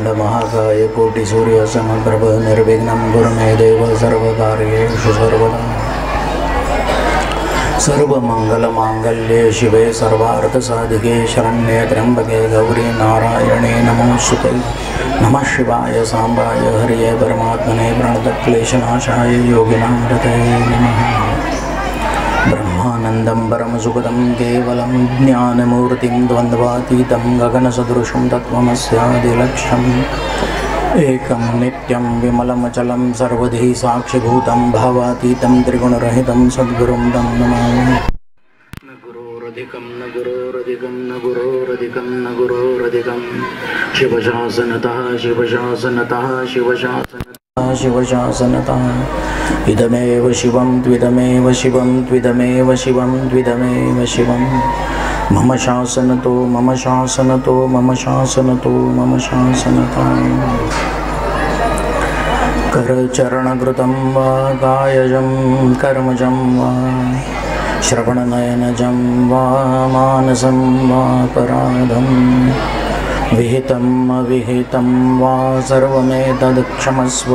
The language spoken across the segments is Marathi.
वक्रतुंड महाकाय कोटि सूर्य समप्रभ निर्विघ्नं कुरु मे देव सर्वकार्येषु सर्वदा। सर्वमंगलमांगल्ये शिवे सर्वार्थसाधिके शरण्ये त्र्यंबके गौरी नारायणे नमोस्तुते। नमः शिवाय सांबाय हरिये परमात्मने प्रणतक्लेशनाशाय योगिनां हृदये नमः। ब्रह्मानन्दं परमसुखदं केवलं ज्ञानमूर्तिं द्वन्द्वातीतं गगनसदृशं तत्त्वमस्यादिलक्ष्यम् एकं नित्यं विमलमचलं सर्वधी साक्षिभूतं भावातीतं त्रिगुणरहितं सद्गुरुं तं नमामि। न गुरोरधिकं न गुरोरधिकं न गुरोरधिकं न गुरोरधिकं शिवशासनतः शिवशासनतः शिवशासनतः शिवशासनतः इदमेव शिवं त्विदमेव शिवं त्विदमेव शिवं त्विदमेव शिवं मम शासनतो मम शासनतो मम शासनतो मम शासनता। करचरणकृतं वा कायजं कर्मजं वा श्रवणनयनजं वा मानसं वा पराधं विहितम् अविहितं वा सर्वमेतत्क्षमस्व।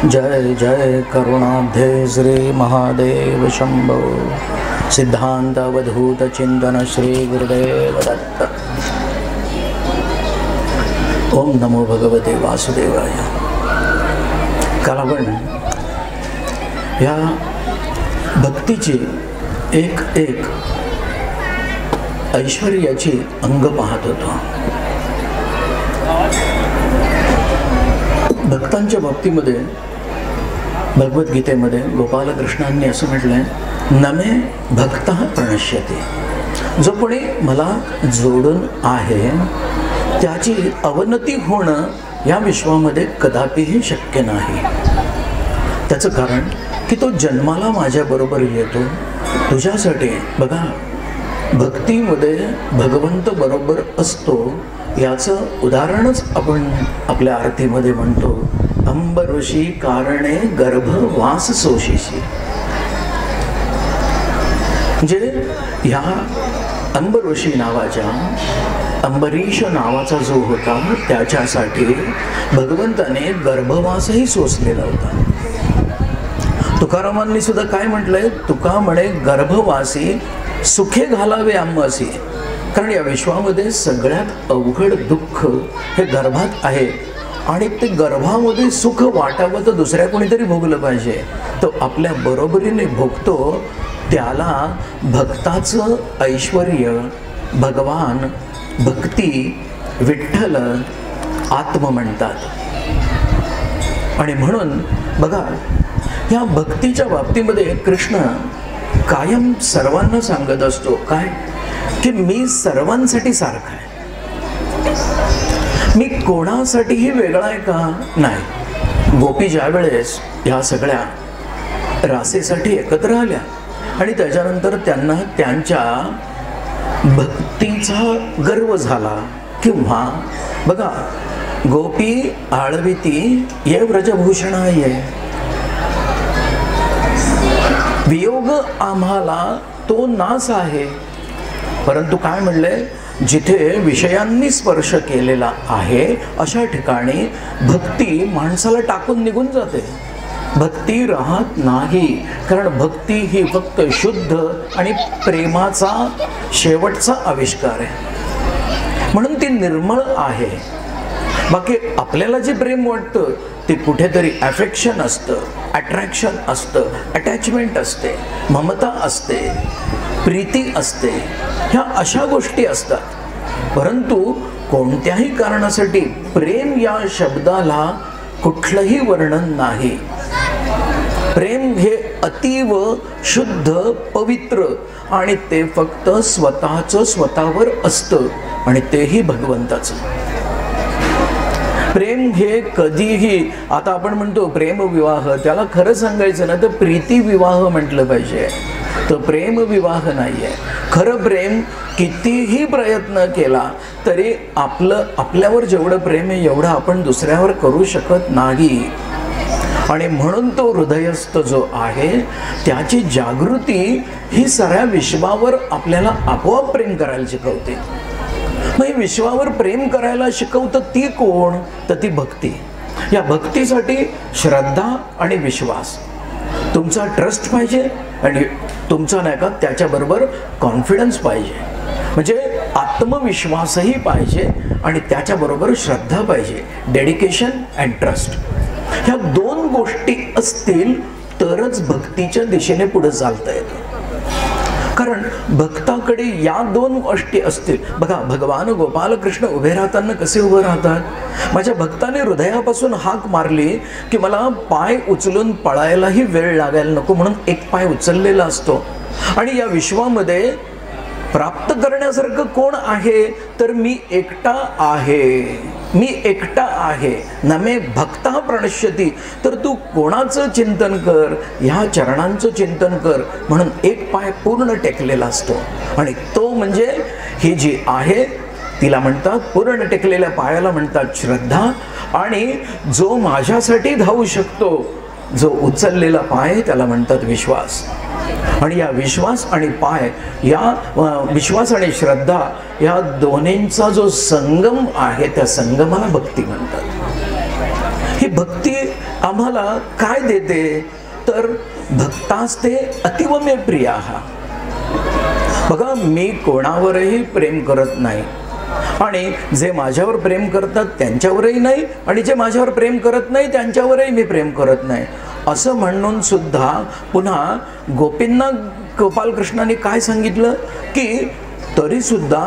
जय जय करुणाब्धे श्री महादेव शंभो। सिद्धांत अवधूत चिंतन श्री गुरुदेव दत्त। ओम नमो भगवते वासुदेवाय। काल आपण या भक्तीची एक एक ऐश्वर्याची अंग पाहत होतो। भक्तांच्या बाबतीमध्ये भगवद्गीतेमध्ये गोपालकृष्णांनी असं म्हटलंय, नमे भक्तः प्रणश्यते। जो कोणी मला जोडून आहे त्याची अवनती होणं या विश्वामध्ये कदापिही शक्य नाही। त्याचं कारण की तो जन्माला माझ्याबरोबर येतो तुझ्यासाठी। बघा, भक्तीमध्ये भगवंत बरोबर असतो याचं उदाहरणच आपण आपल्या आरतीमध्ये म्हणतो, अंबऋषी कारणे गर्भवास सोशीशी। म्हणजे ह्या अंबऋषी नावाच्या, अंबरीश नावाचा जो होता त्याच्यासाठी भगवंताने गर्भवासही सोसलेला होता। तुकारामांनी सुद्धा काय म्हटलंय, तुका म्हणे गर्भवासी सुखे घालावे आम्हासी। कारण या विश्वामध्ये सगळ्यात अवघड दुःख हे गर्भात आहे आणि ते गर्भामध्ये सुख वाटावं तर दुसऱ्या कोणीतरी भोगलं पाहिजे। तो आपल्या बरोबरीने भोगतो त्याला भक्ताचं ऐश्वर्य, भगवान, भक्ती, विठ्ठल, आत्म म्हणतात। आणि म्हणून बघा, या भक्तीच्या बाबतीमध्ये कृष्ण कायम सर्वांना सांगत असतो काय, की मी सर्वांसाठी सारखा आहे, मी कोणासाठीही वेगळा आहे का नाही। गोपी ज्या वेळेस ह्या सगळ्या रासेसाठी एकत्र आल्या आणि त्याच्यानंतर त्यांना त्यांच्या भक्तीचा गर्व झाला, किंवा बघा, गोपी आळविती ये व्रजभूषणाय, वियोग आम्हाला तो नास आहे। परंतु काय म्हणले, जिथे विषयांनी स्पर्श केलेला आहे अशा ठिकाणी भक्ती माणसाला टाकून निघून जाते, भक्ती राहत नाही। कारण भक्ती ही फक्त शुद्ध आणि प्रेमाचा शेवटचा आविष्कार आहे, म्हणून ती निर्मळ आहे। बाकी आपल्याला जे प्रेम वाटतं ते कुठेतरी अफेक्शन असतं, अट्रॅक्शन असतं, अटॅचमेंट असते, ममता असते, प्रीती असते, ह्या अशा गोष्टी असतात। परंतु कोणत्याही कारणासाठी प्रेम या शब्दाला कुठलंही वर्णन नाही। प्रेम हे अतीव शुद्ध, पवित्र आणि ते फक्त स्वतःचं स्वतःवर असतं आणि तेही भगवंताचं। प्रेम हे कधीही, आता आपण म्हणतो प्रेमविवाह, त्याला खरं सांगायचं ना तर प्रीती विवाह म्हटलं पाहिजे, तर प्रेम विवाह नाही आहे। खरं प्रेम कितीही प्रयत्न केला तरी आपल्यावर जेवढं प्रेम आहे एवढं आपण दुसऱ्यावर करू शकत नाही। आणि म्हणून तो हृदयस्थ जो आहे त्याची जागृती ही साऱ्या विश्वावर आपल्याला आपोआप प्रेम करायला शिकवते। मग विश्वावर प्रेम करायला शिकवतं ती कोण? तर ती भक्ती. या भक्तीसाठी श्रद्धा आणि विश्वास, तुमचा ट्रस्ट पाहिजे आणि तुमचा नाही का त्याच्याबरोबर कॉन्फिडन्स पाहिजे, म्हणजे आत्मविश्वासही पाहिजे आणि त्याच्याबरोबर श्रद्धा पाहिजे, डेडिकेशन अँड ट्रस्ट. ह्या दोन गोष्टी असतील तरच भक्तीच्या दिशेने पुढे चालता येतं. कारण भक्ताकडे या दोन गोष्टी असतील. बघा, भगवान गोपालकृष्ण उभे राहताना कसे उभे राहतात? माझ्या भक्ताने हृदयापासून हाक मारली की मला पाय उचलून पळायलाही वेळ लागायला नको म्हणून एक पाय उचललेला असतो. आणि या विश्वामध्ये प्राप्त करण्यासारखं कोण आहे? तर मी एकटा आहे, मी एकटा आहे. न मे भक्ता प्रणश्यती. तर तू कोणाचं चिंतन कर? ह्या चरणांचं चिंतन कर. म्हणून एक पाय पूर्ण टेकलेला असतो आणि तो म्हणजे ही जी आहे तिला म्हणतात, पूर्ण टेकलेल्या पायाला म्हणतात श्रद्धा. आणि जो माझ्यासाठी धावू शकतो, जो उचललेला पाय, त्याला म्हणतात विश्वास. आणि या विश्वास आणि पाय, या विश्वास आणि श्रद्धा या दोन्हींचा जो संगम आहे त्या संगमाला भक्ती म्हणतात. ही भक्ती आम्हाला काय देते? तर भक्तास्ते अतीव मे प्रियाः. बघा, मी कोणावरही प्रेम करत नाही आणि जे माझ्यावर प्रेम करतात त्यांच्यावरही नाही, आणि जे माझ्यावर प्रेम करत नाही त्यांच्यावरही मी प्रेम करत नाही, असं म्हणून सुद्धा पुन्हा गोपींना गोपालकृष्णाने काय सांगितलं की तरी सुद्धा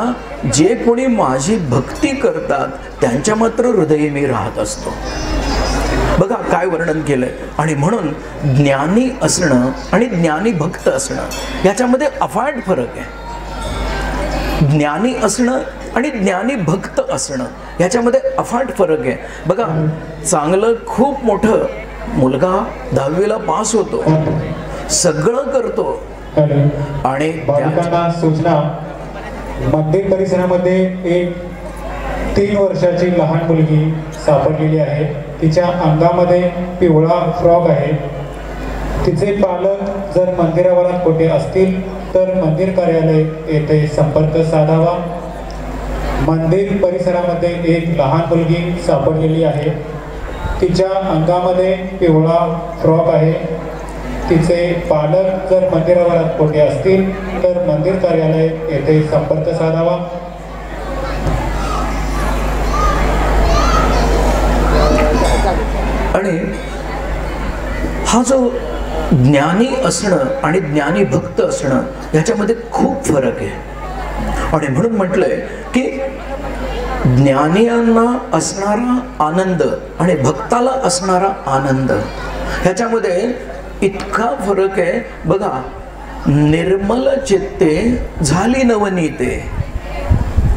जे कोणी माझी भक्ती करतात त्यांच्या मात्र हृदयी मी राहत असतो. बघा काय वर्णन केलंय. आणि म्हणून ज्ञानी असणं आणि ज्ञानी भक्त असणं याच्यामध्ये अफाट फरक आहे. ज्ञानी असणं आणि ज्ञानी भक्त असणं याच्यामध्ये अफाट फरक आहे. बघा, चांगलं खूप मोठं मुलगा 10वीला पास होतो, सगळं करतो आणि सूचना, मंदिर परिसरामध्ये एक 3 वर्षाची लहान मुलगी सापडलेली आहे. तिच्या अंगामध्ये पिवळा फ्रॉक आहे. तिचे पालक जर मंदिरावरात कुठे असतील तर मंदिर कार्यालय येथे संपर्क साधावा. मंदिर परिसरामध्ये एक लहान मुलगी सापडलेली आहे. तिच्या अंगामध्ये पिवळा फ्रॉक आहे. तिचे पालक जर मंदिरावरात कोठे असतील तर मंदिर कार्यालय येथे संपर्क साधावा. आणि हा जो ज्ञानी असणं आणि ज्ञानी भक्त असणं याच्यामध्ये खूप फरक आहे. आणि म्हणून म्हटलंय की ज्ञानियांना असणारा आनंद आणि भक्ताला असणारा आनंद ह्याच्यामध्ये इतका फरक आहे. बघा, निर्मल चित्ते झाली नवनीते.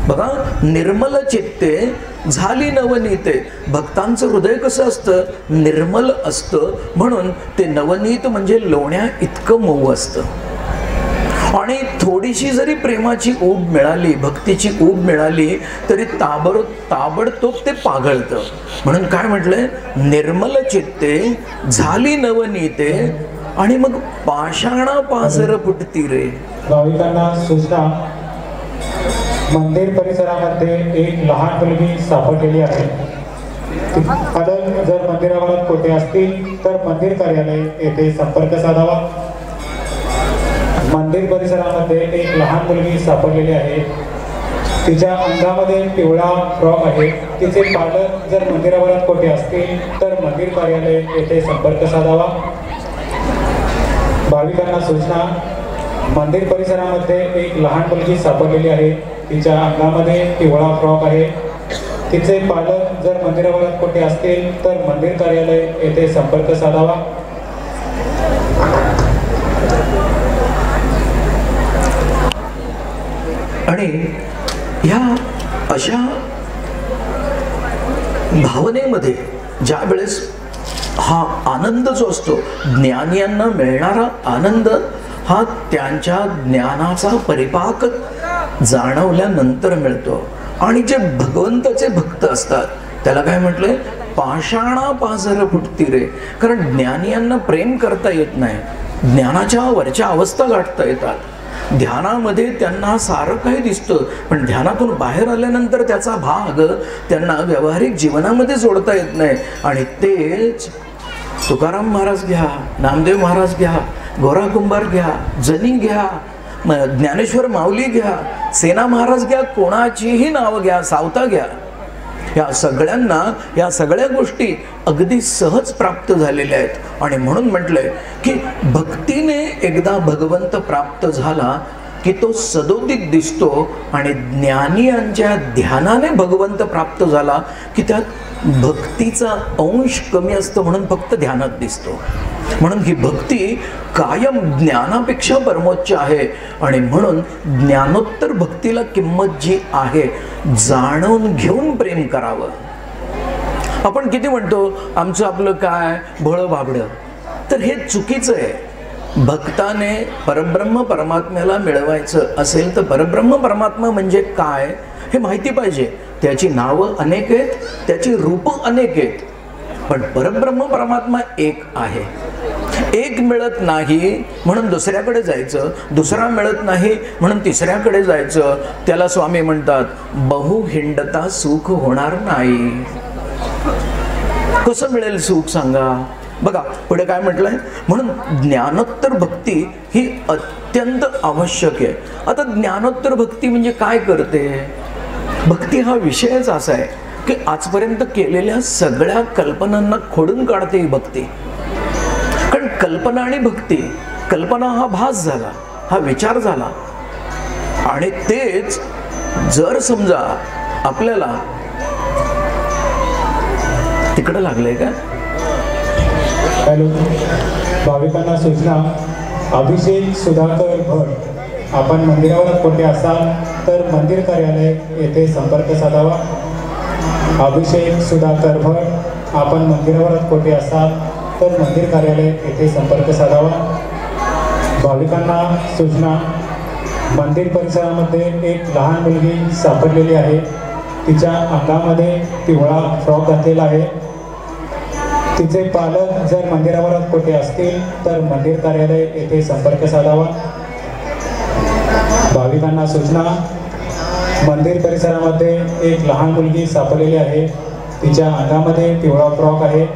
बघा, निर्मल चित्ते झाली नवनीते. भक्तांचं हृदय कसं असतं? निर्मल असतं. म्हणून ते नवनीत म्हणजे लोण्या इतकं मऊ असतं. आणि थोडीशी जरी प्रेमाची ऊब मिळाली, भक्तीची ऊब मिळाली तरी ताबडतोब ते पागळतं. म्हणून काय म्हटलंय? निर्मल चित्ते झाली नवनीते. आणि मग पाषाणा पाझर फुटती रे. भाविकांना सूचना, मंदिर परिसरामध्ये एक लहान मुलगी सापडलेली आहे. पालक जर मंदिरावरात कोठे असतील तर मंदिर कार्यालय येथे संपर्क साधावा. मंदिर परिसरामध्ये एक लहान मुलगी सापडलेली आहे. तिच्या अंगामध्ये पिवळा फ्रॉक आहे. तिचे पालक जर मंदिरावरात कोठे असतील तर मंदिर कार्यालय येथे संपर्क साधावा. भाविकांना सूचना, मंदिर परिसरामध्ये एक लहान मुलगी सापडलेली आहे. तिच्या अंगामध्ये पिवळा फ्रॉक आहे. तिचे पालक जर मंदिरावरात कोठे असतील तर मंदिर कार्यालय येथे संपर्क साधावा. आणि ह्या अशा भावनेमध्ये ज्या वेळेस हा आनंद जो असतो, ज्ञानियांना मिळणारा आनंद, हा त्यांच्या ज्ञानाचा परिपाक जाणवल्यानंतर मिळतो. आणि जे भगवंताचे भक्त असतात त्याला काय म्हटलंय? पाषाणा पाझर फुटती रे. कारण ज्ञानियांना प्रेम करता येत नाही, ज्ञानाच्या वरच्या अवस्था गाठता येतात. ध्यानामध्ये त्यांना सारं काही दिसतं, पण ध्यानातून बाहेर आल्यानंतर त्याचा भाग त्यांना व्यावहारिक जीवनामध्ये जोडता येत नाही. आणि तेच तुकाराम महाराज घ्या, नामदेव महाराज घ्या, गोरा कुंभार घ्या, जनी घ्या, ज्ञानेश्वर माऊली घ्या, सेना महाराज घ्या, कोणाचीही नावं घ्या, सावता घ्या, या सगळ्यांना या सगळ्या गोष्टी अगदी सहज प्राप्त झालेल्या आहेत. आणि म्हणून म्हटलंय की भक्तीने एकदा भगवंत प्राप्त झाला की तो सदोदित दिसतो, आणि ज्ञानियांच्या ध्यानाने भगवंत प्राप्त झाला की त्यात भक्तीचा अंश कमी असतो, म्हणून फक्त ध्यानात दिसतो. म्हणून ही भक्ती कायम ज्ञानापेक्षा परमोच्च आहे. आणि म्हणून ज्ञानोत्तर भक्तीला किंमत जी आहे, जाणून घेऊन प्रेम करावं. आपण किती म्हणतो आमचं आपलं काय भोळं बाबडं, तर हे चुकीचं आहे. भक्ताने परब्रह्म परमात्म्याला मिळवायचं असेल तर परब्रह्म परमात्मा म्हणजे काय हे माहिती पाहिजे. त्याची नावं अनेक आहेत, त्याची रूपं अनेक आहेत, पण परब्रह्म परमात्मा एक आहे. एक मिळत नाही म्हणून दुसऱ्याकडे जायचं, दुसरा मिळत नाही म्हणून तिसऱ्याकडे जायचं. त्याला स्वामी म्हणतात बहु हिंडता सुख होणार नाही. कसं मिळेल सुख सांगा. बघा पुढे काय म्हटलंय, म्हणून ज्ञानोत्तर भक्ती ही अत्यंत आवश्यक आहे. आता ज्ञानोत्तर भक्ती म्हणजे काय करते. भक्ती हा विषयच असा आहे की आजपर्यंत केलेल्या सगळ्या कल्पनांना खोडून काढते ही भक्ती. कारण कल्पना आणि भक्ती, कल्पना हा भास झाला, हा विचार झाला, आणि तेच जर समजा आपल्याला तिकडं लागलंय का. हॅलो, भाविकांना सूचना. अभिषेक सुधाकर भट, आपण मंदिरावर कोठे असाल तर मंदिर कार्यालय येथे संपर्क साधावा. अभिषेक सुधाकर भट, आपण मंदिरावर कोठे असाल तर मंदिर कार्यालय येथे संपर्क साधावा. भाविकांना सूचना. मंदिर परिसरामध्ये एक लहान मुलगी सापडलेली आहे. तिच्या अंगामध्ये पिवळा फ्रॉक घातलेला आहे. तिचे पालक जर मंदिरावर कोठे असतील तर मंदिर कार्यालय येथे संपर्क साधावा. भाविकांना सूचना. मंदिर परिसरामध्ये एक लहान मुलगी सापडलेली आहे. तिच्या अंगामध्ये पिवळा फ्रॉक आहे.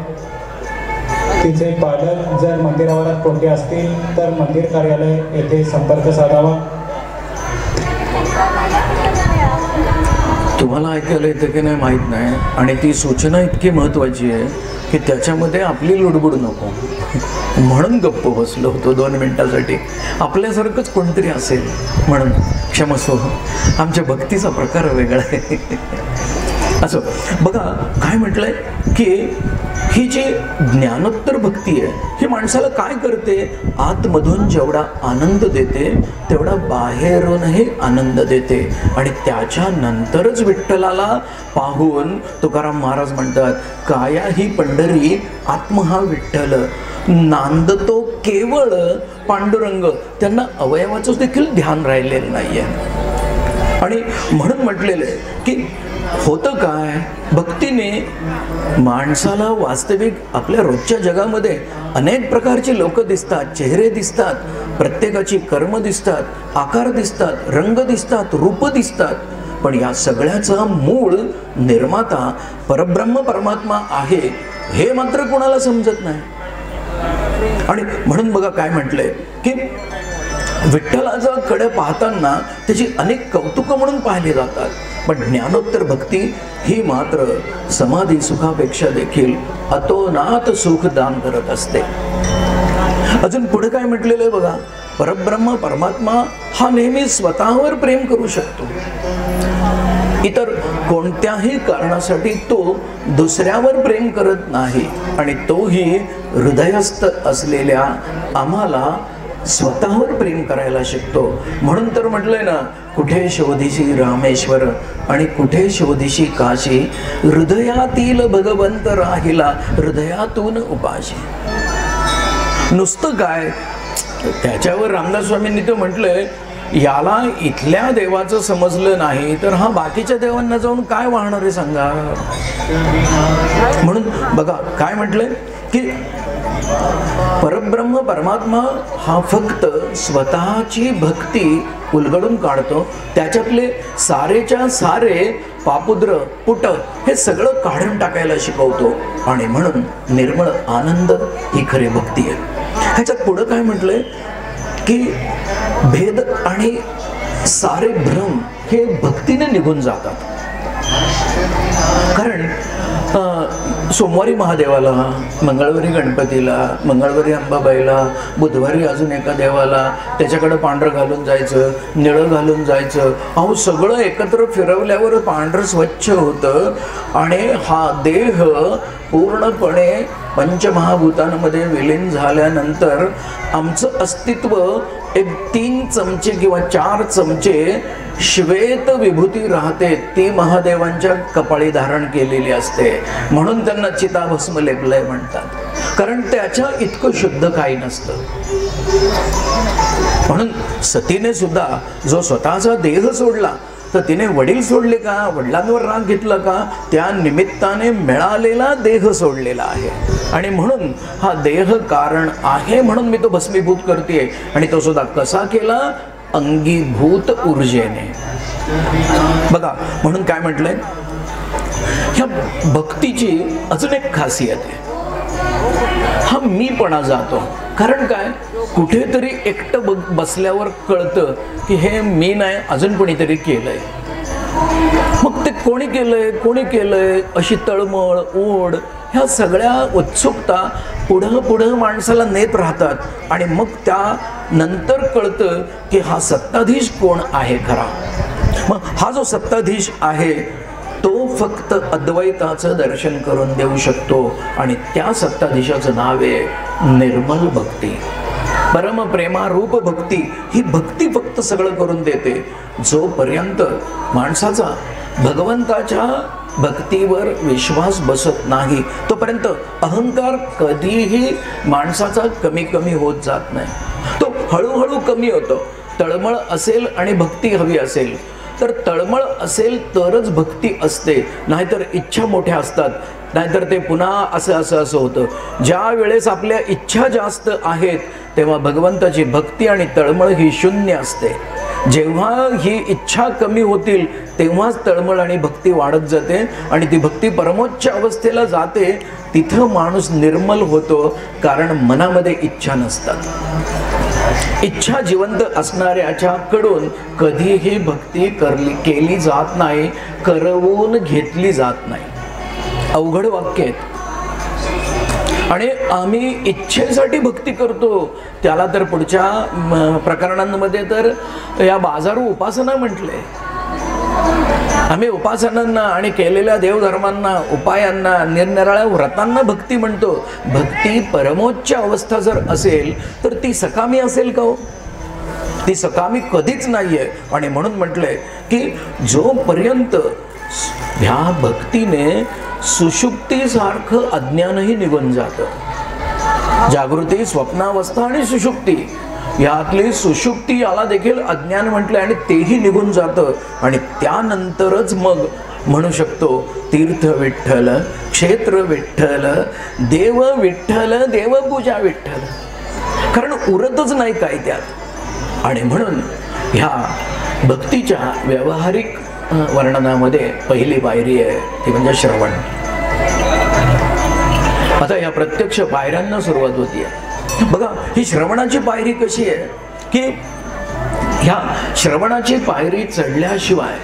तिचे पालक जर मंदिरावर कोठे असतील तर मंदिर कार्यालय येथे संपर्क साधावा. तुम्हाला ऐकायला येतं की नाही माहीत नाही, आणि ती सूचना इतकी महत्त्वाची आहे की त्याच्यामध्ये आपली लुडबुड नको म्हणून गप्प बसलो होतो 2 मिनिटासाठी. आपल्यासारखंच कोणतरी असेल म्हणून क्षमस्व. आमच्या भक्तीचा प्रकार वेगळा आहे. असं बघा काय म्हटलंय की ही जी ज्ञानोत्तर भक्ती आहे ही माणसाला काय करते, आतमधून जेवढा आनंद देते तेवढा बाहेरूनही आनंद देते. आणि त्याच्यानंतरच विठ्ठलाला पाहून तुकाराम महाराज म्हणतात, काया ही पंढरी आत्म हा विठ्ठल, नांदतो केवळ पांडुरंग. त्यांना अवयवाचं देखील ध्यान राहिलेलं नाहीये. आणि म्हणून म्हटलेलं आहे की होतं काय, भक्तीने माणसाला वास्तविक आपल्या रोजच्या जगामध्ये अनेक प्रकारचे लोक दिसतात, चेहरे दिसतात, प्रत्येकाची कर्म दिसतात, आकार दिसतात, रंग दिसतात, रूप दिसतात, पण या सगळ्याचा मूळ निर्माता परब्रह्म परमात्मा आहे हे मात्र कोणाला समजत नाही. आणि म्हणून बघा काय म्हटलंय की विठ्ठलाचं कडे पाहताना त्याची अनेक कौतुकं म्हणून पाहिली जातात, पण ज्ञानोत्तर भक्ती ही मात्र समाधी सुखापेक्षा देखील अतोनात सुख दान करत असते. अजून पुढे काय म्हटलेलं आहे बघा, परब्रह्म परमात्मा हा नेहमी स्वतःवर प्रेम करू शकतो. इतर कोणत्याही कारणासाठी तो दुसऱ्यावर प्रेम करत नाही, आणि तोही हृदयस्थ असलेल्या आम्हाला स्वतःवर प्रेम करायला शिकतो. म्हणून तर म्हटलंय ना, कुठे शोधिशी रामेश्वर आणि कुठे शोधिशी काशी, हृदयातील भगवंत राहिला हृदयातून उपाशी. नुसतं काय, त्याच्यावर रामदास स्वामींनी तो म्हटलंय, याला इथल्या देवाचं समजलं नाही तर हा बाकीच्या देवांना जाऊन काय वाहणार आहे सांगा. म्हणून बघा काय म्हटलंय की परब्रह्म परमात्मा हा फक्त स्वतःची भक्ती उलगडून काढतो, त्याच्यातले सारेच्या सारे पापुद्र पुट हे सगळं काढून टाकायला शिकवतो. आणि म्हणून निर्मळ आनंद ही खरी भक्ती आहे. ह्याच्यात पुढं काय म्हटलंय की भेद आणि सारे भ्रम हे भक्तीने निघून जातात. कारण सोमवारी महादेवाला, मंगळवारी गणपतीला, मंगळवारी अंबाबाईला, बुधवारी अजून एका देवाला त्याच्याकडं पांढरं घालून जायचं, निळं घालून जायचं. अहो सगळं एकत्र फिरवल्यावर पांढरं स्वच्छ होतं आणि हा देह पूर्णपणे पंचमहाभूतांमध्ये विलीन झाल्यानंतर आमचं अस्तित्व एक 3 चमचे किंवा 4 चमचे श्वेत विभूती राहते, ती महादेवांच्या कपाळी धारण केलेली असते. म्हणून त्यांना चिताभस्म लेपलंय म्हणतात, कारण त्याच्या इतकं शुद्ध काही नसतं. म्हणून सतीने सुद्धा जो स्वतःचा देह सोडला, तर तिने वडील सोडले का, वडिलांवर राग घेतला का, त्या निमित्ताने मिळालेला देह सोडलेला आहे. आणि म्हणून हा देह कारण आहे म्हणून मी तो भस्मीभूत करते. आणि तो सुद्धा कसा केला, अंगीभूत ऊर्जेने. बघा म्हणून काय म्हटलंय, ह्या भक्तीची अजून एक खासियत आहे, हा मीपणा जातो. कारण काय, कुठेतरी एकटं बसल्यावर कळतं की हे मी नाही, अजून कोणीतरी केलंय. मग ते कोणी केलंय अशी तळमळ, ओढ, ह्या सगळ्या उत्सुकता पुढं माणसाला नेत राहतात. आणि मग त्यानंतर कळतं की हा सत्ताधीश कोण आहे खरा. मग हा जो सत्ताधीश आहे तो फक्त अद्वैताचं दर्शन करून देऊ शकतो. आणि त्या सत्ताधीशाचं नाव आहे निर्मल भक्ती. परमप्रेमारूप भक्ती. ही भक्ती फक्त सगळं करून देते. जोपर्यंत माणसाचा भगवंताच्या भक्तीवर विश्वास बसत नाही, तोपर्यंत अहंकार कधीही माणसाचा कमी होत जात नाही. तो हळूहळू कमी होतो. तळमळ असेल आणि भक्ती हवी असेल तर तळमळ असेल तरच भक्ती असते, नाहीतर इच्छा मोठ्या असतात, नाहीतर ते पुन्हा असं होतं. ज्या वेळेस आपल्या इच्छा जास्त आहेत तेव्हा भगवंताची भक्ती आणि तळमळ ही शून्य असते. जेव्हा ही इच्छा कमी होतील तेव्हाच तळमळ आणि भक्ती वाढत जाते आणि ती भक्ती परमोच्च अवस्थेला जाते. तिथं माणूस निर्मल होतो, कारण मनामध्ये इच्छा नसतात. इच्छा जिवंत असणाऱ्याच्या कडून कधीही भक्ती केली जात नाही, करवून घेतली जात नाही. अवघड वाक्य आहेत. आणि आम्ही इच्छेसाठी भक्ती करतो, त्याला तर पुढच्या प्रकरणांमध्ये तर या बाजारू उपासना म्हटले. आम्ही उपासनांना आणि केलेल्या देवधर्मांना, उपायांना, निरनिराळ्या व्रतांना भक्ती म्हणतो. भक्ती परमोच्च अवस्था जर असेल तर ती सकामी असेल का हो? ती सकामी कधीच नाहीये. आणि म्हणून म्हटलंय की जोपर्यंत ह्या भक्तीने सुषुप्तीसारखं अज्ञानही निघून जातं. जागृती, स्वप्नावस्था आणि सुषुप्ती, यातली सुषुप्ती याला देखील अज्ञान म्हटलं आणि तेही निघून जातं. आणि त्यानंतरच मग म्हणू शकतो तीर्थ विठ्ठल, क्षेत्र विठ्ठल, देव विठ्ठल, देवपूजा विठ्ठल, कारण उरतच नाही काय त्यात. आणि म्हणून ह्या भक्तीच्या व्यावहारिक वर्णनामध्ये पहिली पायरी आहे ती म्हणजे श्रवण. आता या प्रत्यक्ष पायऱ्यांना सुरुवात होती आहे. बघा ही श्रवणाची पायरी कशी आहे की ह्या श्रवणाची पायरी चढल्याशिवाय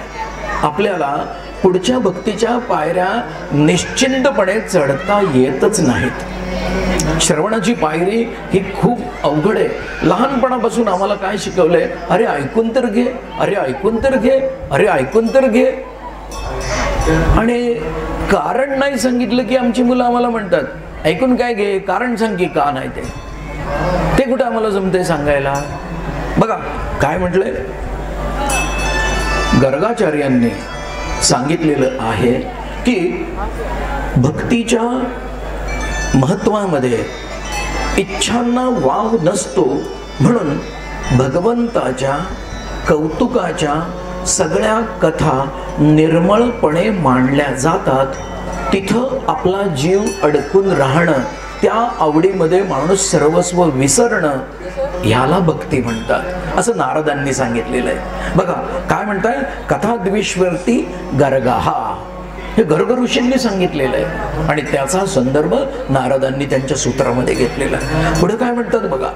आपल्याला पुढच्या भक्तीच्या पायऱ्या निश्चिंतपणे चढता येतच नाहीत. श्रवणाची पायरी ही खूप अवघड आहे. लहानपणापासून आम्हाला काय शिकवलंय, अरे ऐकून तर घे, अरे ऐकून तर घे, अरे ऐकून तर घे. आणि कारण नाही सांगितलं की आमची मुलं आम्हाला म्हणतात ऐकून काय घे, कारण सांग की का नाही ते कुठं आम्हाला जमतंय सांगायला. बघा काय म्हटलंय, गर्गाचार्यांनी सांगितलेलं आहे की भक्तीच्या महत्वामध्ये इच्छांना वाव नसतो, म्हणून भगवंताच्या कौतुकाच्या सगळ्या कथा निर्मळपणे मांडल्या जातात. तिथं आपला जीव अडकून राहणं, त्या आवडीमध्ये माणूस सर्वस्व विसरणं ह्याला भक्ती म्हणतात असं नारदांनी सांगितलेलं आहे. बघा काय म्हणताय, कथा द्विष्वर्ती गर्गहा, हे गर्ग ऋषींनी सांगितलेलं आहे आणि त्याचा संदर्भ नारदांनी त्यांच्या सूत्रामध्ये घेतलेला आहे. पुढे काय म्हणतात बघा,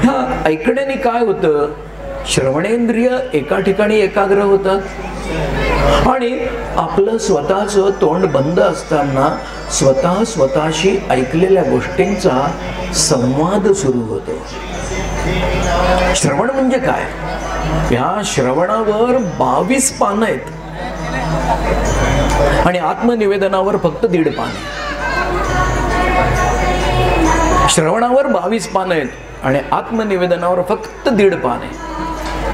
ह्या ऐकण्याने काय होतं, श्रवणेंद्रिय एका ठिकाणी एकाग्र होतात आणि आपलं स्वतःचं तोंड बंद असताना स्वतःशी ऐकलेल्या गोष्टींचा संवाद सुरू होतो. श्रवण म्हणजे काय, या श्रवणावर 22 पानं आहेत आणि आत्मनिवेदनावर फक्त 1.5 पान. श्रवणावर 22 पानं आहेत आणि आत्मनिवेदनावर फक्त 1.5 पान आहे.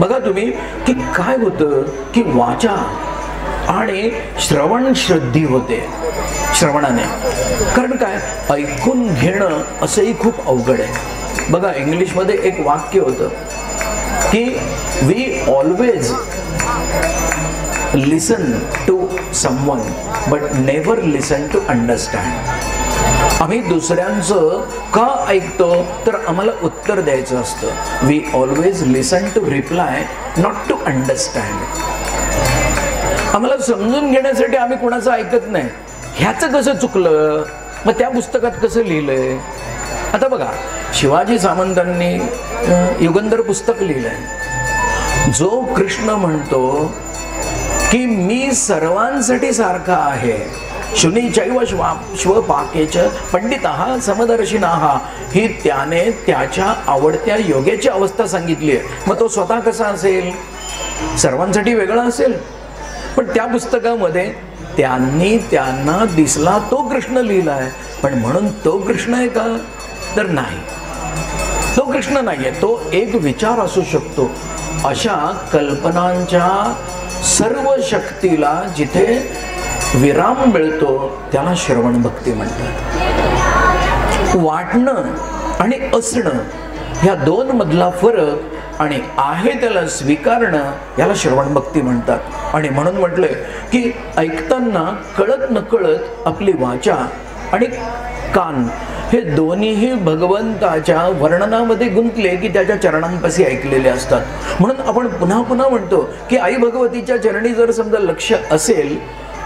बघा तुम्ही की काय होतं की वाचा आणि श्रवण शुद्धी होते श्रवणाने. कारण काय, ऐकून घेणं असंही खूप अवघड आहे. बघा इंग्लिशमध्ये एक वाक्य होतं की we always listen to someone but never listen to understand. आम्ही दुसऱ्यांचं का ऐकतो तर आम्हाला उत्तर द्यायचं असतं. We always listen to reply not to understand. आम्हाला समजून घेण्यासाठी आम्ही कोणाचं ऐकत नाही. ह्याचं कसं चुकलं, मग त्या पुस्तकात कसं लिहिलंय. आता बघा शिवाजी सामंतांनी युगंधर पुस्तक लिहिलंय. जो कृष्ण म्हणतो की मी सर्वांसाठी सारखा आहे, शुनीचैव श्वपाकेच पंडितः समदर्शिनाः, ही त्याने त्याच्या आवडत्या योग्याची अवस्था सांगितली आहे. मग तो स्वतः कसा असेल, सर्वांसाठी वेगळा असेल. पण त्या पुस्तकामध्ये त्यांनी त्यांना दिसला तो कृष्ण लिहिलाय, पण म्हणून तो कृष्ण आहे का तर नाही, तो कृष्ण नाहीये. तो एक विचार असू शकतो. अशा कल्पनांच्या सर्व शक्तीला जिथे विराम मिळतो त्याला श्रवण भक्ती म्हणतात. वाटणं आणि असणं ह्या 2 मधला फरक आणि आहे त्याला स्वीकारणं याला श्रवण भक्ती म्हणतात. आणि म्हणून म्हटलंय की ऐकताना कळत नकळत आपली वाचा आणि कान हे दोन्हीही भगवंताच्या वर्णनामध्ये गुंतले की त्याच्या चरणांपाशी ऐकलेले असतात. म्हणून आपण पुन्हा पुन्हा म्हणतो की आई भगवतीच्या चरणी जर समजा लक्ष असेल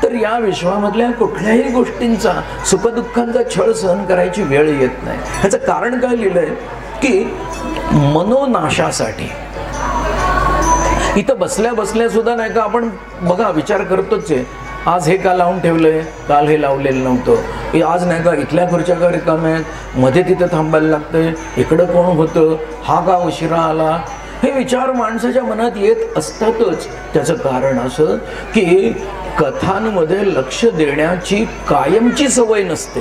तर या विश्वामधल्या कुठल्याही गोष्टींचा सुखदुःखांचा छळ सहन करायची वेळ येत नाही. ह्याचं कारण काय लिहिलंय की मनोनाशासाठी. इथं बसल्या बसल्या सुद्धा नाही का आपण बघा विचार करतोच आहे, आज हे का लावून ठेवलंय, काल हे लावलेलं नव्हतं, आज नाही का इथल्या खुर्च्या का रिकाम्या आहेत, मध्ये तिथं थांबायला लागतंय, इकडं कोण होतं, हा का उशिरा आला. हे विचार माणसाच्या मनात येत असतातच. त्याचं कारण असं की कथांमध्ये लक्ष देण्याची कायमची सवय नसते,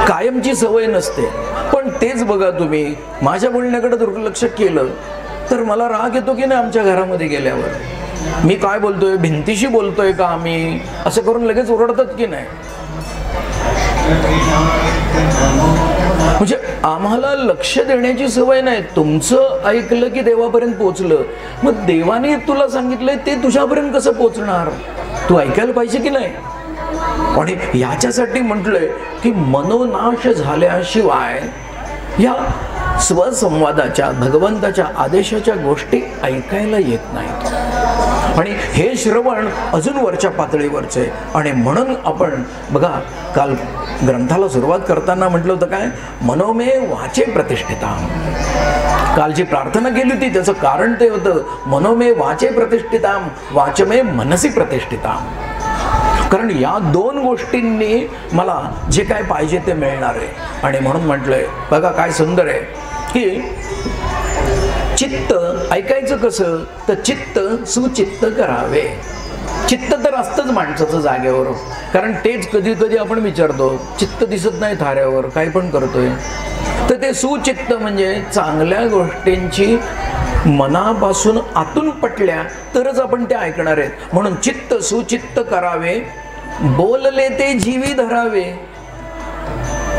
कायमची सवय नसते. पण तेच बघा तुम्ही माझ्या बोलण्याकडे दुर्लक्ष केलं तर मला राग येतो की नाही. आमच्या घरामध्ये गेल्यावर मी काय बोलतोय, भिंतीशी बोलतोय का आम्ही, असं करून लगेच ओरडतात की नाही. म्हणजे आम्हाला लक्ष देण्याची सवय नाही. तुमचं ऐकलं की देवापर्यंत पोहोचलं, मग देवाने तुला सांगितलंय ते तुझ्यापर्यंत कसं पोहोचणार, तू ऐकायला पाहिजे की नाही. आणि याच्यासाठी म्हटलंय की मनोनाश झाल्याशिवाय या स्वसंवादाच्या भगवंताच्या आदेशाच्या गोष्टी ऐकायला येत नाहीत. आणि हे श्रवण अजून वरच्या पातळीवरचं आहे. आणि म्हणून आपण बघा काल ग्रंथाला सुरुवात करताना म्हटलं होतं काय, मनोमे वाचे प्रतिष्ठिता. काल जी प्रार्थना केली होती त्याचं कारण ते होतं मनोमे वाचे प्रतिष्ठिताम वाचमे मनसी प्रतिष्ठिताम. कारण या 2 गोष्टींनी मला जे काय पाहिजे ते मिळणार आहे. आणि म्हणून म्हटलंय बघा काय सुंदर आहे की चित्त ऐकायचं कसं तर चित्त सुचित्त करावे. चित्त तर असतंच माणसाचं जागेवर, कारण तेच कधी कधी आपण विचारतो चित्त दिसत नाही थाऱ्यावर, काय पण करतोय. तर ते सुचित्त म्हणजे चांगल्या गोष्टींची मनापासून आतून पटल्या तरच आपण त्या ऐकणार आहेत. म्हणून चित्त सुचित्त करावे, बोलले ते जीवी धरावे.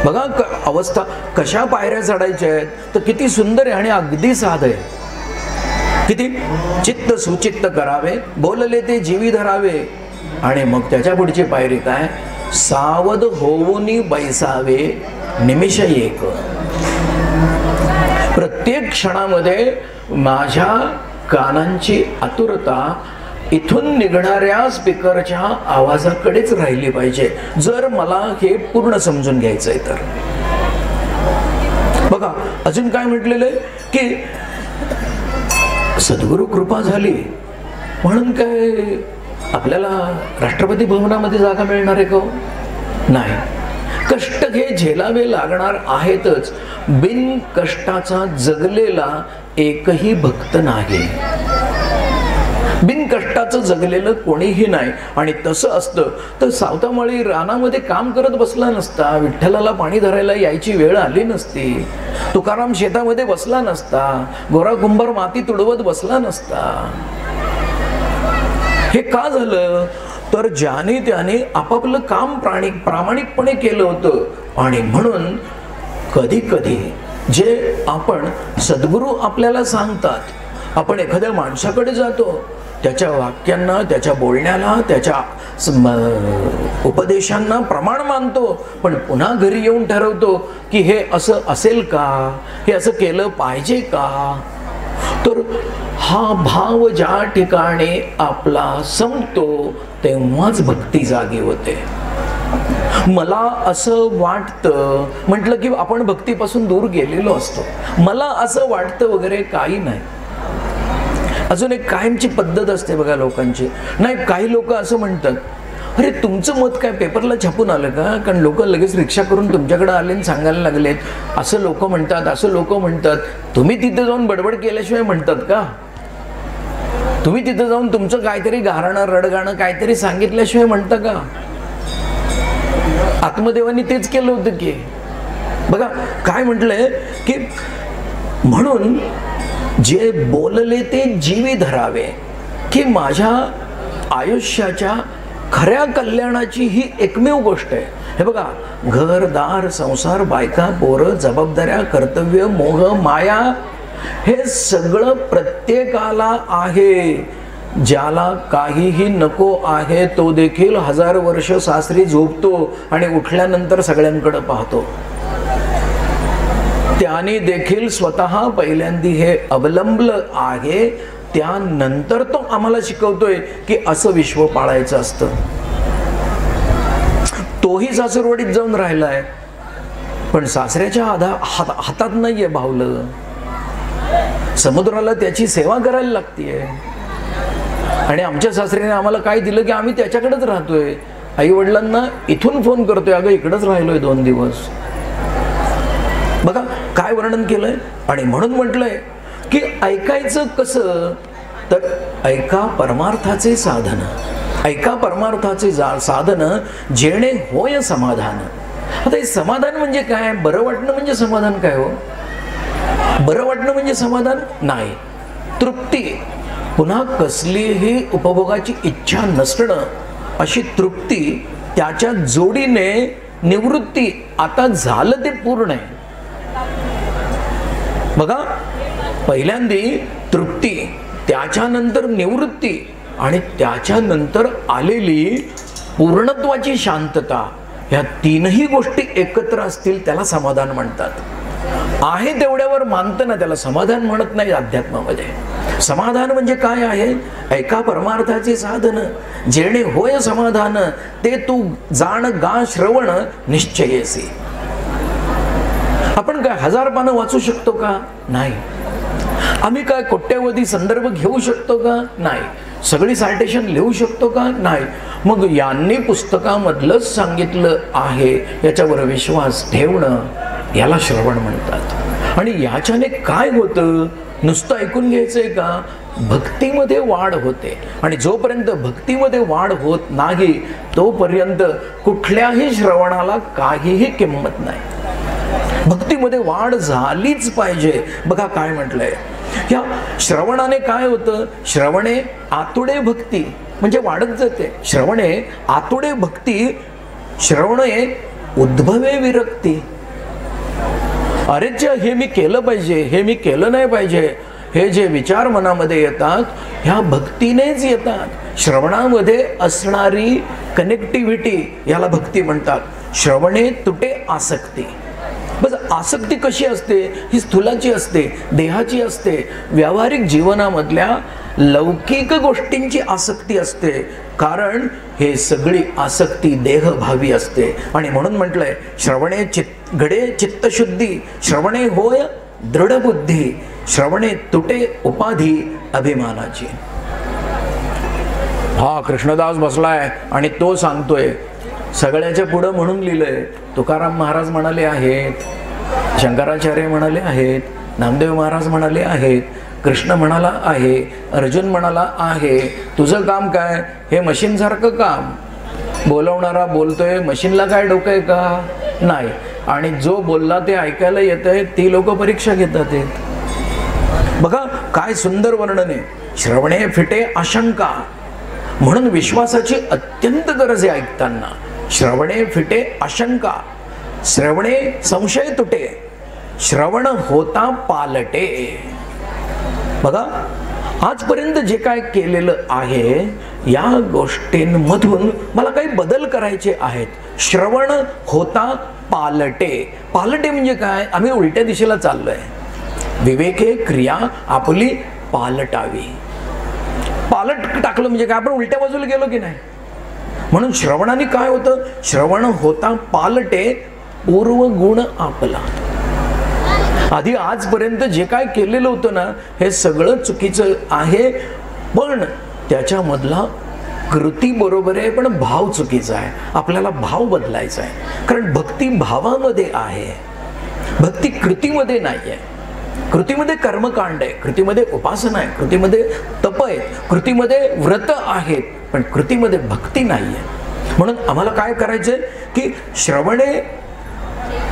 बघा अवस्था कशा पायऱ्या चढायच्या आहेत तर किती सुंदर आहे आणि अगदी साध आहे. किती चित्त सुचित्त करावे, बोलले ते जीवी धरावे. आणि मग त्याच्या पुढची पायरी काय, सावध होऊनी बैसावे निमिष एक. प्रत्येक क्षणामध्ये माझ्या कानांची आतुरता इथून निघणाऱ्या स्पीकरच्या आवाजाकडेच राहिली पाहिजे, जर मला हे पूर्ण समजून घ्यायचंय तर. बघा अजून काय म्हटलेलं आहे की सद्गुरु कृपा झाली म्हणून काय आपल्याला राष्ट्रपती भवनामध्ये जागा मिळणार आहे का? नाही. कष्ट हे झेलावे लागणार आहेतच. बिन कष्टाचा जगलेला एकही भक्त नाही. बिन कष्टाचं जगलेलं कोणीही नाही. आणि तसं असतं तर सावतामाळी रानामध्ये काम करत बसला नसता, विठ्ठलाला पाणी धरायला यायची वेळ आली नसती, तुकाराम शेतामध्ये बसला नसता, गोरा कुंभार माती तुडवत बसला नसता. हे का झालं तर ज्याने त्याने आपापलं काम प्रामाणिकपणे केलं होतं. आणि म्हणून कधी कधी जे आपण सद्गुरू आपल्याला सांगतात, आपण एखाद्या माणसाकडे जातो, त्याच्या वाक्यांना, त्याच्या बोलण्याला, त्याच्या उपदेशांना प्रमाण मानतो, पण पुन्हा घरी येऊन ठरवतो की हे असं असेल का, हे असं केलं पाहिजे का. तर हा भाव ज्या ठिकाणी आपला संपतो तेव्हाच भक्ती जागी होते. मला असं वाटतं म्हटलं की आपण भक्तीपासून दूर गेलेलो असतो. मला असं वाटतं वगैरे काही नाही. अजून एक कायमची पद्धत असते बघा लोकांची. नाही, काही लोक असं म्हणतात, अरे तुमचं मत काय पेपरला छापून आलं का? कारण लोक लगेच रिक्षा करून तुमच्याकडे आले आणि सांगायला लागलेत, असं लोक म्हणतात, असं लोक म्हणतात. तुम्ही तिथे जाऊन बडबड केल्याशिवाय म्हणतात का? तुम्ही तिथे जाऊन तुमचं काहीतरी गारणं रडगाणं काहीतरी सांगितल्याशिवाय म्हणता का? आत्मदेवानी तेच केलं होतं की. बघा काय म्हटलंय की म्हणून जे बोलले ते जीवी धरावे, की माझ्या आयुष्याच्या खऱ्या कल्याणाची ही एकमेव गोष्ट आहे. हे बघा, घरदार संसार बायका पोरं जबाबदाऱ्या कर्तव्य मोह माया हे सगळं प्रत्येकाला आहे. ज्याला काहीही नको आहे तो देखील 1000 वर्ष सासरी झोपतो आणि उठल्यानंतर सगळ्यांकडे पाहतो. त्याने देखील स्वतः पहिल्यांदा हे अवलंबलं आहे, त्यानंतर तो आम्हाला शिकवतोय की असं विश्व पाळायचं असतं. तोही सासरवाडीत जाऊन राहिलाय, पण सासऱ्याच्या हातात नाहीये भावलं. समुद्राला त्याची सेवा करायला लागतीये. आणि आमच्या सासऱ्याने आम्हाला काय दिलं की आम्ही त्याच्याकडेच राहतोय. आई वडिलांना इथून फोन करतोय, अगं इकडेच राहिलोय 2 दिवस. बघा काय वर्णन केलंय. आणि म्हणून म्हटलंय की ऐकायचं कसं, तर ऐका परमार्थाचे साधन, ऐका परमार्थाचे साधन जेणे होय समाधान. आता हे समाधान म्हणजे काय? बरं वाटणं म्हणजे समाधान काय हो? बरं वाटणं म्हणजे समाधान नाही. तृप्ती, पुन्हा कसलीही उपभोगाची इच्छा नसणं, अशी तृप्ती, त्याच्या जोडीने निवृत्ती. आता झालं ते पूर्ण आहे. बघा, पहिल्यांदी तृप्ती, त्याच्यानंतर निवृत्ती आणि त्याच्यानंतर आलेली पूर्णत्वाची शांतता. ह्या तीनही गोष्टी एकत्र असतील त्याला समाधान म्हणतात. आहे तेवढ्यावर मानतं ना, त्याला समाधान म्हणत नाही अध्यात्मामध्ये. समाधान म्हणजे काय आहे? ऐका परमार्थाचे साधन जेणे होय समाधान, ते तू जाण गा श्रवण निश्चयेसी. आपण काय 1000 पानं वाचू शकतो का? नाही. आम्ही काय कोट्यावधी संदर्भ घेऊ शकतो का? नाही. सगळी सायटेशन लिहू शकतो का? नाही. मग यांनी पुस्तकामधलंच सांगितलं आहे याच्यावर विश्वास ठेवणं, याला श्रवण म्हणतात. आणि याच्याने काय होतं? नुसतं ऐकून घ्यायचंय का? भक्तीमध्ये वाढ होते. आणि जोपर्यंत भक्तीमध्ये वाढ होत नाही तोपर्यंत कुठल्याही श्रवणाला काहीही किंमत नाही. भक्तीमध्ये वाढ झालीच पाहिजे. बघा काय म्हटलंय, या श्रवणाने काय होतं? श्रवणे आतुडे भक्ती, म्हणजे वाढत जाते. श्रवणे आतुडे भक्ती, श्रवणे उद्भवे विरक्ती. अरे हे मी केलं पाहिजे, हे मी केलं नाही पाहिजे, हे जे विचार मनामध्ये येतात ह्या भक्तीनेच येतात. श्रवणामध्ये असणारी कनेक्टिव्हिटी याला भक्ती म्हणतात. श्रवणे तुटे आसक्ती. बस आसक्ती कशी असते? ही स्थूलाची असते, देहाची असते, व्यावहारिक जीवनामधल्या लौकिक गोष्टींची आसक्ती असते. कारण हे सगळी आसक्ती देहभावी असते. आणि म्हणून म्हटलंय, श्रवणे घडे चित्तशुद्धी, श्रवणे होय दृढ बुद्धी, श्रवणे तुटे उपाधी अभिमानाची. हा कृष्णदास बसलाय आणि तो सांगतोय, सगळ्याच्या पुढं म्हणून लिहिलंय. तुकाराम महाराज म्हणाले आहेत, शंकराचार्य म्हणाले आहेत, नामदेव महाराज म्हणाले आहेत, कृष्ण म्हणाला आहे, अर्जुन म्हणाला आहे. तुझं काम काय? हे मशीनसारखं काम. बोलवणारा बोलतोय, मशीनला काय डोकं आहे का? नाही. आणि जो बोलला ते ऐकायला येतंय, ती लोक परीक्षा घेतात. बघा काय सुंदर वर्णन आहे. श्रवणे फिटे आशंका, म्हणून विश्वासाची अत्यंत गरज आहे ऐकताना. श्रवणे फिटे आशंका, श्रवणे संशय तुटे, श्रवण होता पालटे. बघा आजपर्यंत जे काय केलेलं आहे या गोष्टींमधून मला काही बदल करायचे आहेत. श्रवण होता पालटे. पालटे म्हणजे काय? आम्ही उलट्या दिशेला चाललोय. विवेके क्रिया आपली पालटावी. पालट टाकलं म्हणजे काय? आपण उलट्या बाजूला गेलो की नाही. म्हणून श्रवणाने काय होतं? श्रवण होता पालटे, पूर्व गुण आपला. आधी आजपर्यंत जे काय केलेलं होतं ना, हे सगळं चुकीचं आहे. पण त्याच्यामधला कृती बरोबर आहे, पण भाव चुकीचा आहे. आपल्याला भाव बदलायचा आहे. कारण भक्ती भावामध्ये आहे, भक्ती कृतीमध्ये नाही आहे. कृतीमध्ये कर्मकांड आहे, कृतीमध्ये उपासना आहे, कृतीमध्ये तप आहे, कृतीमध्ये व्रत आहेत, पण कृतीमध्ये भक्ती नाही आहे. म्हणून आम्हाला काय करायचंय की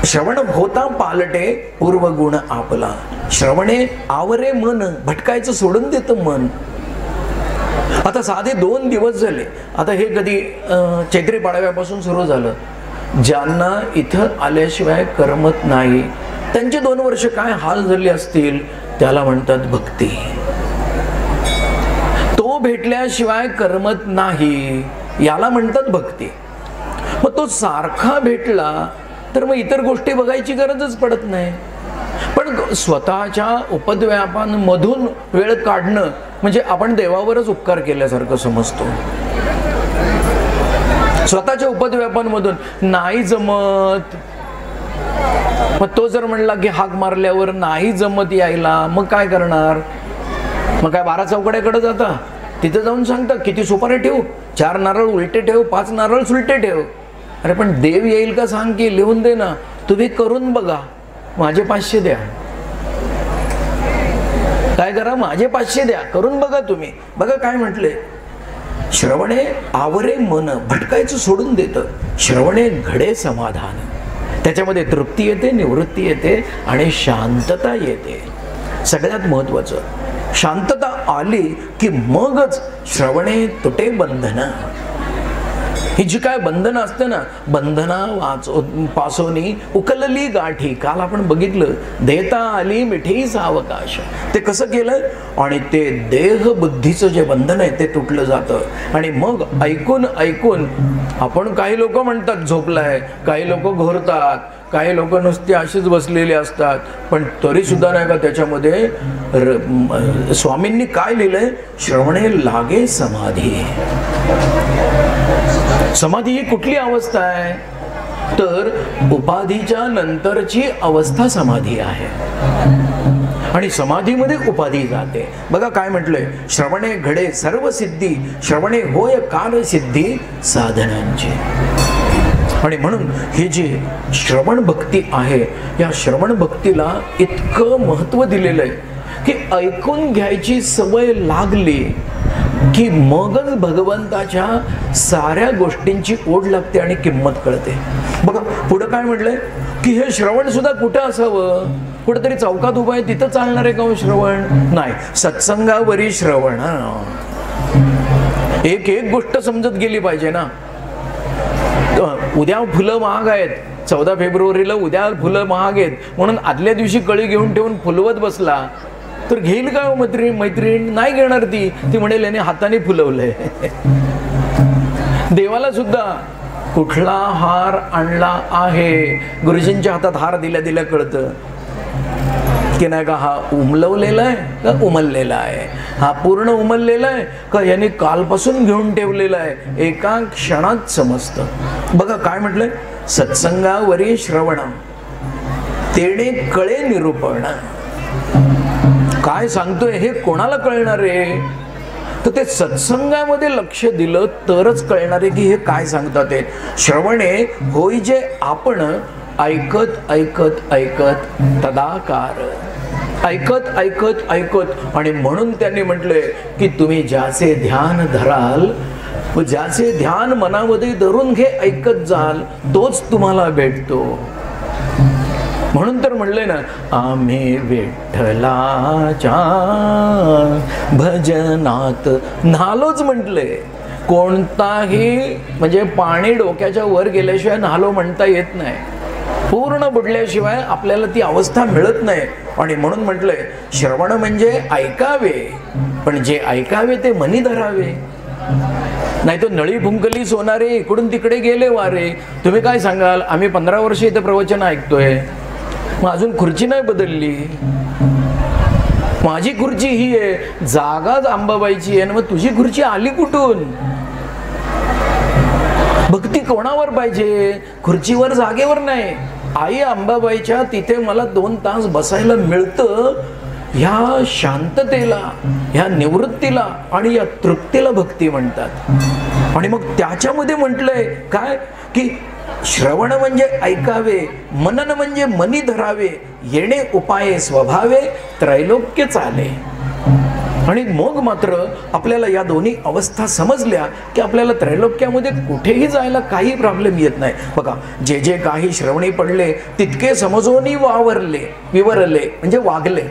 श्रवण होता पालटे, पूर्व गुण आपला. श्रवणे आवरे मन, भटकायचं सोडून देतं मन. आता साधे 2 दिवस झाले. आता हे कधी चैत्री पाडव्यापासून सुरू झालं. ज्यांना इथं आल्याशिवाय करमत नाही, त्यांचे 2 वर्ष काय हाल झाले असतील, त्याला म्हणतात भक्ती. तो भेटल्याशिवाय करमत नाही, याला म्हणतात भक्ती. मग तो सारखा भेटला तर मग इतर गोष्टी बघायची गरजच पडत नाही. पण स्वतःच्या उपद्व्यापांमधून वेळ काढणं म्हणजे आपण देवावरच उपकार केल्यासारखं समजतो. स्वतःच्या उपद्व्यापांमधून नाही जमत. मग तो जर म्हणला की हाक मारल्यावर नाही जमत यायला, मग काय करणार? मग काय 12 चौकड्याकडे जाता, तिथं जाऊन सांगता किती सुपारी ठेवू, 4 नारळ उलटे ठेव, 5 नारळ सुलटे ठेव. अरे पण देव येईल का सांग की, लिहून दे ना, तुम्ही करून बघा, माझे 500 द्या. काय करा? माझे 500 द्या, करून बघा तुम्ही. बघा काय म्हटले, श्रवणे आवरे मन, भटकायचं सोडून देतं. श्रवणे घडे समाधान, त्याच्यामध्ये तृप्ती येते, निवृत्ती येते आणि शांतता येते. सगळ्यात महत्वाचं, शांतता आली की मगच श्रवणे तुटे बंधन. ही जी काय बंधनं असते ना, बंधना पासोनी उकलली गाठी. काल आपण बघितलं, देता आली मिठी सावकाश. ते कसं केलं? आणि ते देह बुद्धीचं जे बंधन आहे ते तुटलं जातं. आणि मग ऐकून ऐकून आपण, काही लोक म्हणतात झोपलाय, काही लोक घोरतात, काही लोक नुसते अशीच बसलेले असतात. पण तरी सुद्धा नाही का त्याच्यामध्ये स्वामींनी काय लिहिलंय? श्रवणे लागे समाधी. समाधी ही कुठली अवस्था आहे? तर उपाधीच्या नंतरची अवस्था समाधी आहे. आणि समाधीमध्ये उपाधी जाते. बघा काय म्हटलंय, श्रवणे घडे सर्व सिद्धी, श्रवणे होय काल सिद्धी साधनांची. आणि म्हणून ही जी श्रवण भक्ती आहे, या श्रवण भक्तीला इतकं महत्त्व दिलेलं आहे की ऐकून घ्यायची सवय लागली की मगच भगवंताच्या साऱ्या गोष्टींची ओढ लागते आणि किंमत कळते. बघा पुढं काय म्हटलंय की हे श्रवण सुद्धा कुठं असावं? कुठेतरी चौकात उभा आहे तिथं चालणार आहे का श्रवण? नाही, सत्संगावरी श्रवण. एक एक गोष्ट समजत गेली पाहिजे ना. उद्या फुलं महाग आहेत, 14 फेब्रुवारीला उद्या फुलं महाग आहेत म्हणून आदल्या दिवशी कळी घेऊन ठेवून फुलवत बसला तर घेईल का मैत्रीण? नाही घेणार. ती म्हणेल याने हाताने फुलवलंय. देवाला सुद्धा कुठला हार आणला आहे. गुरुजींच्या हातात हार दिल्या दिल्या कळतं की नाही का हा उमलवलेला आहे का उमललेला आहे, हा पूर्ण उमललेला आहे का यांनी कालपासून घेऊन ठेवलेला आहे, एका क्षणात समजतं. बघा काय म्हटलंय, सत्संगावरी श्रवणम तेणे कळे निरूपण. काय सांगतोय हे कोणाला कळणार आहे, तर ते सत्संगामध्ये लक्ष दिलं तरच कळणार आहे की हे काय सांगतात ते. श्रवणे होय जे आपण ऐकत ऐकत ऐकत तदाकार, ऐकत ऐकत ऐकत. आणि म्हणून त्यांनी म्हटलंय की तुम्ही ज्याचे ध्यान धराल, ज्याचे ध्यान मनामध्ये धरून घे ऐकत जाल, तोच तुम्हाला भेटतो. म्हणून तर म्हणले ना, आम्ही विठ्ठलाच्या भजनात न्हालोच म्हटले. कोणताही म्हणजे पाणी डोक्याच्या वर गेल्याशिवाय न्हालो म्हणता येत नाही, पूर्ण बुडल्याशिवाय आपल्याला ती अवस्था मिळत नाही. आणि म्हणून म्हटलंय श्रवण म्हणजे ऐकावे, पण जे ऐकावे ते मनी धरावे. नाही तो नळी फुंकली सोनारे इकडून तिकडे गेले वारे. तुम्ही काय सांगाल, आम्ही 15 वर्ष इथे प्रवचन ऐकतोय, मग अजून खुर्ची नाही बदलली, माझी खुर्ची ही आहे, जागाच अंबाबाईची आहे, मग तुझी खुर्ची आली कुठून. भक्ती कोणावर पाहिजे, खुर्चीवर जागेवर नाही. आई अंबाबाईच्या तिथे मला 2 तास बसायला मिळतं, ह्या शांततेला, ह्या निवृत्तीला आणि या तृप्तीला भक्ती म्हणतात. आणि मग त्याच्यामध्ये म्हटलंय काय की श्रवण म्हणजे ऐकावे, मनन म्हणजे मनी धरावे, येणे उपाये स्वभावे, त्रैलोक्य चाले. आणि मग मात्र आपल्याला या दोन्ही अवस्था समजल्या की आपल्याला त्रैलोक्यामध्ये कुठेही जायला काही प्रॉब्लेम येत नाही. बघा, जे जे काही श्रवणी पडले तितके समजून वावरले, विवरले म्हणजे वागले.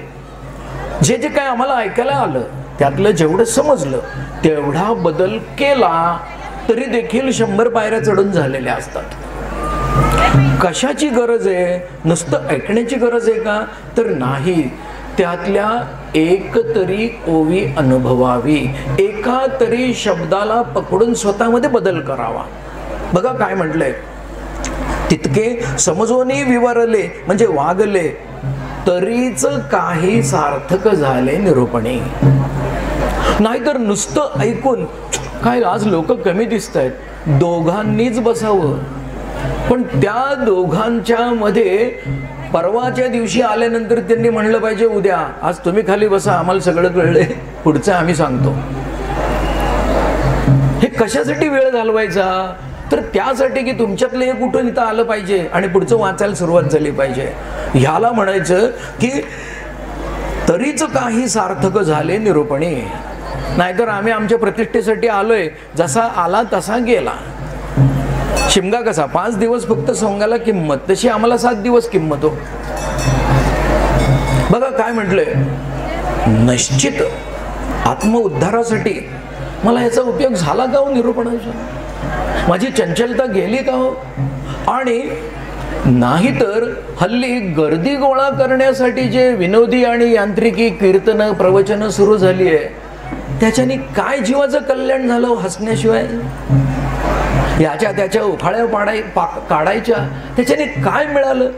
जे जे काय आम्हाला ऐकायला आलं त्यातलं जेवढं समजलं तेवढा बदल केला तरी देखील 100 पायऱ्या चढून झालेल्या असतात. कशाची गरज आहे, नुसतं ऐकण्याची गरज आहे का, तर नाही. त्यातल्या एक तरी ओवी अनुभवावी, एका तरी शब्दाला पकडून स्वतःमध्ये बदल करावा. बघा काय म्हटलंय, तितके समजूनी विवरले म्हणजे वागले तरीच काही सार्थक झाले निरूपणे. नाहीतर नुसतं ऐकून काय आज लोक कमी दिसत आहेत, दोघांनीच बसावं. पण त्या दोघांच्या मध्ये परवाच्या दिवशी आल्यानंतर त्यांनी म्हणलं पाहिजे उद्या आज तुम्ही खाली बसा, आम्हाला सगळं कळलंय, पुढचं आम्ही सांगतो. हे कशासाठी वेळ घालवायचा, तर त्यासाठी की तुमच्यातलं एक कुठून इथं आलं पाहिजे आणि पुढचं वाचायला सुरुवात झाली पाहिजे. ह्याला म्हणायचं की तरीच काही सार्थक झाले निरूपणे. नाहीतर आम्ही आमच्या प्रतिष्ठेसाठी आलोय, जसा आला तसा गेला. शिमगा कसा 5 दिवस फक्त सोंगाला किंमत, तशी आम्हाला 7 दिवस किंमत हो. बघा काय म्हटलंय, निश्चित आत्मउद्धारासाठी मला याचा उपयोग झाला का हो निरूपणाचा, माझी चंचलता गेली का हो. आणि नाहीतर हल्ली गर्दी गोळा करण्यासाठी जे विनोदी आणि यांत्रिकी कीर्तन प्रवचन सुरू झाली आहे, त्याच्याने काय जीवाचं कल्याण झालं हसण्याशिवाय. याच्या त्याच्या उफाळ्या काढायच्या, त्याच्याने काय मिळालं.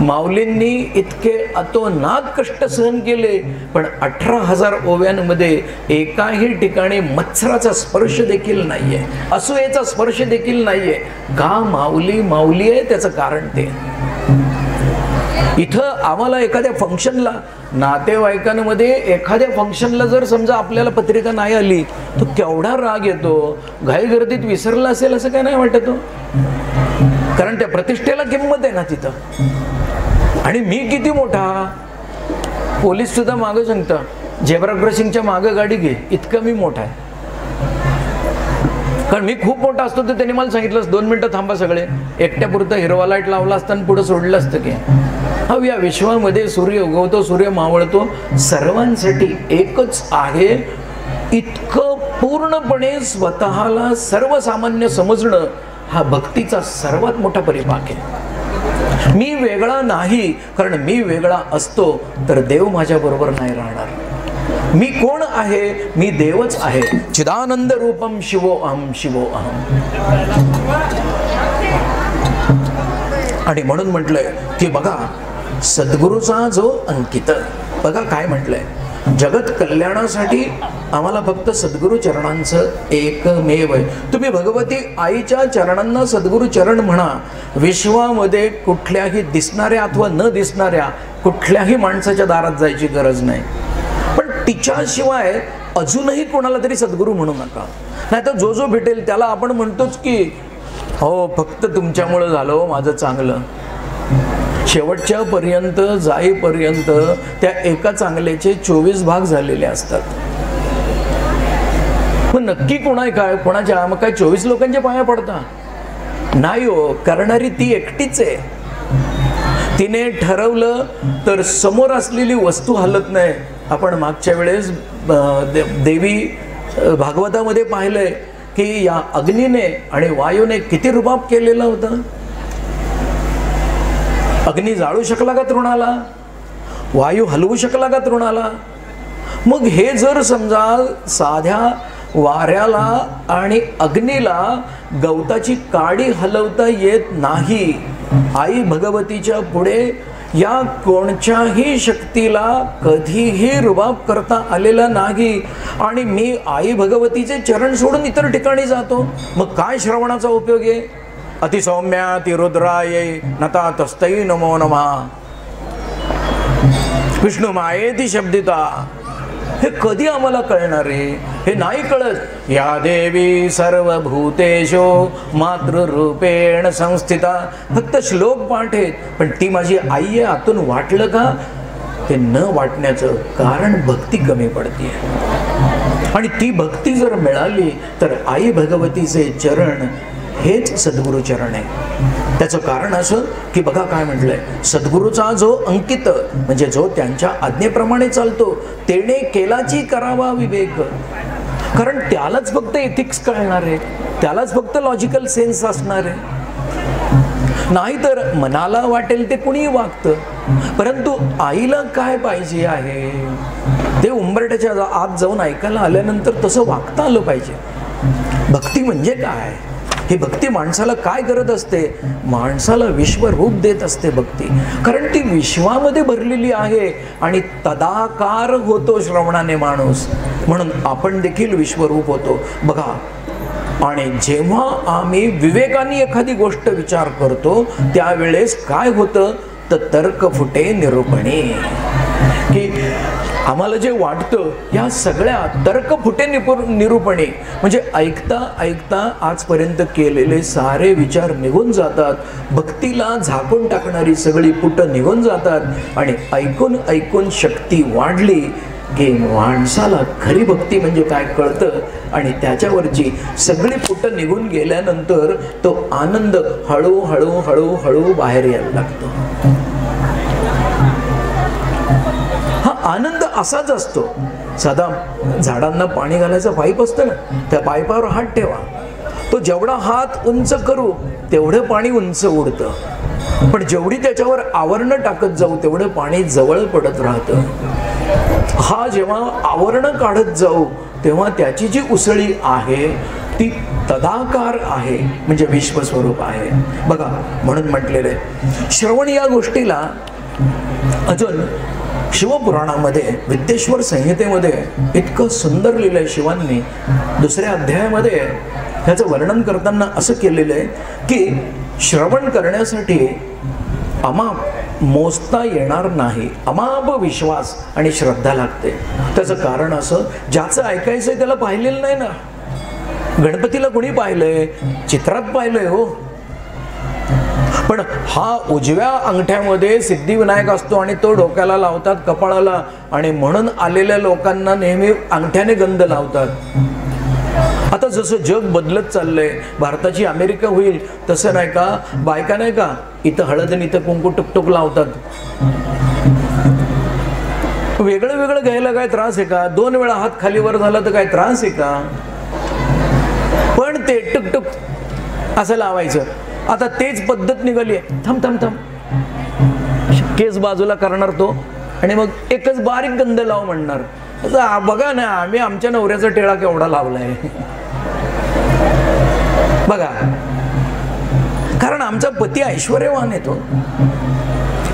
माऊलींनी इतके अतोनात कष्ट सहन केले, पण 18,000 ओव्यांमध्ये एकाही ठिकाणी मत्सराचा स्पर्श देखील नाहीये, असूयेचा स्पर्श देखील नाहीये. का माऊली माऊली आहे, त्याचं कारण ते. इथं आम्हाला एखाद्या फंक्शनला, नातेवाईकांमध्ये एखाद्या फंक्शनला जर समजा आपल्याला पत्रिका नाही आली तर केवढा राग येतो. घाई गर्दीत विसरला असेल असं काय नाही वाटत हो, कारण त्या प्रतिष्ठेला किंमत आहे ना तिथं. आणि मी किती मोठा, पोलीस सुद्धा मागं सांगतात झेब्रा क्रॉसिंगच्या मागं गाडी घे, इतका मी मोठा आहे. कारण मी खूप मोठा असतो तर त्यांनी मला सांगितलं 2 मिनिटं थांबा सगळे, एकट्यापुरतं हिरवा लाईट लावला असताना पुढे सोडलं असतं की. हा या विश्वामध्ये सूर्य उगवतो, सूर्य मावळतो, सर्वांसाठी एकच आहे. इतकं पूर्णपणे स्वतःला सर्वसामान्य समजणं हा भक्तीचा सर्वात मोठा परिपाक आहे. मी वेगळा नाही, कारण मी वेगळा असतो तर देव माझ्या बरोबर नाही राहणार. मी कोण आहे? मी देवच आहे. चिदानंद रूपम शिवोहम शिवोहम. आणि म्हणून म्हटलंय की बघा सद्गुरूचा जो अंकित, बघा काय म्हटलंय, जगत कल्याणासाठी आम्हाला फक्त सद्गुरु चरणांचं एकमेव आहे. तुम्ही भगवती आईच्या चरणांना सद्गुरु चरण म्हणा. विश्वामध्ये कुठल्याही दिसणाऱ्या अथवा न दिसणाऱ्या कुठल्याही माणसाच्या दारात जायची गरज नाही. पण तिच्याशिवाय अजूनही कोणाला तरी सद्गुरू म्हणू नका. नाही तर जो जो भेटेल त्याला आपण म्हणतोच की हो फक्त तुमच्यामुळं झालं माझं चांगलं. शेवटच्या पर्यंत जाईपर्यंत त्या एका चांगल्याचे 24 भाग झालेले असतात. मग नक्की कोणाच्या मग काय 24 लोकांच्या पाया पडता? नाही हो, करणारी ती एकटीच आहे. तिने ठरवलं तर समोर असलेली वस्तू हलत नाही. आपण मागच्या वेळेस देवी भागवतामध्ये पाहिलंय की या अग्नीने आणि वायूने किती रुबाब केलेला होता. अग्नी जाळू शकला का तृणाला? वायू हलवू शकला का तृणाला? मग हे जर समजा साध्या वाऱ्याला आणि अग्नीला गवताची काडी हलवता येत नाही, आई भगवतीच्या पुढे या कोणत्याही शक्तीला कधीही रुबाब करता आलेला नाही. आणि मी आई भगवतीचे चरण सोडून इतर ठिकाणी जातो, मग काय श्रवणाचा उपयोग आहे? अतिसौम्या तिरुद्राये नता तस्तै नमो नमः विष्णू मायेती शब्दिता. हे कधी आम्हाला कळणार आहे? हे नाही कळत. या देवी सर्वभूतेषु मातृरूपेण संस्थिता. फक्त श्लोक पाठ आहेत, पण ती माझी आई आहे आतून वाटलं का? हे न वाटण्याचं कारण भक्ती कमी पडते. आणि ती भक्ती जर मिळाली तर आई भगवतीचे चरण हेच सद्गुरु चरण आहे. त्याचं कारण असं की बघा काय म्हटलंय, सद्गुरूचा जो अंकित म्हणजे जो त्यांच्या आज्ञेप्रमाणे चालतो तेने केलाची करावा विवेक. कारण त्यालाच फक्त एथिक्स कळणार आहे, त्यालाच फक्त लॉजिकल सेन्स असणार आहे. नाहीतर मनाला वाटेल ते कुणीही वागतं. परंतु आईला काय पाहिजे आहे ते उंबरठ्याच्या आत जाऊन ऐकायला आल्यानंतर तसं वागता आलं पाहिजे. भक्ती म्हणजे काय? ही भक्ती माणसाला काय करत असते? माणसाला विश्वरूप देत असते भक्ती. कारण ती विश्वामध्ये भरलेली आहे आणि तदाकार होतो श्रवणाने माणूस. म्हणून आपण देखील विश्वरूप होतो. बघा, आणि जेव्हा आम्ही विवेकाने एखादी गोष्ट विचार करतो त्यावेळेस काय होतं तर तर्क फुटे निरूपणे. की आम्हाला जे वाटतं या सगळ्या तर्क फुटे निरूपणे म्हणजे ऐकता ऐकता आजपर्यंत केलेले सारे विचार निघून जातात. भक्तीला झाकून टाकणारी सगळी पुटं निघून जातात आणि ऐकून ऐकून शक्ती वाढली की माणसाला खरी भक्ती म्हणजे काय कळतं. आणि त्याच्यावरची सगळी पुटं निघून गेल्यानंतर तो आनंद हळूहळू हळूहळू बाहेर यायला लागतो. हा आनंद असाच असतो. साधा झाडांना पाणी घालायचा पाईप असतं ना, त्या पाईपावर हात ठेवा, तो जेवढा हात उंच करू तेवढं पाणी उंच उडतं. पण जेवढी त्याच्यावर आवरणं टाकत जाऊ तेवढं पाणी जवळ पडत राहतं. हा जेव्हा आवरणं काढत जाऊ तेव्हा त्याची जी उसळी आहे ती तदाकार आहे म्हणजे विश्वस्वरूप आहे. बघा, म्हणून म्हटलेलं आहे श्रवण या गोष्टीला अजून शिवपुराणामध्ये विद्येश्वर संहितेमध्ये इतकं सुंदर लिहिलंय शिवांनी. 2ऱ्या अध्यायामध्ये ह्याचं वर्णन करताना असं केलेलं आहे की श्रवण करण्यासाठी अमाप मोजता येणार नाही, अमाप विश्वास आणि श्रद्धा लागते. त्याचं कारण असं, ज्याचं ऐकायचंय त्याला पाहिलेलं नाही ना. गणपतीला कोणी पाहिलंय? चित्रात पाहिलंय हो. पण हा उजव्या अंगठ्यामध्ये सिद्धिविनायक असतो आणि तो डोक्याला लावतात, कपाळाला, आणि म्हणून आलेल्या लोकांना नेहमी अंगठ्याने गंध लावतात. आता जसं जग बदलत चाललंय, भारताची अमेरिका होईल तसं नाही का, बायका नाही का इथं हळद आणि इथं कुंकू टुकटुक लावतात. वेगळं वेगळं घ्यायला काय त्रास आहे का? 2 वेळा हात खालीवर झाला तर काय त्रास आहे का? पण ते टुकटुक असं लावायचं. आता तेच पद्धत निघाली आहे. थांब थांब थांब, केस बाजूला करणार तो आणि मग एकच बारीक गंध लाव म्हणणार. बघा ना, आम्ही आमच्या नवऱ्याचा टिळा केवढा लावलाय बघा. कारण आमचा पती ऐश्वर्यवान आहे, तो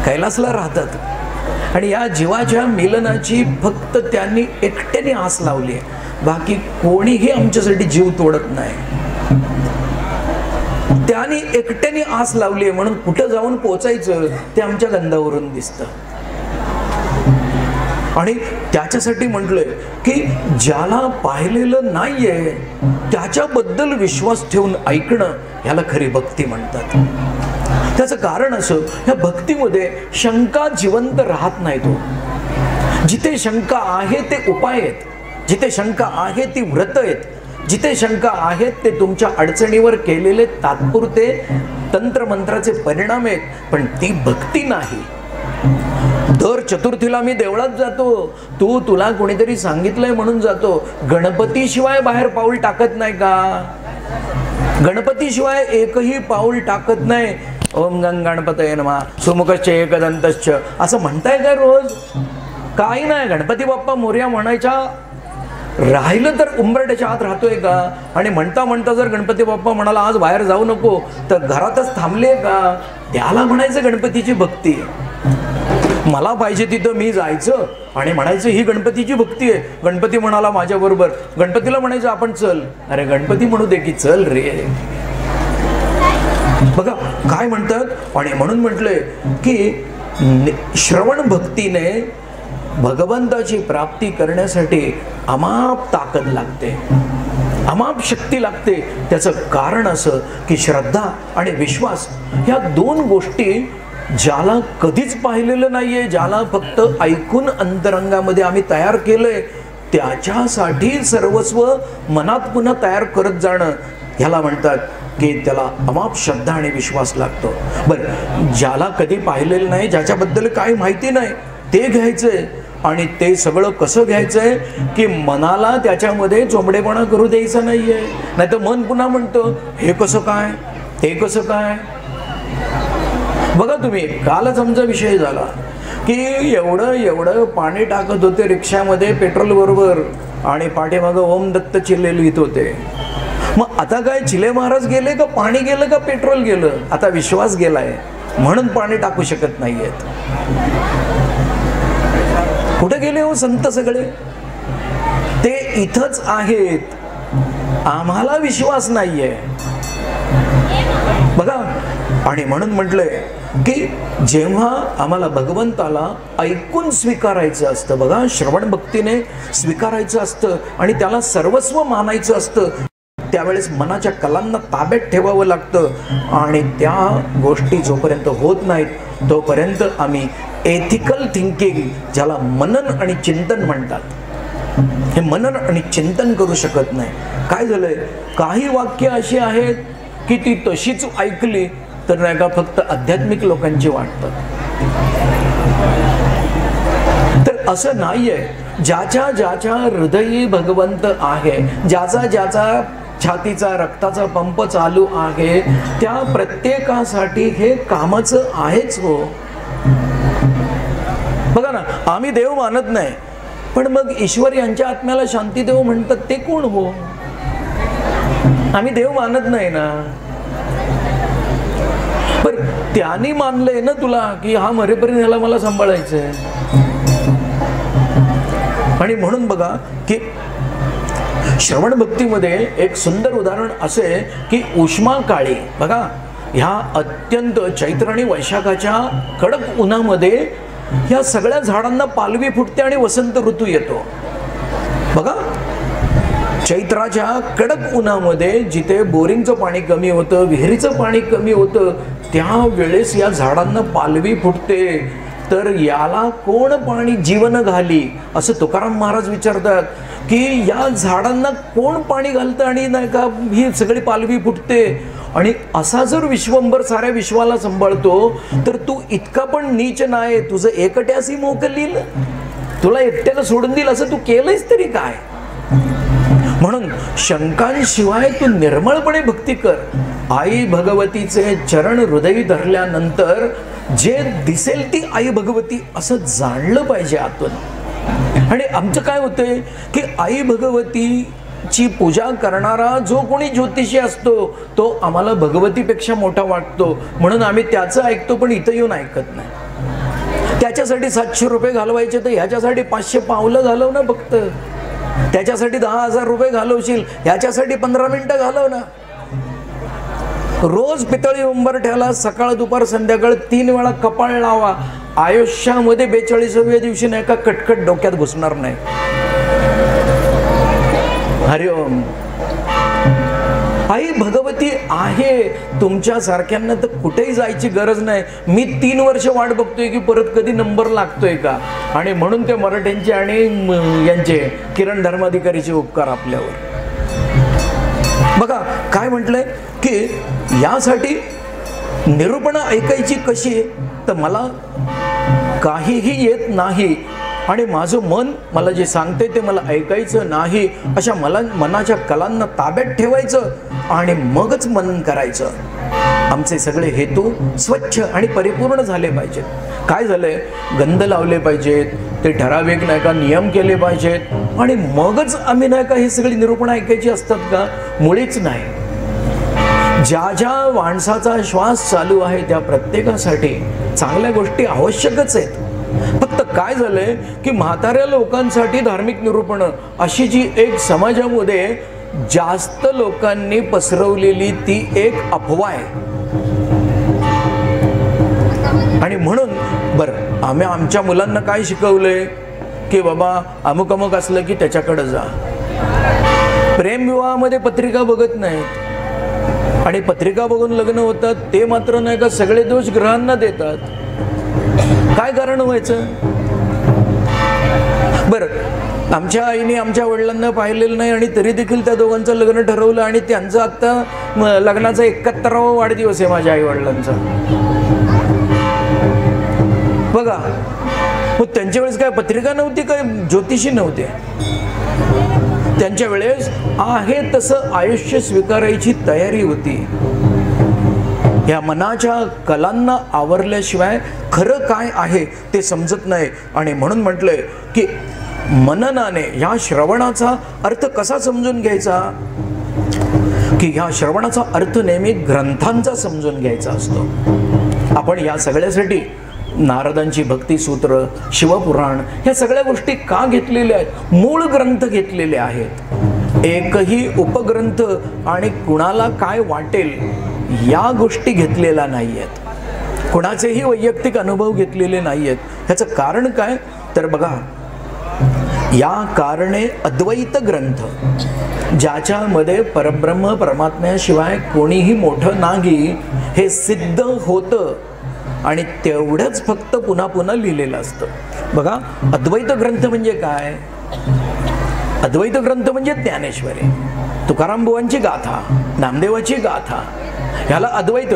कैलासला राहतात आणि या जीवाच्या मिलनाची फक्त त्यांनी एकट्याने आस लावली आहे. बाकी कोणीही आमच्यासाठी जीव तोडत नाही. त्यांनी एकट्याने आस लावली आहे म्हणून कुठं जाऊन पोचायचं ते आमच्या गंधावरून दिसतं. आणि त्याच्यासाठी म्हटलंय की ज्याला पाहिलेलं नाहीये त्याच्याबद्दल विश्वास ठेवून ऐकणं याला खरी भक्ती म्हणतात. त्याचं कारण असं, या भक्तीमध्ये शंका जिवंत राहत नाही. तो जिथे शंका आहे ते उपाय आहेत, जिथे शंका आहे ती व्रत आहेत, जिथे शंका आहेत ते तुमच्या अडचणीवर केलेले तात्पुरते तंत्रमंत्राचे परिणाम आहेत, पण ती भक्ती नाही. दर चतुर्थीला मी देवळात जातो, तुला कोणीतरी सांगितलंय म्हणून जातो. गणपतीशिवाय बाहेर पाऊल टाकत नाही का? गणपतीशिवाय एकही पाऊल टाकत नाही. ओम गंग गणपतये नमः सुमुखश्च एकदंतश्च असं म्हणताय का रोज? काही नाही. गणपती बाप्पा मोरया म्हणायच्या राहिलं तर उंबरट्याच्या आत राहतोय का? आणि म्हणता म्हणता जर गणपती बाप्पा म्हणाला आज बाहेर जाऊ नको तर घरातच थांबले का? त्याला म्हणायचं गणपतीची भक्ती. मला पाहिजे तिथं मी जायचं आणि म्हणायचं ही गणपतीची भक्ती आहे. गणपती म्हणाला माझ्या बरोबर, गणपतीला म्हणायचं आपण चल. अरे गणपती म्हणू दे की चल रे. बघा काय म्हणतात. आणि म्हणून म्हटलंय की श्रवण भक्तीने भगवंताची प्राप्ती करण्यासाठी अमाप ताकद लागते, अमाप शक्ती लागते. त्याचं कारण असं की श्रद्धा आणि विश्वास ह्या दोन गोष्टी ज्याला कधीच पाहिलेलं नाहीये, ज्याला फक्त ऐकून अंतरंगामध्ये आम्ही तयार केलंय, त्याच्यासाठी सर्वस्व मनात पुन्हा तयार करत जाणं ह्याला म्हणतात की त्याला अमाप श्रद्धा आणि विश्वास लागतो. बरं, ज्याला कधी पाहिलेलं नाही, ज्याच्याबद्दल काही माहिती नाही, ते घ्यायचंय. आणि ते सगळं कसं घ्यायचंय की मनाला त्याच्यामध्ये चोंबडेपणा करू द्यायचा नाहीये. नाही तर मन पुन्हा म्हणतं हे कसं काय, ते कसं काय. बघा तुम्ही, कालच आमचा विषय झाला की एवढं पाणी टाकत होते रिक्षामध्ये पेट्रोल बरोबर आणि पाठीमागं ओम दत्त चिले लिहित होते. मग आता काय चिले महाराज गेले का पाणी गेलं का पेट्रोल गेलं? आता विश्वास गेलाय म्हणून पाणी टाकू शकत नाहीयेत. कुठे गेले हो संत सगळे? ते इथंच आहेत, आम्हाला विश्वास नाहीये. बघा, आणि म्हणून म्हटलंय की जेव्हा आम्हाला भगवंताला ऐकून स्वीकारायचं असतं, बघा श्रवण भक्तीने स्वीकारायचं असतं आणि त्याला सर्वस्व मानायचं असतं, त्यावेळेस मनाच्या कलांना ताब्यात ठेवावं लागतं. आणि त्या गोष्टी जोपर्यंत होत नाहीत तोपर्यंत आम्ही एथिकल थिंकिंग, ज्याला मनन आणि चिंतन म्हणतात, हे मनन आणि चिंतन करू शकत नाही. काय झालंय, काही वाक्य अशी आहेत की ती तशीच ऐकली तर नाही का फक्त आध्यात्मिक लोकांची वाटतात. तर असं नाहीये. ज्याच्या ज्याच्या हृदयी भगवंत आहे, ज्याचा ज्याचा छातीचा रक्ताचा पंप चालू आहे, त्या प्रत्येकासाठी हे कामाचं आहेच हो. बघा ना, आम्ही देव मानत नाही, पण मग ईश्वर यांच्या आत्म्याला शांती देव म्हणतात ते कोण हो? आम्ही देव मानत नाही ना. पण त्यांनी मानलंय ना तुला की हा मरेपर्यंत ह्याला मला सांभाळायचंय. आणि म्हणून बघा की श्रवण भक्तीमध्ये एक सुंदर उदाहरण असे की उष्मा काळी, बघा ह्या अत्यंत चैत्र आणि वैशाखाच्या कडक उन्हामध्ये ह्या सगळ्या झाडांना पालवी फुटते आणि वसंत ऋतू येतो. बघा, चैत्राच्या कडक उन्हामध्ये जिथे बोरिंगचं पाणी कमी होतं, विहिरीचं पाणी कमी होतं, त्यावेळेस या झाडांना पालवी फुटते. तर याला कोण पाणी जीवन घाली असं तुकाराम महाराज विचारतात की या झाडांना कोण पाणी घालतं आणि नाही का ही सगळी पालवी फुटते. आणि असा जर विश्वंभर साऱ्या विश्वाला सांभाळतो तर तू इतका पण नीच नाही, तुझं एकट्यासी मोकलील, तुला एकट्याला सोडून देईल असं तू केलंयस तरी काय. म्हणून शंकांशिवाय तू निर्मळपणे भक्ती कर. आई भगवतीचे चरण हृदयी धरल्यानंतर जे दिसेल ती आई भगवती असं जाणलं पाहिजे आतून. आणि आमचं काय होतंय की आई भगवतीची पूजा करणारा जो कोणी ज्योतिषी असतो तो आम्हाला भगवतीपेक्षा मोठा वाटतो, म्हणून आम्ही त्याचं ऐकतो पण इथं येऊन ऐकत नाही. त्याच्यासाठी 700 रुपये घालवायचे तर ह्याच्यासाठी 500 पावलं घालव ना फक्त. त्याच्यासाठी 10,000 रुपये घालवशील, ह्याच्यासाठी 15 मिनिटं घालव ना. रोज पितळी उंबरठ्याला सकाळ दुपार संध्याकाळ 3 वेळा कपाळ लावा. आयुष्यामध्ये 42व्या दिवशी नाही का कटकट डोक्यात घुसणार नाही. हरिओम. आई भगवती आहे. तुमच्या सारख्यांना तर कुठेही जायची गरज नाही. मी 3 वर्ष वाट बघतोय की परत कधी नंबर लागतोय का, आणि म्हणून ते मराठ्यांचे आणि यांचे किरण धर्माधिकारीचे उपकार आपल्यावर. बघा काय म्हटलंय की यासाठी निरूपण ऐकायची कशी, तर मला काहीही येत नाही आणि माझं मन मला जे सांगते ते मला ऐकायचं नाही. अशा मनाच्या कलांना ताब्यात ठेवायचं आणि मगच मनन करायचं. आमचे सगळे हेतू स्वच्छ आणि परिपूर्ण झाले पाहिजेत. काय झालंय, गंध लावले पाहिजेत, ते ठराविक नाही का नियम केले पाहिजेत, आणि मगच आम्ही नाही का ही सगळी निरूपण ऐकायची असतात का? मुळीच नाही. ज्या ज्या माणसाचा श्वास चालू आहे त्या प्रत्येकासाठी चांगल्या गोष्टी आवश्यकच आहेत. फक्त काय झालंय की म्हाताऱ्या लोकांसाठी धार्मिक निरूपण अशी जी एक समाजामध्ये जास्त लोकांनी पसरवलेली ती एक अफवा आहे. आणि म्हणून बरं आम्ही आमच्या मुलांना काय शिकवलंय की बाबा अमुक अमुक असलं की त्याच्याकडे जा. प्रेमविवाहामध्ये पत्रिका बघत नाहीत आणि पत्रिका बघून लग्न होतात, ते मात्र नाही का सगळे दोष ग्रहांना देतात. काय कारण व्हायचं? बरं आमच्या आईने आमच्या वडिलांना पाहिलेलं नाही आणि तरी देखील त्या दोघांचं लग्न ठरवलं, आणि त्यांचं आत्ता लग्नाचा 71वा वाढदिवस आहे माझ्या आई वडिलांचा. बघा मग त्यांच्या वेळेस काय पत्रिका नव्हती, काय ज्योतिषी नव्हते. त्यांच्या वेळेस आहे तसं आयुष्य स्वीकारायची तयारी होती. या मनाच्या कलांना आवरल्याशिवाय खरं काय आहे ते समजत नाही. आणि म्हणून म्हटलंय की मननाने ह्या श्रवणाचा अर्थ कसा समजून घ्यायचा, की ह्या श्रवणाचा अर्थ नेहमी ग्रंथांचा समजून घ्यायचा असतो. आपण या सगळ्यासाठी नारदांची भक्तिसूत्र, शिवपुराण ह्या सगळ्या गोष्टी का घेतलेल्या आहेत? मूळ ग्रंथ घेतलेले आहेत. एकही उपग्रंथ आणि कुणाला काय वाटेल या गोष्टी घेतलेल्या नाही आहेत. कुणाचेही वैयक्तिक अनुभव घेतलेले नाही आहेत. ह्याचं कारण काय तर बघा, या कारणे अद्वैत ग्रंथ ज्याच्यामध्ये परब्रह्म परमात्म्याशिवाय कोणीही मोठं नाही हे सिद्ध होतं आणि तेवढंच फक्त पुन्हा पुन्हा लिहिलेलं असतं. बघा अद्वैत ग्रंथ म्हणजे काय? अद्वैत ग्रंथ म्हणजे ज्ञानेश्वरी, तुकाराम बुवांची गाथा, नामदेवाची गाथा, ह्याला अद्वैत,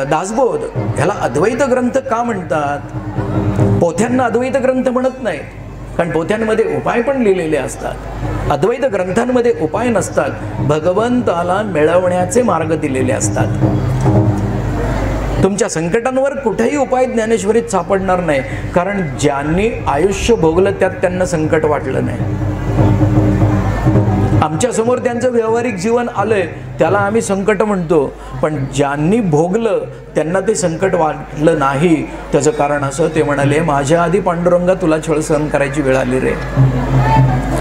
दासबोध ह्याला अद्वैत ग्रंथ का म्हणतात? पोथ्यांना अद्वैत ग्रंथ म्हणत नाहीत, कारण पोथ्यांमध्ये उपाय पण लिहिलेले असतात. अद्वैत ग्रंथांमध्ये उपाय नसतात, भगवंताला मिळवण्याचे मार्ग दिलेले असतात. तुमच्या संकटांवर कुठेही उपाय ज्ञानेश्वरीत सापडणार नाही, कारण ज्यांनी आयुष्य भोगलं त्यात त्यांना संकट वाटलं नाही. आमच्या समोर त्यांचं व्यावहारिक जीवन आलंय त्याला आम्ही संकट म्हणतो, पण ज्यांनी भोगलं त्यांना ते संकट वाटलं नाही. त्याचं कारण असं, ते म्हणाले माझ्या आधी पांडुरंगा तुला छळ सहन करायची वेळ आली रे.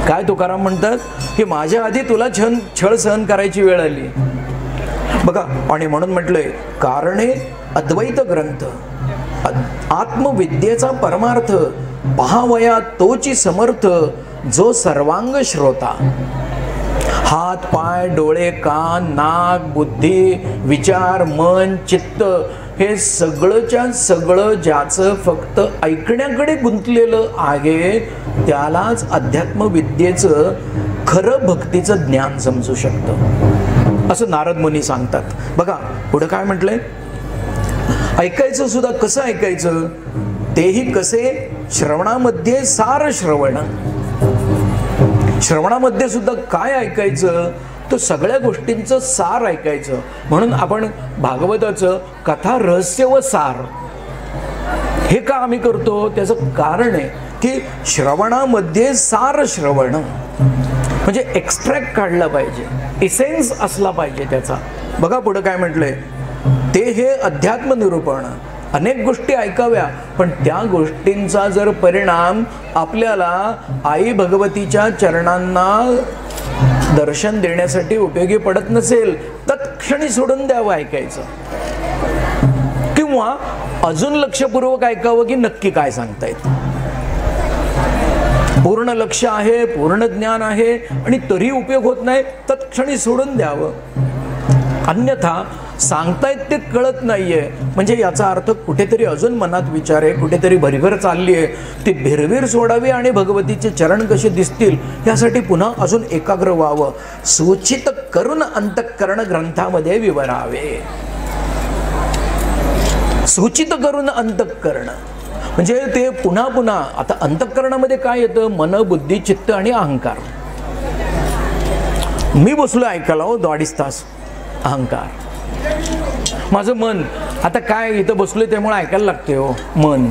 काय तुकाराम म्हणतात की माझ्या आधी तुला छळ सहन करायची वेळ आली. बघा आणि म्हणून म्हटलंय कारणे अद्वैत ग्रंथ, आत्मविद्येचा परमार्थ पहावया तोची समर्थ, जो सर्वांग श्रोता. हात पाय डोळे कान नाक बुद्धी विचार मन चित्त हे सगळंच्या सगळं ज्याचं फक्त ऐकण्याकडे गुंतलेलं आहे त्यालाच अध्यात्मविद्येचं खरं भक्तीचं ज्ञान समजू शकतं, असं नारद मुनी सांगतात. बघा पुढे काय म्हटलंय, ऐकायचं सुद्धा कसं ऐकायचं, तेही कसे श्रवणामध्ये सार श्रवण. श्रवणामध्ये सुद्धा काय ऐकायचं, तर सगळ्या गोष्टींचं सार ऐकायचं. म्हणून आपण भागवताचं कथा रहस्य व सार हे का आम्ही करतो, त्याचं कारण आहे की श्रवणामध्ये सार श्रवण म्हणजे एक्स्ट्रॅक्ट काढला पाहिजे, इसेन्स असला पाहिजे त्याचा. बघा पुढं काय म्हटलंय, ते हे अध्यात्म निरूपण. अनेक गोष्टी ऐकाव्या, पण त्या गोष्टींचा जर परिणाम आपल्याला आई भगवतीच्या चरणांना दर्शन देण्यासाठी उपयोगी पडत नसेल, तत्क्षणी सोडून द्यावं ऐकायचं, किंवा अजून लक्षपूर्वक ऐकावं की नक्की काय सांगतायत. पूर्ण लक्ष आहे, पूर्ण ज्ञान आहे आणि तरी उपयोग होत नाही, तत्क्षणी सोडून द्यावं. अन्यथा सांगतायत ते कळत नाहीये म्हणजे याचा अर्थ कुठेतरी अजून मनात विचार आहे, कुठेतरी भरभर चालली आहे. ती भिरभीर सोडावी आणि भगवतीचे चरण कसे दिसतील यासाठी पुन्हा अजून एकाग्र व्हावं. सूचित करून अंतःकरण ग्रंथामध्ये विवरावे. सूचित करून अंतःकरण म्हणजे ते पुन्हा पुन्हा. आता अंतःकरणामध्ये काय येतं, मन, बुद्धी, चित्त आणि अहंकार. मी बसलो ऐकायला 2.5 तास, अहंकार. माझं मन, आता काय इथं बसलोय त्यामुळे ऐकायला लागते हो. मन,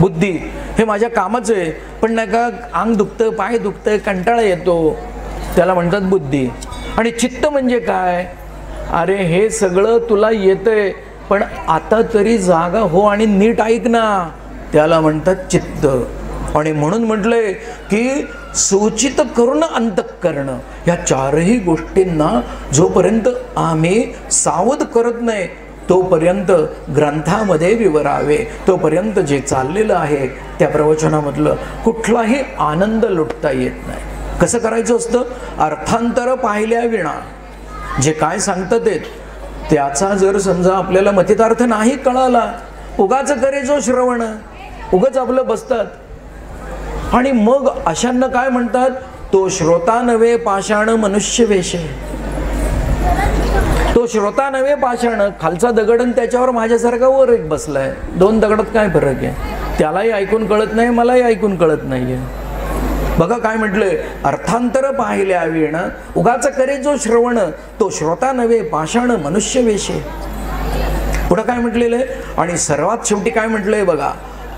बुद्धी, हे माझ्या कामाचं आहे, पण नाही का अंग दुखतं, पाय दुखतं, कंटाळा येतो, त्याला म्हणतात बुद्धी. आणि चित्त म्हणजे काय, अरे हे सगळं तुला येतंय पण आता तरी जागा हो आणि नीट ऐक ना, त्याला म्हणतात चित्त. आणि म्हणून म्हटलंय की सूचित करून अंतःकरण. या चारही गोष्टींना जोपर्यंत आम्ही सावध करत नाही तोपर्यंत ग्रंथामध्ये विवरावे. तोपर्यंत जे चाललेलं आहे त्या प्रवचनामधलं कुठलाही आनंद लुटता येत नाही. कसं करायचं असतं, अर्थांतर पाहिल्या विना जे काय सांगतात त्याचा जर समजा आपल्याला मतितार्थ नाही कळाला, उगाच करे जो श्रवण, उगाच आपलं बसतात. आणि मग अशांना काय म्हणतात, तो श्रोता नव्हे पाषाण मनुष्य वेश. तो श्रोता नव्हे पाषाण, खालचा दगड आणि त्याच्यावर माझ्यासारखा वर एक बसलाय, 2 दगडात काय फरक आहे, त्यालाही ऐकून कळत नाही, मलाही ऐकून कळत नाहीये. बघा काय म्हटलंय, अर्थांतर पाहिल्या विण उगाच करे जो श्रवण, तो श्रोता नव्हे पाषाण मनुष्य वेशे. पुढं काय म्हटलेलं आहे, आणि सर्वात शेवटी काय म्हटलंय बघा,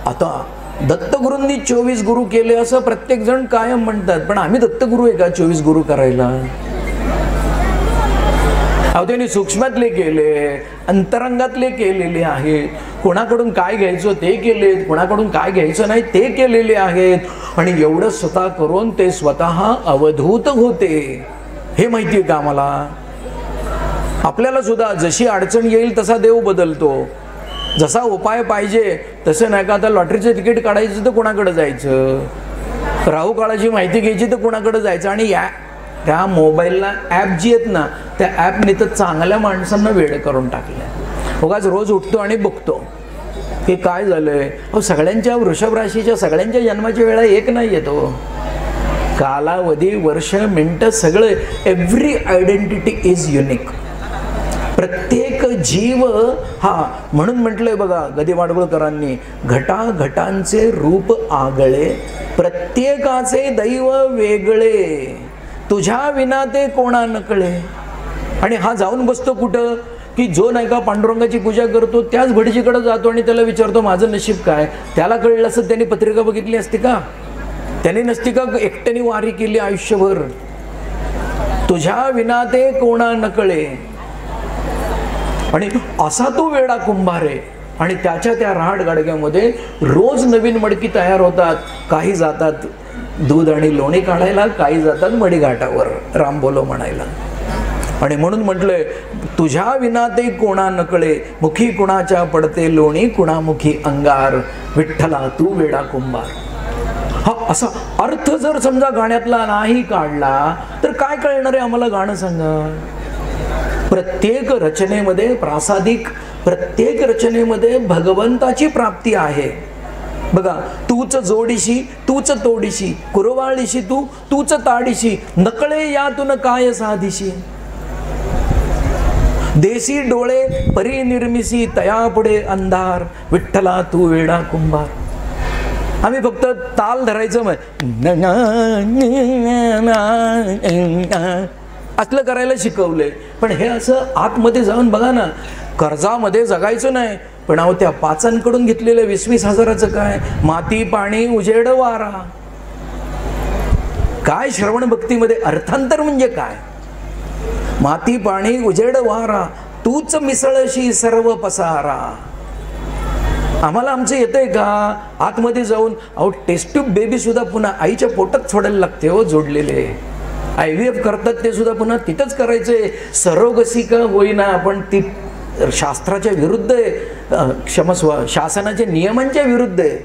आता दत्तगुरूंनी 24 गुरु केले असं प्रत्येक जण कायम म्हणतात, पण आम्ही दत्तगुरू आहे का 24 गुरु करायला? अहो त्यांनी सूक्ष्मातले केले, अंतरंगातले केलेले आहेत, कोणाकडून काय घ्यायचं ते केलेत, कोणाकडून काय घ्यायचं नाही ते केलेले आहेत. आणि एवढं स्वतः करून ते स्वतः अवधूत होते. हे माहिती आहे का आम्हाला? आपल्याला सुद्धा जशी अडचण येईल तसा देव बदलतो, जसा उपाय पाहिजे तसं. नाही का आता लॉटरीचं तिकीट काढायचं तर कोणाकडे जायचं, राहू काळाची माहिती घ्यायची तर कोणाकडे जायचं. आणि त्या मोबाईलला ॲप जी आहेत ना, त्या ॲपने तर चांगल्या माणसांना वेळ करून टाकलं. उगाच रोज उठतो आणि बघतो की काय झालंय. अहो सगळ्यांच्या वृषभ राशीच्या सगळ्यांच्या जन्माच्या वेळा एक नाही येतो, कालावधी, वर्ष, मिनटं सगळं, एव्हरी आयडेंटिटी इज युनिक. प्रत्येक जीव हा, म्हणून म्हटलंय बघा गदी माडगुळकरांनी, घटाघटांचे रूप आगळे, प्रत्येकाचे दैव वेगळे, तुझ्या विना ते कोणा नकळे. आणि हा जाऊन बसतो कुठं, की जो नाही का पांडुरंगाची पूजा करतो त्याच भटजीकडे जातो आणि त्याला विचारतो माझं नशीब काय. त्याला कळलं असं त्यांनी पत्रिका बघितली असती का, त्याने नसती का एकट्याने वारी केली आयुष्यभर. तुझ्या विना ते कोणा नकळे. आणि असा तो वेडा कुंभारे. आणि त्याच्या त्या राहाड गाडग्यामध्ये रोज नवीन मडकी तयार होतात. काही जातात दूध आणि लोणी काढायला, काही जातात मडी घाटावर राम बोलो म्हणायला. आणि म्हणून म्हटलंय तुझ्या विना ते कोणा नकळे, मुखी कुणाच्या पडते लोणी, कुणामुखी अंगार, विठ्ठला तू वेडा कुंभार. हा असा अर्थ जर समजा गाण्यातला नाही काढला तर काय कळणार आहे आम्हाला, गाणं सांगा. प्रत्येक रचनेमध्ये प्रासादिक, प्रत्येक रचनेमध्ये भगवंताची प्राप्ती आहे. बघा, तूच जोडीशी तूच तोडीशी, कुरवाळीशी तू तूच ताडीशी, नकळे यातून काय साधीशी. देसी डोळे परी निर्मिसी, तया पुढे अंधार, विठ्ठला तू वेडा कुंभार. आम्ही फक्त ताल धरायचं असलं करायला शिकवलंय. पण हे असं आतमध्ये जाऊन बघा ना, कर्जामध्ये जगायचं नाही, पण अहो त्या पाचांकडून घेतलेल्या 20-20 हजाराचं काय? माती पाणी उजेड वारा. काय श्रवण भक्तीमध्ये अर्थांतर म्हणजे काय? माती पाणी उजेड वारा, तूच मिसळशी सर्व पसारा. आम्हाला आमचं येतंय का? आतमध्ये जाऊन अहो टेस्ट ट्यूब बेबी सुद्धा पुन्हा आईच्या पोटात सोडायला लागते हो जोडलेले. IVF करतात ते सुद्धा पुन्हा तिथंच करायचंय. सरोगसी का होईना पण ती शास्त्राच्या विरुद्ध आहे, क्षमस्व शासनाच्या नियमांच्या विरुद्ध आहे.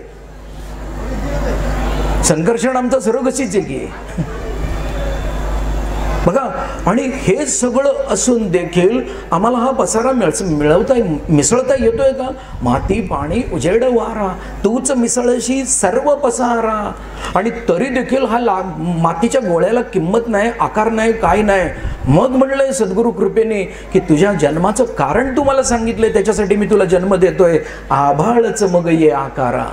संकर्षण आमचं सरोगसीच आहे की बघा. आणि हे सगळं असून देखील आम्हाला हा पसारा मिसळता येतोय का? माती पाणी उजेड वारा, तूच मिसळशी सर्व पसारा. आणि तरी देखील हा मातीच्या गोळ्याला किंमत नाही, आकार नाही, काय नाही. मग म्हणलंय सद्गुरु कृपेने की तुझ्या जन्माचं कारण तू मला सांगितलंय, त्याच्यासाठी मी तुला जन्म देतोय. आभाळच मग ये आकारा.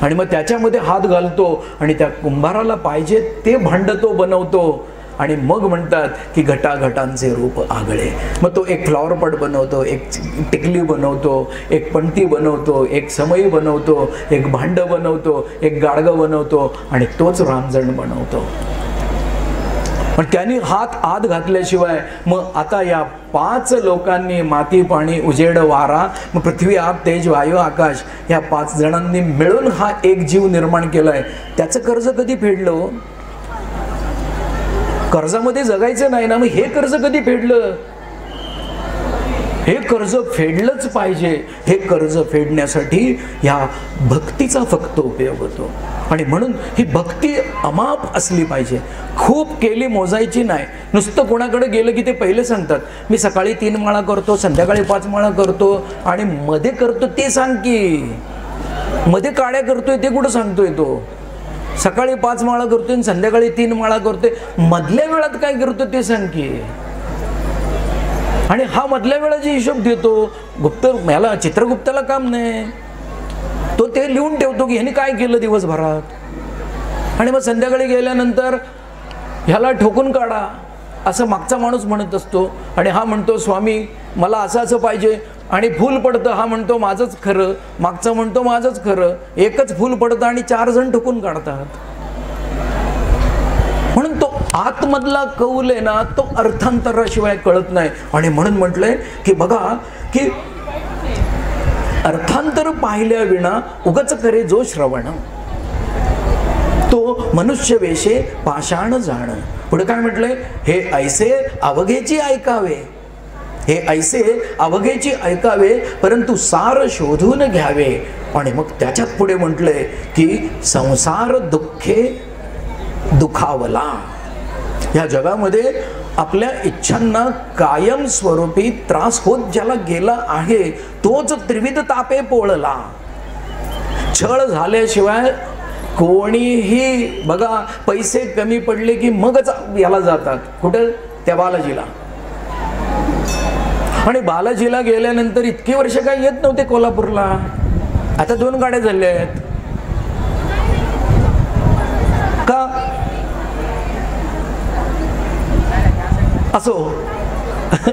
आणि मग त्याच्यामध्ये हात घालतो आणि त्या कुंभाराला पाहिजे ते भांड तो बनवतो. आणि मग म्हणतात की घटाघटांचे रूप आगळे. मग तो एक फ्लॉवर पॉट बनवतो, एक टिकली बनवतो, एक पणती बनवतो, एक समई बनवतो, एक भांड बनवतो, एक गाडगं बनवतो आणि तोच रांजण बनवतो. पण त्यांनी हात आत घातल्याशिवाय मग आता या 5 लोकांनी माती पाणी उजेड वारा, मग पृथ्वी आप तेज वायू आकाश, या 5 जणांनी मिळून हा एक जीव निर्माण केलाय. त्याचं कर्ज कधी फेडलं? कर्जामध्ये जगायचं नाही ना, मग हे कर्ज कधी फेडलं? हे कर्ज फेडलंच पाहिजे. हे कर्ज फेडण्यासाठी ह्या भक्तीचा फक्त उपयोग होतो. आणि म्हणून ही भक्ती अमाप असली पाहिजे. खूप केली मोजायची नाही. नुसतं कोणाकडे गेलं की ते पहिले सांगतात मी सकाळी 3 माळा करतो, संध्याकाळी 5 माळा करतो आणि मध्ये करतो ते सांग की. मध्ये काड्या करतोय ते कुठं सांगतोय तो? सकाळी 5 माळा करतोय आणि संध्याकाळी 3 माळा करतोय, मधल्या वेळात काय करतो ते सांग की. आणि हा मधल्या वेळाचा हिशोब देतो. गुप्त याला चित्रगुप्ताला काम नाही, तो ते लिहून ठेवतो की ह्याने काय केलं दिवसभरात. आणि मग संध्याकाळी गेल्यानंतर ह्याला ठोकून काढा असं मागचा माणूस म्हणत असतो. आणि हा म्हणतो स्वामी मला असं असं पाहिजे. आणि फूल पडतं, हा म्हणतो माझंच खरं, मागचा म्हणतो माझंच खरं. एकच फूल पडतं आणि 4 जण ठोकून काढतात. म्हणून तो आतमधला कौल आहे ना, तो अर्थांतराशिवाय कळत नाही. आणि म्हणून म्हटलंय की बघा की अर्थांतर पाहिल्या विना उगाच करे जो श्रवण, तो मनुष्य वेशे पाषाण जाण. पुढे काय म्हटलंय? हे ऐसे अवघेची ऐकावे, हे ऐसे अवघेची ऐकावे परंतु सार शोधून घ्यावे. आणि मग त्याच्यात पुढे म्हटलंय की संसार दुःखे दुखावला. या जगामध्ये आपल्या इच्छांना कायम स्वरूपी त्रास होत ज्याला गेला आहे तोच त्रिविध तापे पोळला. छळ झाल्याशिवाय कोणीही बघा पैसे कमी पडले की मगच याला जातात. कुठं? त्या बालाजीला. आणि बालाजीला गेल्यानंतर इतकी वर्ष काही येत नव्हते कोल्हापूरला. आता 2 गाड्या झाल्या आहेत का? असो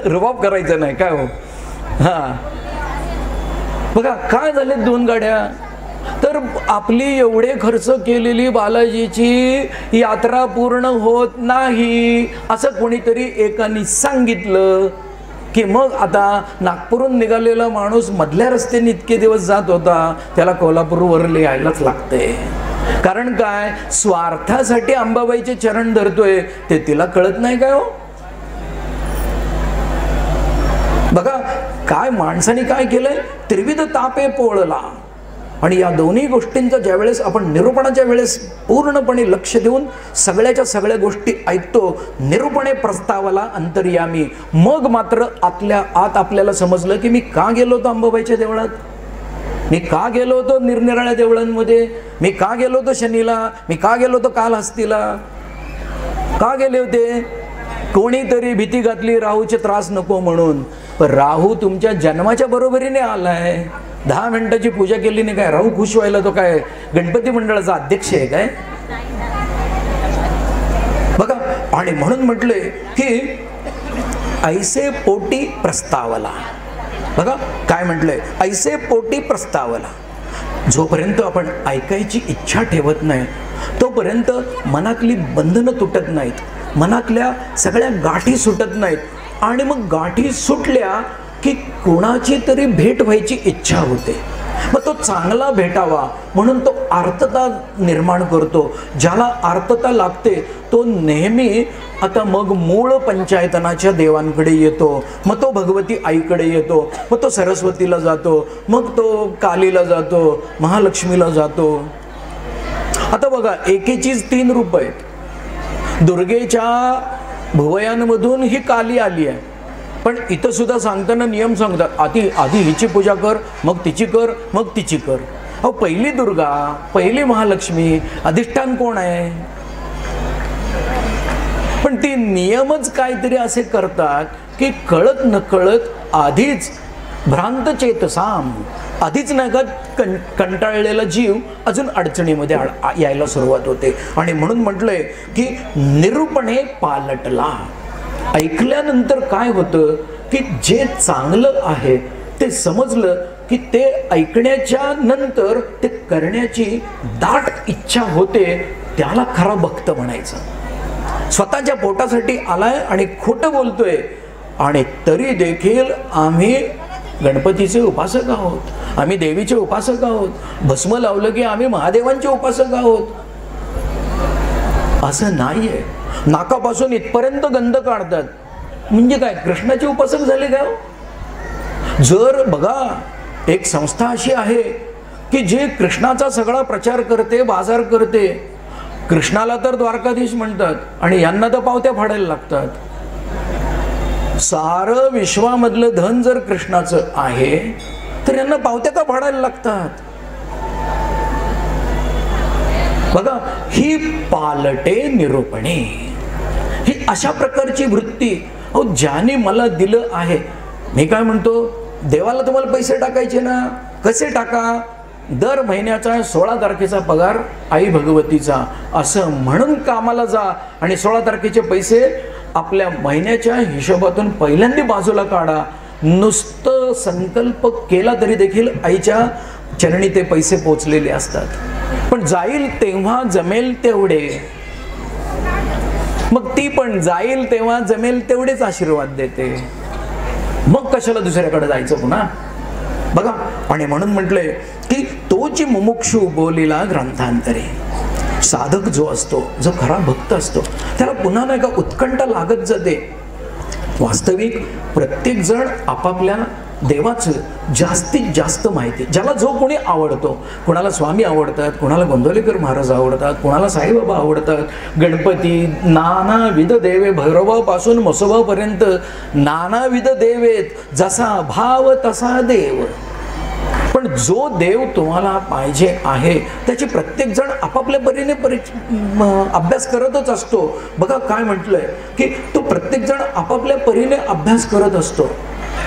रुबाब करायचं नाही काय हो. हा बघा काय झाले 2 गाड्या. तर आपली एवढे खर्च केलेली बालाजीची यात्रा पूर्ण होत नाही असं कोणीतरी एकाने सांगितलं की मग आता नागपूरहून निघालेला माणूस मधल्या रस्त्याने इतके दिवस जात होता त्याला कोल्हापूरवर यायलाच लागते. कारण काय? स्वार्थासाठी अंबाबाईचे चरण धरतोय ते तिला कळत नाही काय हो. बघा काय माणसाने काय केलंय? त्रिविध तापे पोळला. आणि या दोन्ही गोष्टींचा ज्यावेळेस आपण निरूपणाच्या वेळेस पूर्णपणे लक्ष देऊन सगळ्याच्या सगळ्या गोष्टी ऐकतो, निरूपणे प्रस्तावाला अंतर्यामी, मग मात्र आतल्या आत आपल्याला समजलं की मी का गेलो होतो अंबाबाईच्या देवळात, मी का गेलो होतो निरनिराळ्या देवळांमध्ये, मी का गेलो होतो शनीला, मी का गेलो होतो कालहस्तीला, का गेले होते? कोणीतरी भीती घातली राहूचे त्रास नको म्हणून. पण राहू तुमच्या जन्माच्या बरोबरीने आलाय. 10 मिनिटाची पूजा केली नाही काय राहू खुश व्हायला तो काय गणपती मंडळाचा अध्यक्ष आहे काय? बघा. आणि म्हणून म्हटले की ऐसे पोटी प्रस्तावला. बघा काय म्हटलंय, ऐसे पोटी प्रस्तावला. जोपर्यंत आपण ऐकायची इच्छा ठेवत नाही तोपर्यंत मनातली बंधनं तुटत नाहीत, मनातल्या सगळ्या गाठी सुटत नाहीत. आणि मग गाठी सुटल्या की कोणाची तरी भेट व्हायची इच्छा होते. मग तो चांगला भेटावा म्हणून तो आर्तता निर्माण करतो. ज्याला आर्तता लागते तो नेहमी आता मग मूळ पंचायतनाच्या देवांकडे येतो, मग तो भगवती आईकडे येतो, मग तो सरस्वतीला जातो, मग तो कालीला जातो, महालक्ष्मीला जातो. आता बघा एकेचीच 3 रूप आहेत. दुर्गेच्या भुवयांमधून ही काली आली आहे, पण इथं सुद्धा सांगताना नियम सांगतात, आधी हिची पूजा कर, मग तिची कर, मग तिची कर. अहो पहिली दुर्गा, पहिली महालक्ष्मी, अधिष्ठान कोण आहे? पण ती नियमच काहीतरी असे करतात की कळत नकळत आधीच भ्रांत चेतसाम, आधीच नाही का कंटाळलेला जीव अजून अडचणीमध्ये यायला सुरुवात होते. आणि म्हणून म्हटलंय की निरूपणे पालटला. ऐकल्यानंतर काय होतं की जे चांगलं आहे ते समजलं की ते ऐकण्याच्या नंतर ते करण्याची दाट इच्छा होते, त्याला खरा भक्त म्हणायचं. स्वतःच्या पोटासाठी आलाय आणि खोटं बोलतोय आणि तरी देखील आम्ही गणपतीचे उपासक आहोत, आम्ही देवीचे उपासक आहोत, भस्म लावलं की आम्ही महादेवांचे उपासक आहोत, असं नाहीये. नाकापासून इथपर्यंत गंध काढतात म्हणजे काय, कृष्णाचे उपासक झाले का? जर बघा एक संस्था अशी आहे की जे कृष्णाचा सगळा प्रचार करते, बाजार करते, कृष्णाला तर द्वारकाधीश म्हणतात आणि यांना तर पावत्या फाडायला लागतात. सारं विश्वामधलं धन जर कृष्णाचं आहे तर यांना पावत्या का फाडायला लागतात? बघा ही पालटे निरूपणे, ही अशा प्रकारची वृत्ती. अहो ज्याने मला दिलं आहे, मी काय म्हणतो, देवाला तुम्हाला पैसे टाकायचे ना, कसे टाका, दर महिन्याचा 16 तारखेचा पगार आई भगवतीचा असं म्हणून कामाला जा आणि 16 तारखेचे पैसे आपल्या महिन्याच्या हिशोबातून पहिल्यांदा बाजूला काढा. नुसतं संकल्प केला तरी देखील आईच्या चरणी ते पैसे पोचलेले असतात. पण जाईल तेव्हा जमेल तेवढे, मग ती पण जाईल तेव्हा जमेल तेवढेच आशीर्वाद देते, मग कशाला दुसऱ्याकडे जायचं पुन्हा. बघा आणि म्हणून म्हटलंय की तोची मुमुक्षु बोलीला ग्रंथांतरे. साधक जो असतो, जो खरा भक्त असतो, त्याला पुन्हा नाही का उत्कंठा लागत जाते. वास्तविक प्रत्येक जण आपापल्या देवाचं जास्तीत जास्त माहिती, ज्याला जो कोणी आवडतो, कोणाला स्वामी आवडतात, कोणाला गोंदवलेकर महाराज आवडतात, कोणाला साईबाबा आवडतात, गणपती, नानाविध देवे, भैरवापासून म्हसोबापर्यंत नानाविध देवेत, जसा भाव तसा देव. पण जो देव तुम्हाला पाहिजे आहे त्याची प्रत्येक जण आपापल्या परीने अभ्यास करतच असतो. बघा काय म्हटलंय की तो प्रत्येक जण आपापल्या परीने अभ्यास करत असतो.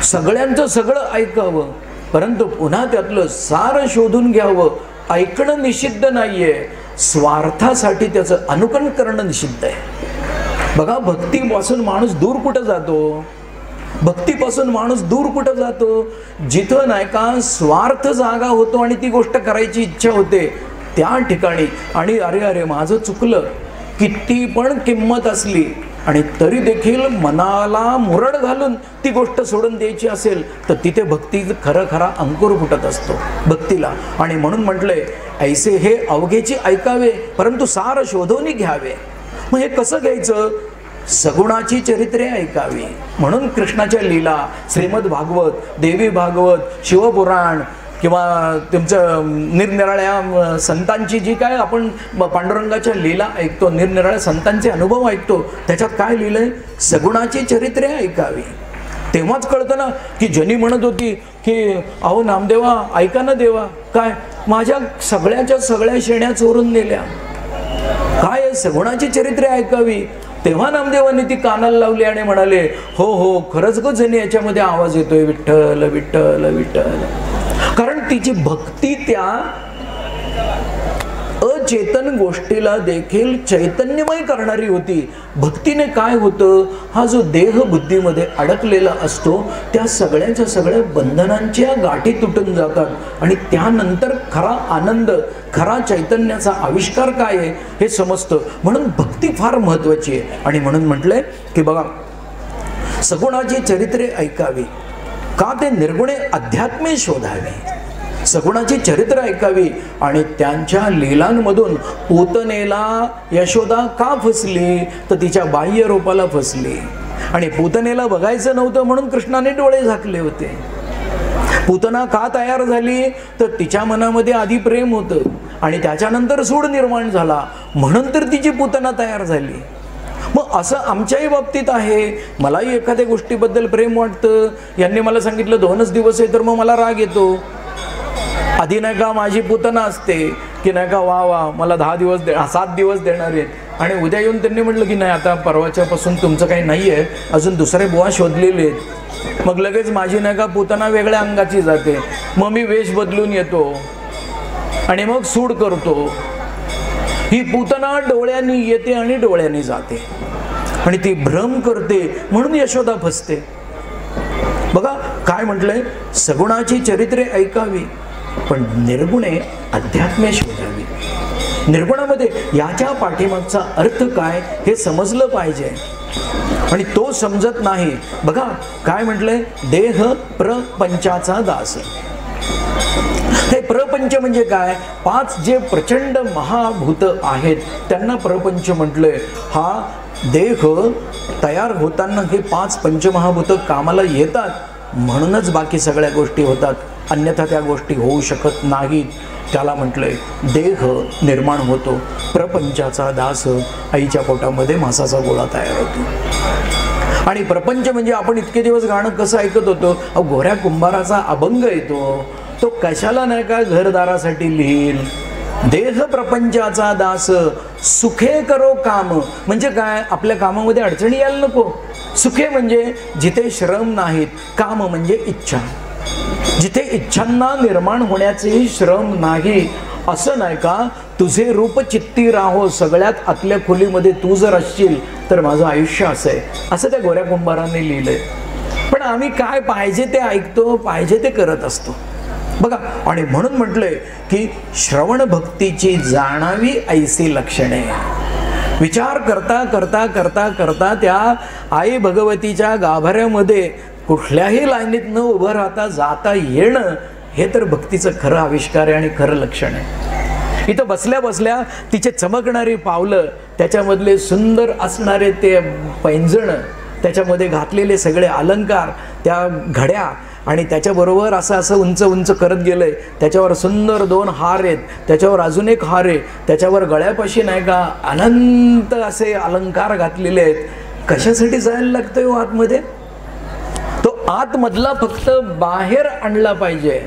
सगळ्यांचं सगळं ऐकावं, परंतु पुन्हा त्यातलं सार शोधून घ्यावं. ऐकणं निषिद्ध नाहीये, स्वार्थासाठी त्याचं अनुकरण करणं निषिद्ध आहे. बघा भक्तीपासून माणूस दूर कुठं जातो, भक्तीपासून माणूस दूर कुठं जातो, जिथं नाही का स्वार्थ जागा होतो आणि ती गोष्ट करायची इच्छा होते त्या ठिकाणी. आणि अरे अरे माझं चुकलं, किती पण किंमत असली आणि तरी देखील मनाला मुरड घालून ती गोष्ट सोडून द्यायची असेल तर तिथे भक्ती खरा अंकुर फुटत असतो भक्तीला. आणि म्हणून म्हटलंय ऐसे हे अवघेची ऐकावे परंतु सार शोधून घ्यावे. मग हे कसं घ्यायचं, सगुणाची चरित्रे ऐकावी. म्हणून कृष्णाच्या लीला, श्रीमद भागवत, देवी भागवत, शिवपुराण किंवा तुमचं निरनिराळ्या संतांची जी काय आपण पांडुरंगाच्या लीला ऐकतो, निरनिराळ्या संतांचे अनुभव ऐकतो, त्याच्यात काय लिहिलंय, सगुणाची चरित्रे ऐकावी. तेव्हाच कळतं ना की जनी म्हणत होती की अहो नामदेवा ऐका ना देवा, काय माझ्या सगळ्याच्या सगळ्या शेण्या चोरून नेल्या, काय सगुणाची चरित्रे ऐकावी. तेव्हा नामदेवांनी ती कानाला लावली आणि म्हणाले हो हो खरंच ग जणी याच्यामध्ये आवाज येतोय विठ्ठल विठ्ठल विठ्ठल. कारण तिची भक्ती त्या अचेतन गोष्टीला देखील चैतन्यमय करणारी होती. भक्तीने काय होतं, हा जो देह बुद्धीमध्ये अडकलेला असतो त्या सगळ्याच्या सगळ्या बंधनांच्या गाठी तुटून जातात आणि त्यानंतर खरा आनंद, खरा चैतन्याचा आविष्कार काय आहे हे समजतं. म्हणून भक्ती फार महत्त्वाची आहे. आणि म्हणून म्हटलंय की बघा, सगुणाची चरित्रे ऐकावी, का ते निर्गुणे अध्यात्मे शोधावे. सगुणाची चरित्र ऐकावी आणि त्यांच्या लीलांमधून पूतनेला यशोदा का फसली, तर तिच्या बाह्य रूपाला फसली. आणि पूतनेला बघायचं नव्हतं म्हणून कृष्णाने डोळे झाकले होते. पूतना का तयार झाली, तर तिच्या मनामध्ये आधी प्रेम होतं आणि त्याच्यानंतर सूड निर्माण झाला म्हणून तर तिची पूतना तयार झाली. मग असं आमच्याही बाबतीत आहे. मलाही एखाद्या गोष्टीबद्दल प्रेम वाटतं, यांनी मला सांगितलं 2च दिवस आहे, तर मग मला राग येतो. आधी नाही का माझी पूतना असते की नाही का वा वा मला 7 दिवस देणार आहेत, आणि उद्या येऊन त्यांनी म्हटलं की नाही आता परवाच्यापासून तुमचं काही नाही आहे, अजून दुसरे बुवा शोधलेले आहेत. मग लगेच माझी नाही का पूतना वेगळ्या अंगाची जाते. मग मी वेश बदलून येतो आणि मग सूड करतो. ही पूतना डोळ्यांनी येते आणि डोळ्यांनी जाते आणि ती भ्रम करते म्हणून यशोदा फसते. बघा काय म्हटलंय, सगुणाची चरित्रे ऐकावी पण निर्गुणे अध्यात्मे शोधावी. निर्गुणामध्ये याच्या पाठीमागचा अर्थ काय हे समजलं पाहिजे आणि तो समजत नाही. बघा काय म्हटलंय, देह प्रपंचाचा दास. हे प्रपंच म्हणजे काय, 5 जे प्रचंड महाभूत आहेत त्यांना प्रपंच म्हटलंय. हा देह तयार होताना हे 5 पंचमहाभूत कामाला येतात म्हणूनच बाकी सगळ्या गोष्टी होतात, अन्यथा त्या गोष्टी होऊ शकत नाहीत. त्याला म्हटलंय देह निर्माण होतो, प्रपंचाचा दास. आईच्या पोटामध्ये मांसाचा गोळा तयार होतो. आणि प्रपंच म्हणजे आपण इतके दिवस गाणं कसं ऐकत होतो, गोऱ्या कुंभाराचा अभंग येतो, तो कशाला नाही का घरदारासाठी लिहील. देह प्रपंचाचा दास, सुखे करो काम. म्हणजे काय, आपल्या कामामध्ये अडचणी यायला नको. सुखे म्हणजे जिथे श्रम नाहीत, काम म्हणजे इच्छा, जिथे इच्छांना निर्माण होण्याचेही श्रम नाही. असं नाही का, तुझे रूप चित्ती राहो, सगळ्यात आतल्या खोलीमध्ये तू जर असशील तर माझं आयुष्य असं आहे, असं त्या गोऱ्या कुंभाराने लिहिलंय. पण आम्ही काय पाहिजे ते ऐकतो, पाहिजे ते करत असतो. बघा, आणि म्हणून म्हटलंय की श्रवण भक्तीची जाणावी ऐसी लक्षणे. विचार करता करता करता करता त्या आई भगवतीच्या गाभाऱ्यामध्ये कुठल्याही लाईनीत न उभं राहता जाता येणं, हे तर भक्तीचं खरं आविष्कार आहे आणि खरं लक्षण आहे. इथं बसल्या बसल्या तिचे चमकणारी पावलं, त्याच्यामधले सुंदर असणारे ते पैंजण, त्याच्यामध्ये घातलेले सगळे अलंकार, त्या घड्या, आणि त्याच्याबरोबर असं उंच उंच करत गेलंय. त्याच्यावर सुंदर 2 हार आहेत, त्याच्यावर अजून एक हार आहे, त्याच्यावर गळ्यापाशी नाही का अनंत असे अलंकार घातलेले आहेत. कशासाठी जायला लागतोय हो आतमध्ये? तो आतमधला फक्त बाहेर आणला पाहिजे.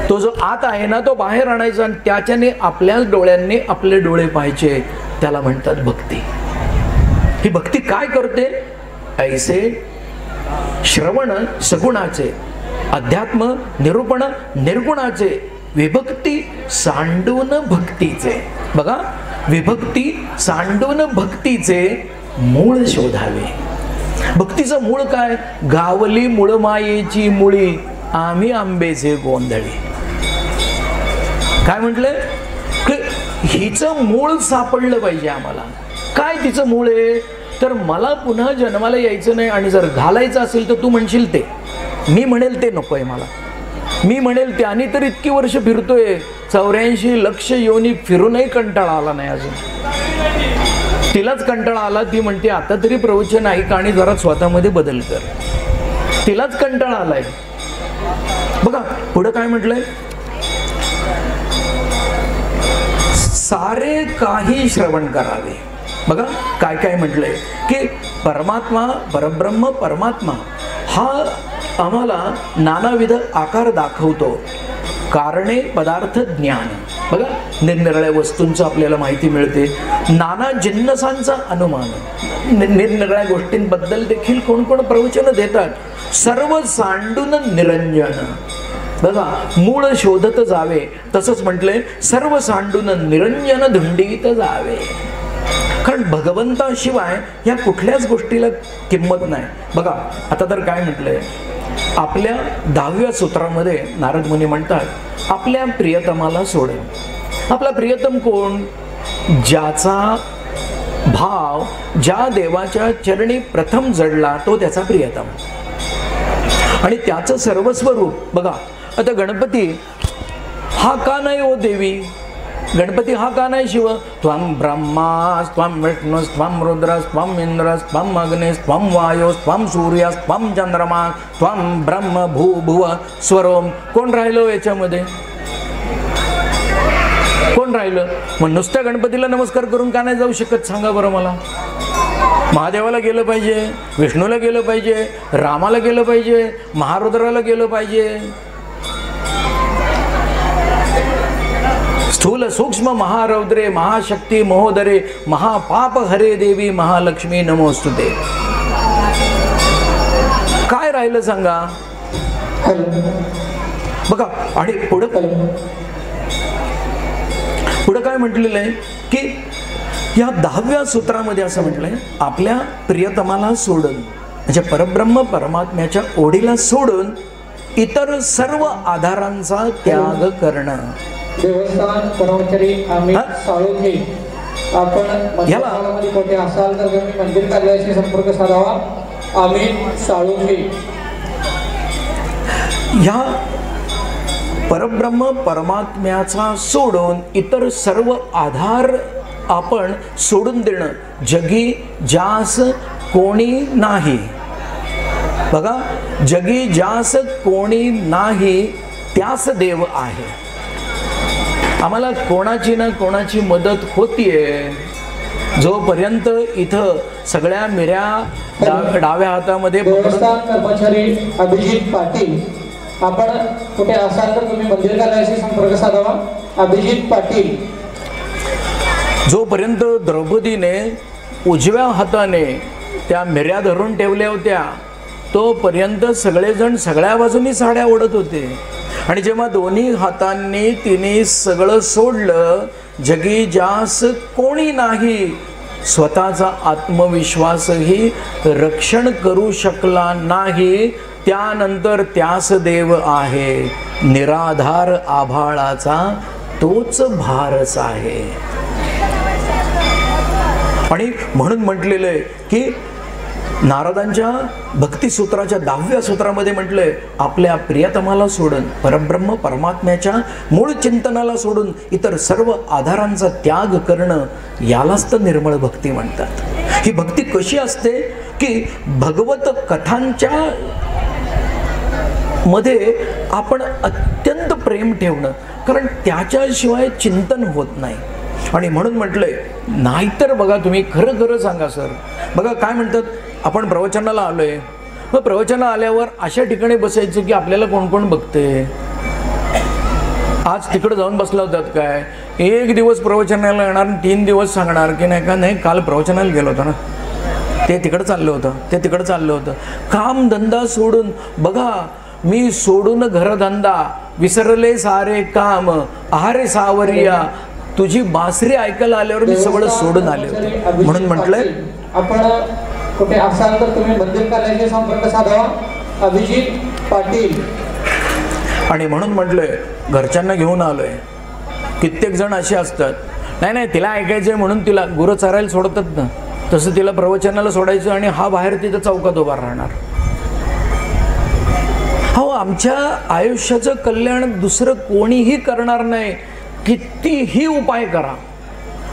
तो जो आत आहे ना तो बाहेर आणायचा आणि त्याच्याने आपल्याच डोळ्यांनी आपले डोळे पाहायचे. त्याला म्हणतात भक्ती. ही भक्ती काय करते? ऐसे श्रवण सगुणाचे, अध्यात्म निरूपण निर्गुणाचे, विभक्ती सांडून भक्तीचे. बघा, विभक्ती सांडून भक्तीचे मूळ शोधावे. भक्तीचं मूळ काय? गावली मूळ मायेची मुळी, आम्ही आंबेचे गोंधळी. काय म्हटलंय की हिचं मूळ सापडलं पाहिजे आम्हाला. काय तिचं मूळ आहे? तर मला पुन्हा जन्माला यायचं नाही, आणि जर घालायचं असेल तर तू म्हणशील ते, मी म्हणेल ते नकोय मला, मी म्हणेल ते. आणि तर इतकी वर्ष फिरतोय, 84 लक्ष योनी फिरूनही कंटाळा आला नाही अजून. तिलाच कंटाळा आला. ती म्हणते आता तरी प्रवचन ऐक आणि जरा स्वतःमध्ये बदल कर. तिलाच कंटाळा आलाय. बघा पुढे काय म्हटलंय, सारे काही श्रवण करावे. बघा काय काय म्हटलंय की परमात्मा, परब्रह्म परमात्मा हा आम्हाला नानाविध आकार दाखवतो. कारणे पदार्थ ज्ञान. बघा निरनिराळ्या वस्तूंचं आपल्याला माहिती मिळते, नाना जिन्नसांचा अनुमान, निरनिराळ्या गोष्टींबद्दल देखील कोण कोण प्रवचन देतात. सर्व सांडून निरंजन. बघा, मूळ शोधत जावे, तसंच म्हटलंय सर्व सांडून निरंजन धुंडीत जावे. कारण भगवंताशिवाय या कुठल्याच गोष्टीला किंमत नाही. बघा आता तर काय म्हटलंय, आपल्या 10व्या सूत्रामध्ये नारद मुनी म्हणतात आपल्या प्रियतमाला सोडेल. आपला प्रियतम कोण? ज्याचा भाव ज्या देवाच्या चरणी प्रथम जडला तो त्याचा प्रियतम. आणि त्याचं सर्वस्व रूप बघा. आता गणपती हा का नाही हो देवी? गणपती हा का नाही शिव? त्वं ब्रह्मा त्वं विष्णु त्वं रुद्र त्वं इंद्र त्वं अग्नि त्वं वायु त्वं सूर्य त्वं चंद्रमा त्वं ब्रह्म भू भुव स्वरोम. कोण राहिलं याच्यामध्ये? कोण राहिलं? मग नुसत्या गणपतीला नमस्कार करून का नाही जाऊ शकत सांगा बरं मला? महादेवाला गेलं पाहिजे, विष्णूला गेलं पाहिजे, रामाला गेलं पाहिजे, महारुद्राला गेलं पाहिजे. स्थूल सूक्ष्म महारौद्रे महाशक्ती महोदरे महापाप हरे देवी महालक्ष्मी नमोस्तुते. काय राहिलं सांगा बघा. आणि पुढं काय म्हटलेलं आहे की या 10व्या सूत्रामध्ये असं म्हटलंय आपल्या प्रियतमाला सोडून, म्हणजे परब्रह्म परमात्म्याच्या ओढीला सोडून इतर सर्व आधारांचा त्याग करणं. देवस्थान कर्मचारी आम्ही साळोखे आपण याला मंदिरामध्ये कोठे असाल तर तुम्ही मंदिर कार्यालयाशी संपर्क साधावा. आम्ही साळोखे. ह्या परब्रह्म परमात्म्याचा सोडून इतर सर्व आधार आपण सोडून देणं. जगी जास कोणी नाही. बघा, जगी जास कोणी नाही त्यास देव आहे. आम्हाला कोणाची ना कोणाची मदत होतीये. जोपर्यंत इथं सगळ्या मिऱ्या डाव्या हातामध्ये देवस्थान कर्मचारी अभिजित पाटील आपण कुठे असाल तर तुम्ही मंदिर कार्यालयाशी संपर्क साधावा. अभिजित पाटील. जोपर्यंत द्रौपदीने उजव्या हाताने त्या मिऱ्या धरून ठेवल्या होत्या तोपर्यंत सगळेजण सगळ्या बाजूनी साड्या ओढत होते. आणि जेव्हा दोन्ही हातांनी तिने सगळं सोडलं, जगी जास कोणी नाही, स्वतःचा आत्मविश्वासही रक्षण करू शकला नाही, त्यानंतर त्यास देव आहे. निराधार आभाळाचा तोच भारच आहे. आणि म्हणून म्हटलेलं आहे की नारदांच्या भक्तिसूत्राच्या 10व्या सूत्रामध्ये म्हटलंय आपल्या प्रियतमाला सोडून, परब्रह्म परमात्म्याच्या मूळ चिंतनाला सोडून इतर सर्व आधारांचा त्याग करणं, यालाच तर निर्मळ भक्ती म्हणतात. ही भक्ती कशी असते की भगवत कथांच्या मध्ये आपण अत्यंत प्रेम ठेवणं, कारण त्याच्याशिवाय चिंतन होत नाही. आणि म्हणून म्हटलंय, नाहीतर बघा तुम्ही खरं खरं सांगा सर, बघा काय म्हणतात, आपण प्रवचनाला आलोय, मग प्रवचनाला आल्यावर अशा ठिकाणी बसायचं की आपल्याला कोण कोण बघते. आज तिकडे जाऊन बसला होतात काय, एक दिवस प्रवचनाला येणार 3 दिवस सांगणार की नाही का, नाही काल प्रवचनाला गेलो होतो ना, ते तिकडं चाललं होतं, ते तिकडं चाललं होतं. काम धंदा सोडून, बघा मी सोडून घरधंदा, विसरले सारे काम, आहारे सावरिया, तुझी बासरी ऐकायला आल्यावर मी सगळं सोडून आले होते. म्हणून म्हटलंय आपण कुठे असाल तर तुम्ही मंदिर कार्यालयाशी संपर्क साधावा. अभिजित पाटील. आणि म्हणून म्हटलंय घरच्यांना घेऊन आलोय. कित्येक जण असे असतात, नाही नाही तिला ऐकायचंय म्हणून तिला गुरं चरायला सोडतात ना, तसं तिला प्रवचनाला सोडायचं आणि हा बाहेर तिथं चौकात उभा राहणार. हो, आमच्या आयुष्याचं कल्याण दुसरं कोणीही करणार नाही. कितीही उपाय करा,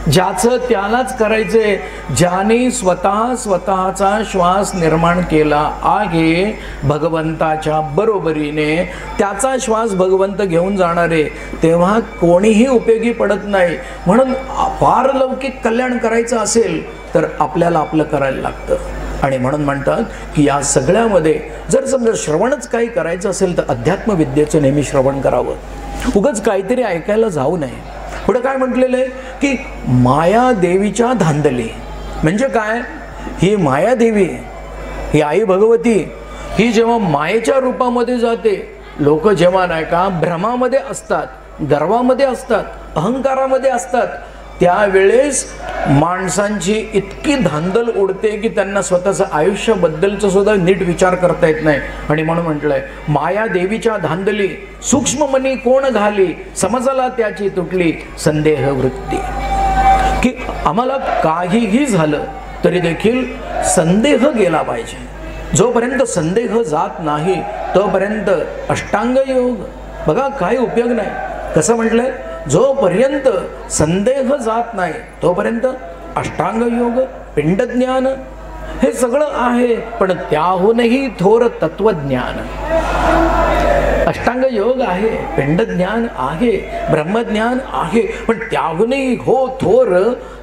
ज्याचं त्यालाच करायचंय. ज्याने स्वतःचा श्वास निर्माण केला आहे भगवंताच्या बरोबरीने, त्याचा श्वास भगवंत घेऊन जाणारे, तेव्हा कोणीही उपयोगी पडत नाही. म्हणून पारलौकिक कल्याण करायचं असेल तर आपल्याला आपलं करायला लागतं. आणि म्हणून म्हणतात की या सगळ्यामध्ये जर समजा श्रवणच काही करायचं असेल तर अध्यात्मविद्येचं नेहमी श्रवण करावं, उगाच काहीतरी ऐकायला जाऊ नये. पुढे काय म्हटलेलं आहे की मायादेवीच्या धांदली, म्हणजे काय, ही मायादेवी, ही आई भगवती, ही जेव्हा मायेच्या रूपामध्ये जाते लोक जेव्हा नाही का भ्रमामध्ये असतात, गर्वामध्ये असतात, अहंकारामध्ये असतात, त्यावेळेस माणसांची इतकी धांदल उडते की त्यांना स्वतःचं आयुष्याबद्दलचं सुद्धा नीट विचार करता येत नाही. आणि म्हणून म्हटलंय, माया देवीच्या धांदली सूक्ष्म मनी कोण घाली, समजला त्याची तुटली संदेह वृत्ती. की आम्हाला काहीही झालं तरी देखील संदेह गेला पाहिजे. जोपर्यंत संदेह जात नाही तोपर्यंत अष्टांग योग बघा काही उपयोग नाही. कसं म्हटलंय, जोपर्यंत संदेह जात नाही तोपर्यंत अष्टांग योग, पिंडज्ञान हे सगळं आहे, पण त्याहूनही थोर तत्वज्ञान. अष्टांग योग आहे, पिंडज्ञान आहे, ब्रह्मज्ञान आहे, पण त्याहूनही थोर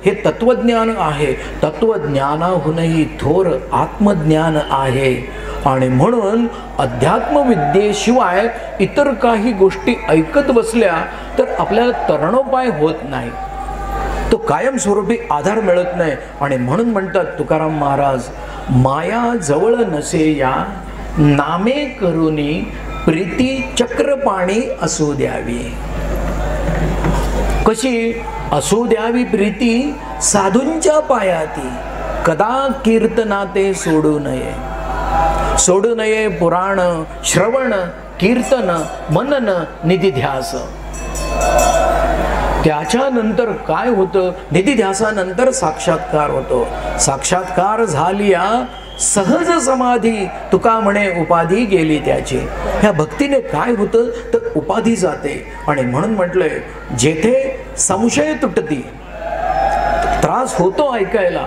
हे तत्वज्ञान आहे. तत्वज्ञानाहूनही थोर आत्मज्ञान आहे. आणि म्हणून अध्यात्मविद्येशिवाय इतर काही गोष्टी ऐकत बसल्या तर आपल्याला तरणोपाय होत नाही, तो कायमस्वरूपी आधार मिळत नाही. आणि म्हणून म्हणतात तुकाराम महाराज, माया जवळ नसे या नामे करुनी प्रीती चक्रपाणी असू द्यावी. कशी असू द्यावी प्रीती साधूंच्या पायाती, कदा कीर्तनाते सोडू नये. सोडू नये पुराण श्रवण कीर्तन मनन निधिध्यास. त्याच्यानंतर काय होतं, निधिध्यासानंतर साक्षात्कार होतो. साक्षात्कार झालिया सहज समाधी, तुका म्हणे उपाधी गेली त्याची. ह्या भक्तीने काय होतं तर उपाधी जाते. आणि म्हणून म्हटलंय, जेथे संशय तुटती, त्रास होतो ऐकायला,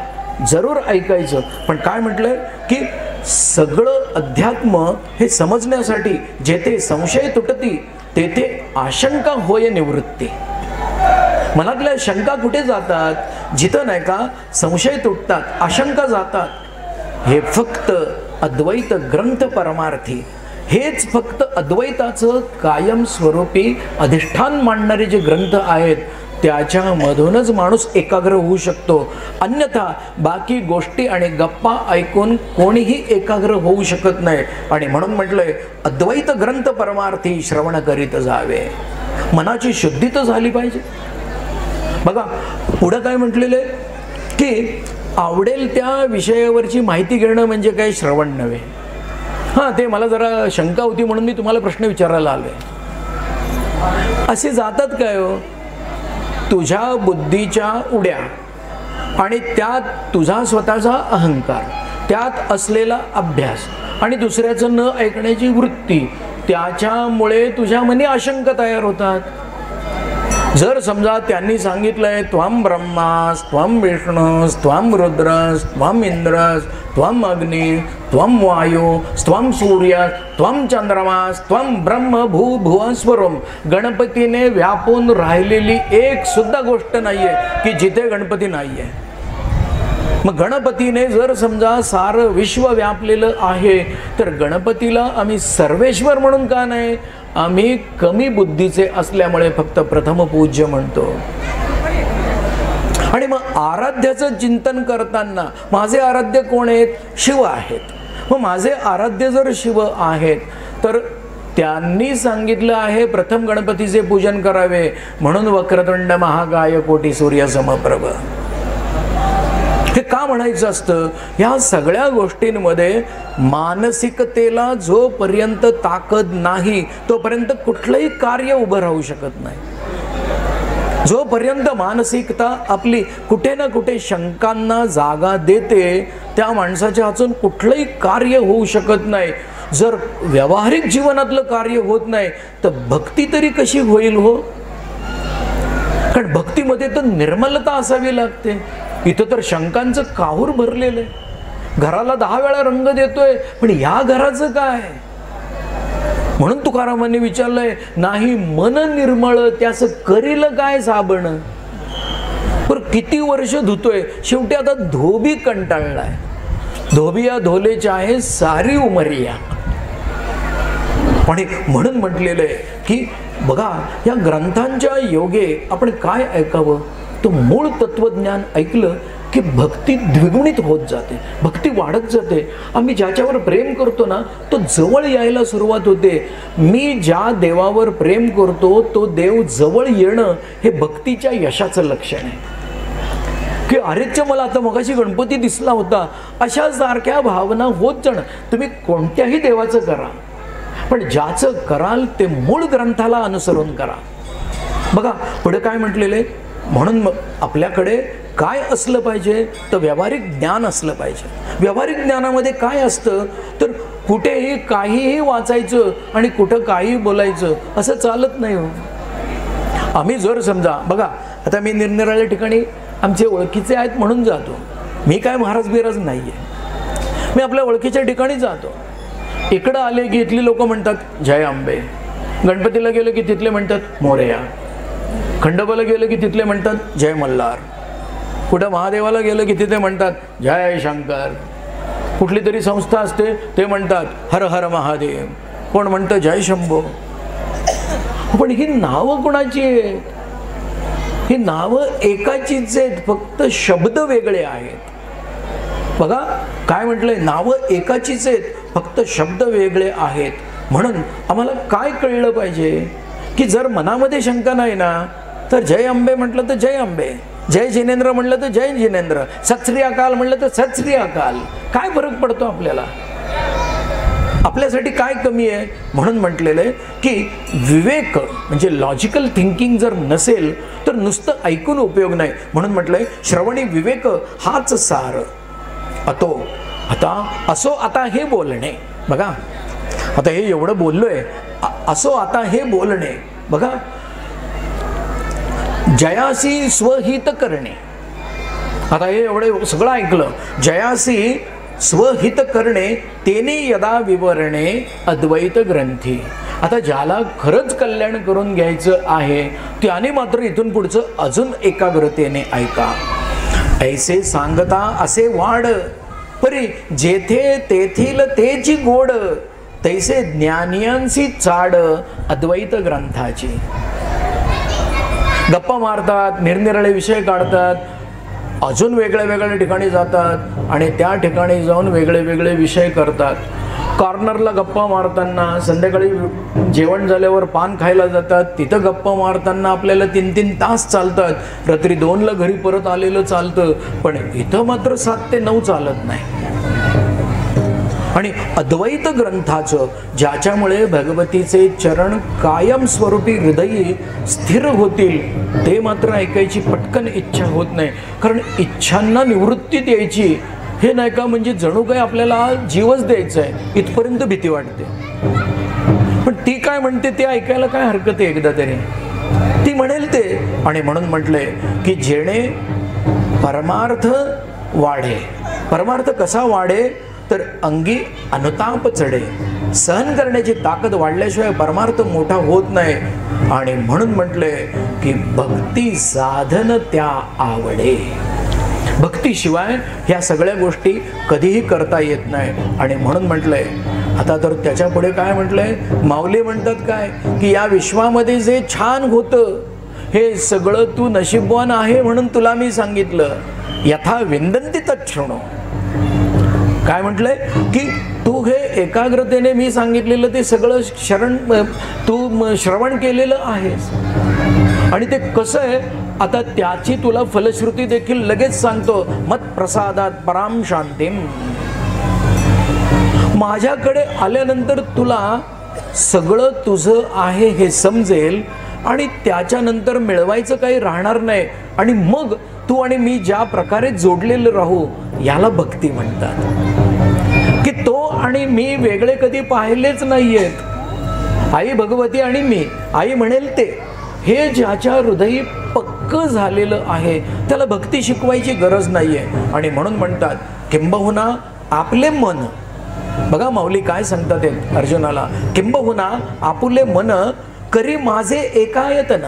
जरूर ऐकायचं, पण काय म्हटलंय की सगळं अध्यात्म हे समजण्यासाठी जेथे संशय तुटती तेथे आशंका होय निवृत्ती. मनातल्या शंका कुठे जातात, जिथं नाही का संशय तुटतात, आशंका जातात. हे फक्त अद्वैत ग्रंथ परमार्थी, हेच फक्त अद्वैताचं कायमस्वरूपी अधिष्ठान मांडणारे जे ग्रंथ आहेत त्याच्यामधूनच माणूस एकाग्र होऊ शकतो. अन्यथा बाकी गोष्टी आणि गप्पा ऐकून कोणीही एकाग्र होऊ शकत नाही. आणि म्हणून म्हटलंय, अद्वैत ग्रंथ परमार्थी श्रवण करीत जावे. मनाची शुद्धी तर झाली पाहिजे. बघा पुढं काय म्हटलेलं आहे की आवडेल त्या विषयावरची माहिती घेणं म्हणजे काय श्रवण नव्हे. हां, ते मला जरा शंका होती म्हणून मी तुम्हाला प्रश्न विचारायला आलोय. असे जातात काय हो, तुझ्या बुद्धीच्या उड्या आणि त्यात तुझा स्वतःचा अहंकार, त्यात असलेला अभ्यास आणि दुसऱ्याचं न ऐकण्याची वृत्ती, त्याच्यामुळे तुझ्या मनी आशंका तयार होतात. जर समजा त्यांनी सांगितलंय त्वम ब्रह्मास त्वम विष्णूस त्वम रुद्रस त्वम इंद्रस त्वम अग्नी त्वम वायू त्वम सूर्य त्वम चंद्रमास त्वम ब्रह्म भू भुवस्वरम, गणपतीने व्यापून राहिलेली एक सुद्धा गोष्ट नाहीये की जिथे गणपती नाहीये. मग गणपतीने जर समजा सारं विश्व व्यापलेलं आहे तर गणपतीला आम्ही सर्वेश्वर म्हणून का नाही? आम्ही कमी बुद्धीचे असल्यामुळे फक्त प्रथम पूज्य म्हणतो. आणि मग आराध्याचं चिंतन करताना माझे आराध्य कोण आहेत? शिव आहेत. मग माझे आराध्य जर शिव आहेत तर त्यांनी सांगितलं आहे प्रथम गणपतीचे पूजन करावे, म्हणून वक्रतुंड महाकाय कोटी सूर्य समप्रभ हे का म्हणायचं असतं? ह्या सगळ्या गोष्टींमध्ये मानसिकतेला जोपर्यंत ताकद नाही तोपर्यंत कुठलंही कार्य उभं राहू शकत नाही. जोपर्यंत मानसिकता आपली कुठे ना कुठे शंकांना जागा देते त्या माणसाच्या हातून कुठलंही कार्य होऊ शकत नाही. जर व्यावहारिक जीवनातलं कार्य होत नाही तर भक्ती तरी कशी होईल हो? कारण भक्तीमध्ये तर निर्मलता असावी लागते. इथं तर शंकांचं काहूर भरलेलं आहे. घराला 10 वेळा रंग देतोय पण या घराचं काय? म्हणून तुकारामांनी विचारलंय, नाही मन निर्मळ त्याचं करील काय साबण. पर किती वर्ष धुतोय, शेवटी आता धोबी कंटाळलाय. धोबिया धोलेच्या आहे सारी उमरिया. पण म्हणून म्हटलेलं आहे की बघा या ग्रंथांच्या योगे आपण काय ऐकावं? तो मूळ तत्वज्ञान ऐकलं की भक्ती द्विगुणित होत जाते, भक्ती वाढत जाते. आम्ही ज्याच्यावर प्रेम करतो ना तो जवळ यायला सुरुवात होते. मी ज्या देवावर प्रेम करतो तो देव जवळ येणं हे भक्तीच्या यशाचं लक्षण आहे. की अरेच्य मला आता मगाशी गणपती दिसला होता, अशा सारख्या भावना होत जाणं. तुम्ही कोणत्याही देवाचं करा, पण ज्याचं कराल ते मूळ ग्रंथाला अनुसरून करा. बघा पुढे काय म्हटलेले, म्हणून मग आपल्याकडे काय असलं पाहिजे तर व्यावहारिक ज्ञान असलं पाहिजे. व्यावहारिक ज्ञानामध्ये काय असतं तर कुठेही काहीही वाचायचं आणि कुठं काहीही बोलायचं असं चालत नाही हो. आम्ही जर समजा बघा आता मी निरनिराळ्या ठिकाणी आमचे ओळखीचे आहेत म्हणून जातो. मी काय महाराज बिराज नाही आहे, मी आपल्या ओळखीच्या ठिकाणी जातो. इकडं आले की इथली लोक म्हणतात जय अंबे, गणपतीला गेलं की तिथले म्हणतात मोरया, खंडोबाला गेलं की तिथले म्हणतात जय मल्हार, कुठं महादेवाला गेलं की तिथे म्हणतात जय शंकर, कुठली तरी संस्था असते ते म्हणतात हर हर महादेव, कोण म्हणतं जय शंभो. पण ही नावं कोणाची आहेत? ही नावं एकाचीच आहेत, फक्त शब्द वेगळे आहेत. बघा काय म्हटलंय, नावं एकाचीच आहेत, फक्त शब्द वेगळे आहेत. म्हणून आम्हाला काय कळलं पाहिजे की जर मनामध्ये शंका नाही ना तर जय अंबे म्हटलं तर जय अंबे, जय जिनेंद्र म्हटलं तर जय जिनेंद्र, सत श्री अकाल म्हटलं तर सत श्री अकाल. काय फरक पडतो आपल्याला? आपल्यासाठी काय कमी आहे? म्हणून म्हटलेलं आहे की विवेक म्हणजे लॉजिकल थिंकिंग जर नसेल तर नुसतं ऐकून उपयोग नाही. म्हणून म्हटलंय श्रवणी विवेक हाच सार. असो आता हे बोलणे. बघा आता हे एवढं बोललोय, असो आता हे बोलणे. बघा जयासी स्वहित करणे. आता हे एवढं सगळं ऐकलं, जयासी स्वहित करणे तेने यदा विवरणे अद्वैत ग्रंथी. आता ज्याला खरंच कल्याण करून घ्यायचं आहे त्याने मात्र इथून पुढचं अजून एकाग्रतेने ऐका. ऐसे सांगता असे वाढ परी जेथे तेथील तेची गोड, तैसे ज्ञानियांसी चाड अद्वैत ग्रंथाची. गप्पा मारतात, निरनिराळे विषय काढतात, अजून वेगळ्या वेगळ्या ठिकाणी जातात आणि त्या ठिकाणी जाऊन वेगळे वेगळे विषय करतात. कॉर्नरला गप्पा मारताना, संध्याकाळी जेवण झाल्यावर पान खायला जातात, तिथं गप्पा मारताना आपल्याला 3-3 तास चालतात. रात्री 2ला घरी परत आलेलं चालतं, पण इथं मात्र 7 ते 9 चालत नाही. आणि अद्वैत ग्रंथाचं ज्याच्यामुळे भगवतीचे चरण कायम स्वरूपी हृदयी स्थिर होतील ते मात्र ऐकायची पटकन इच्छा होत नाही. कारण इच्छांना निवृत्ती द्यायची हे नाही का, म्हणजे जणू काही आपल्याला जीवच द्यायचा आहे इथपर्यंत भीती वाटते. पण ती काय म्हणते ते ऐकायला काय हरकत आहे? एकदा तरी ती म्हणेल ते. आणि म्हणून म्हटलंय की जेणे परमार्थ वाढे. परमार्थ कसा वाढे तर अंगी अनुताप चढे. सहन करण्याची ताकद वाढल्याशिवाय परमार्थ मोठा होत नाही. आणि म्हणून म्हटलंय की भक्ती साधन त्या आवडे. भक्तीशिवाय ह्या सगळ्या गोष्टी कधीही करता येत नाही. आणि म्हणून म्हटलंय आता तर त्याच्या पुढे काय म्हटलंय, माऊली म्हणतात काय की या विश्वामध्ये जे छान होतं हे सगळं तू नशीबवान आहे म्हणून तुला मी सांगितलं. यथा विंदन्ति तच्छृणु. काय म्हटलंय की तू हे एकाग्रतेने मी सांगितलेलं ते सगळं तू श्रवण केलेलं आहेस. आणि ते कसं आहे आता त्याची तुला फलश्रुती देखील लगेच सांगतो. मत प्रसादात पराम शांतीम. माझ्याकडे आल्यानंतर तुला सगळं तुझं आहे हे समजेल आणि त्याच्यानंतर मिळवायचं काही राहणार नाही. आणि मग तू आणि मी ज्या प्रकारे जोडलेलं राहू याला भक्ती म्हणतात. की तो आणि मी वेगळे कधी पाहिलेच नाहीयेत. आई भगवती आणि मी, आई म्हणेल ते, हे ज्याच्या हृदयी पक्क झालेलं आहे त्याला भक्ती शिकवायची गरज नाहीये. आणि म्हणून म्हणतात किंबहुना आपले मन. बघा माऊली काय सांगतात अर्जुनाला, किंबहुना आपुले मन करी माझे एकायतन.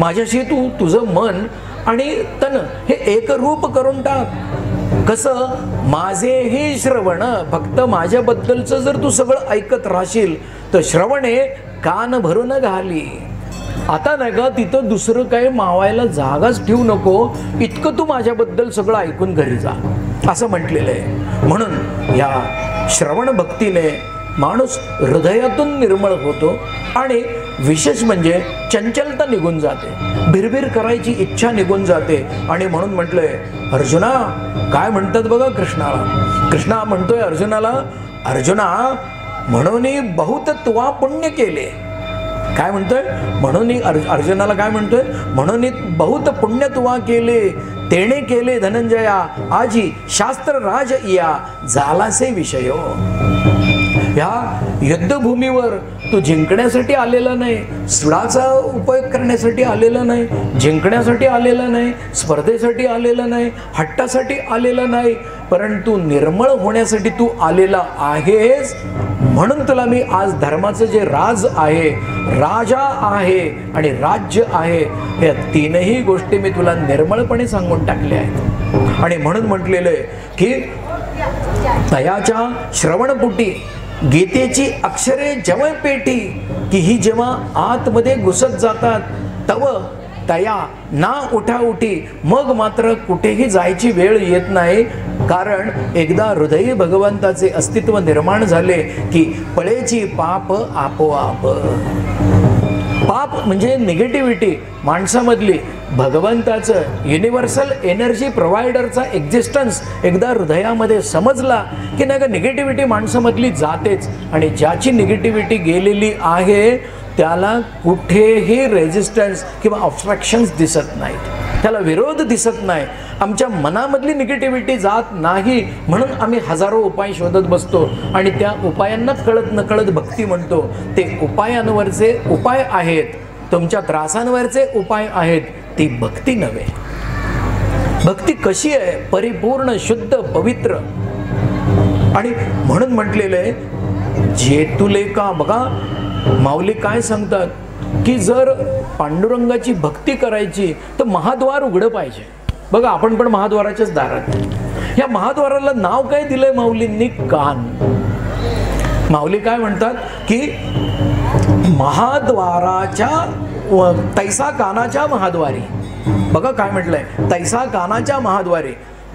माझ्याशी तू तुझं मन आणि तन हे एकरूप करून टाक. कसं? माझेही श्रवण. फक्त माझ्याबद्दलचं जर तू सगळं ऐकत राहशील तर श्रवणे कान भरून घाली. आता नाही का तिथं दुसरं काही मावायला जागाच ठेवू नको, इतकं तू माझ्याबद्दल सगळं ऐकून घरी जा, असं म्हटलेलं आहे. म्हणून या श्रवण भक्तीने माणूस हृदयातून निर्मळ होतो आणि विशेष म्हणजे चंचलता निघून जाते, भिरभिर करायची इच्छा निघून जाते. आणि म्हणून म्हटलंय अर्जुना, काय म्हणतात बघा कृष्णाला, कृष्णा म्हणतोय अर्जुनाला, अर्जुना म्हणून बहुत तुवा पुण्य केले. काय म्हणतोय म्हणून अर्जुनाला काय म्हणतोय, म्हणून बहुत पुण्य तुवा केले, तेणे केले धनंजया, आजी शास्त्र राज या झालासे विषय. या युद्धभूमीवर तू जिंकण्यासाठी आलेला नाही, सुडाचा उपयोग करण्यासाठी आलेला नाही, जिंकण्यासाठी आलेला नाही, स्पर्धेसाठी आलेला नाही, हट्टासाठी आलेला नाही, परंतु निर्मळ होण्यासाठी तू आलेला आहेस. म्हणून तुला मी आज धर्माचं जे राज आहे, राजा आहे आणि राज्य आहे, या तीनही गोष्टी मी तुला निर्मळपणे सांगून टाकल्या आहेत. आणि म्हणून म्हटलेलं आहे की तयाच्या श्रवणपुटी गीतेची अक्षरे जवळ पेटी, की ही जेव्हा आतमध्ये घुसत जातात तव तया ना उठा उठी, मग मात्र कुठेही जायची वेळ येत नाही. कारण एकदा हृदयी भगवंताचे अस्तित्व निर्माण झाले की पळेची पाप आपोआप. पाप म्हणजे निगेटिव्हिटी माणसामधली, भगवंताचं युनिव्हर्सल एनर्जी प्रोव्हायडरचा एक्झिस्टन्स एकदा हृदयामध्ये समजला की नाही का निगेटिव्हिटी माणसामधली जातेच. आणि ज्याची निगेटिव्हिटी गेलेली आहे त्याला कुठेही रेजिस्टन्स किंवा ऑब्स्ट्रक्शन्स दिसत नाहीत, त्याला विरोध दिसत नाही. आमच्या मनामधली निगेटिव्हिटी जात नाही म्हणून आम्ही हजारो उपाय शोधत बसतो आणि त्या उपायांना कळत नकळत भक्ती म्हणतो. ते उपायांवरचे उपाय आहेत, तुमच्या त्रासांवरचे उपाय आहेत, ती भक्ती नव्हे. भक्ती कशी आहे, परिपूर्ण शुद्ध पवित्र. आणि म्हणून म्हटलेलं आहे जेतुलेका, बघा माऊली काय सांगतात की जर पांडुरंगाची भक्ती करायची तर महाद्वार उघडं पाहिजे. बघा आपण पण महाद्वाराच्याच दारात. या महाद्वाराला नाव काय दिलंय माऊलींनी, कान. माऊली काय म्हणतात की महाद्वाराच्या तैसा कानाच्या महाद्वारी. बघा काय म्हटलंय, तैसा कानाच्या महाद्वारे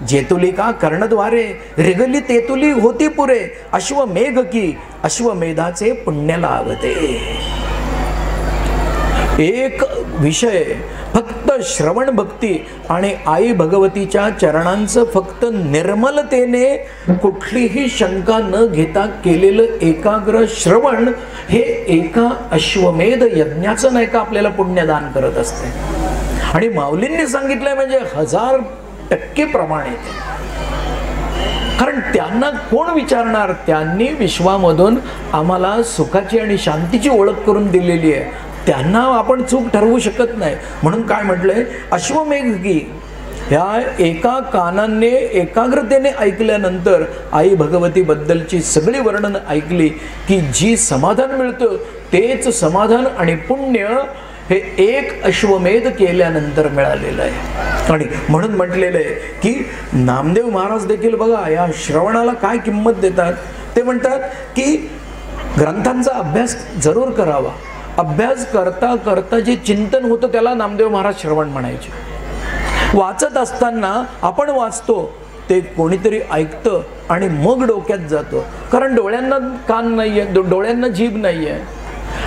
जेतुलिका कर्णद्वारे, रिगली तेतुली होती पुरे, अश्वमेघ की अश्वमेधाचे पुण्य लावते. एक विषय फक्त श्रवण भक्ती आणि आई भगवतीच्या चरणांचं फक्त निर्मलतेने कुठलीही शंका न घेता केलेलं एकाग्र श्रवण हे एका अश्वमेध यज्ञाचं नाही का आपल्याला पुण्यदान करत असते. आणि माऊलींनी सांगितलंय म्हणजे 1000% प्रमाण येते. कारण त्यांना कोण विचारणार, त्यांनी विश्वामधून आम्हाला सुखाची आणि शांतीची ओळख करून दिलेली आहे, त्यांना आपण चूक ठरवू शकत नाही. म्हणून काय म्हटलंय, अश्वमेघ की ह्या एका कानाने एकाग्रतेने ऐकल्यानंतर आई भगवती बद्दलची सगळी वर्णन ऐकली की जी समाधान मिळतं तेच समाधान आणि पुण्य हे एक अश्वमेध केल्यानंतर मिळालेलं आहे. आणि म्हणून म्हटलेलं आहे की नामदेव महाराज देखील बघा या श्रवणाला काय किंमत देतात. ते म्हणतात की ग्रंथांचा अभ्यास जरूर करावा. अभ्यास करता करता जे चिंतन होतं त्याला नामदेव महाराज श्रवण म्हणायचे. वाचत असताना आपण वाचतो ते कोणीतरी ऐकतं आणि मग डोक्यात जातं. कारण डोळ्यांना कान नाही आहे, डोळ्यांना जीभ नाही आहे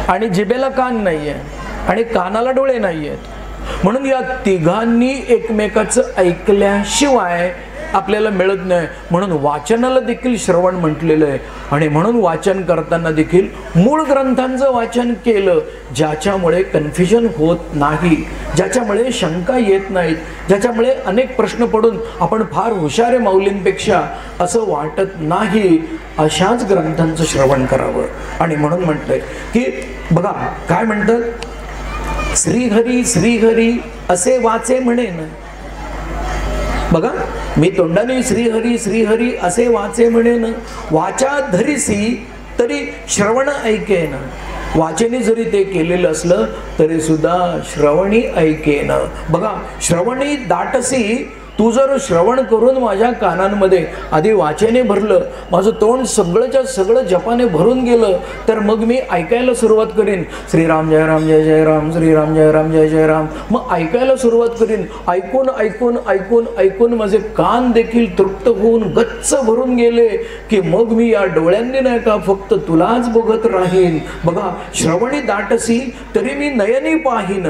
आणि जिभेला कान नाही आहे आणि कानाला डोळे नाही आहेत. म्हणून या तिघांनी एकमेकाचं ऐकल्याशिवाय आपल्याला मिळत नाही. म्हणून वाचनाला देखील श्रवण म्हटलेलं आहे. आणि म्हणून वाचन करताना देखील मूळ ग्रंथांचं वाचन केलं ज्याच्यामुळे कन्फ्युजन होत नाही, ज्याच्यामुळे शंका येत नाहीत, ज्याच्यामुळे अनेक प्रश्न पडून आपण फार हुशार आहे माऊलींपेक्षा असं वाटत नाही, अशाच ग्रंथांचं श्रवण करावं. आणि म्हणून म्हटलंय की बघा काय म्हणतात, श्रीहरी श्रीहरी असे वाचे म्हणेन. बघा मी तोंडाने श्रीहरी श्रीहरी असे वाचे म्हणेन, वाचा धरिसी तरी श्रवण ऐकेन. वाचेने जरी ते केलेलं असलं तरी सुद्धा श्रवणी ऐकेन. बघा श्रवणी दाटसी तू जर श्रवण करून माझ्या कानांमध्ये आधी वाचेने भरलं, माझं तोंड सगळंच्या सगळं जपाने भरून गेलं, तर मग मी ऐकायला सुरुवात करीन श्रीराम जय राम जय जय राम, श्रीराम जय राम जय जय राम. मग ऐकायला सुरुवात करीन. ऐकून ऐकून ऐकून ऐकून माझे कान देखील तृप्त होऊन गच्च भरून गेले की मग मी या डोळ्यांनी नाही का फक्त तुलाच बघत राहीन. बघा, श्रवणी दाटसी तरी मी नयनी पाहीन,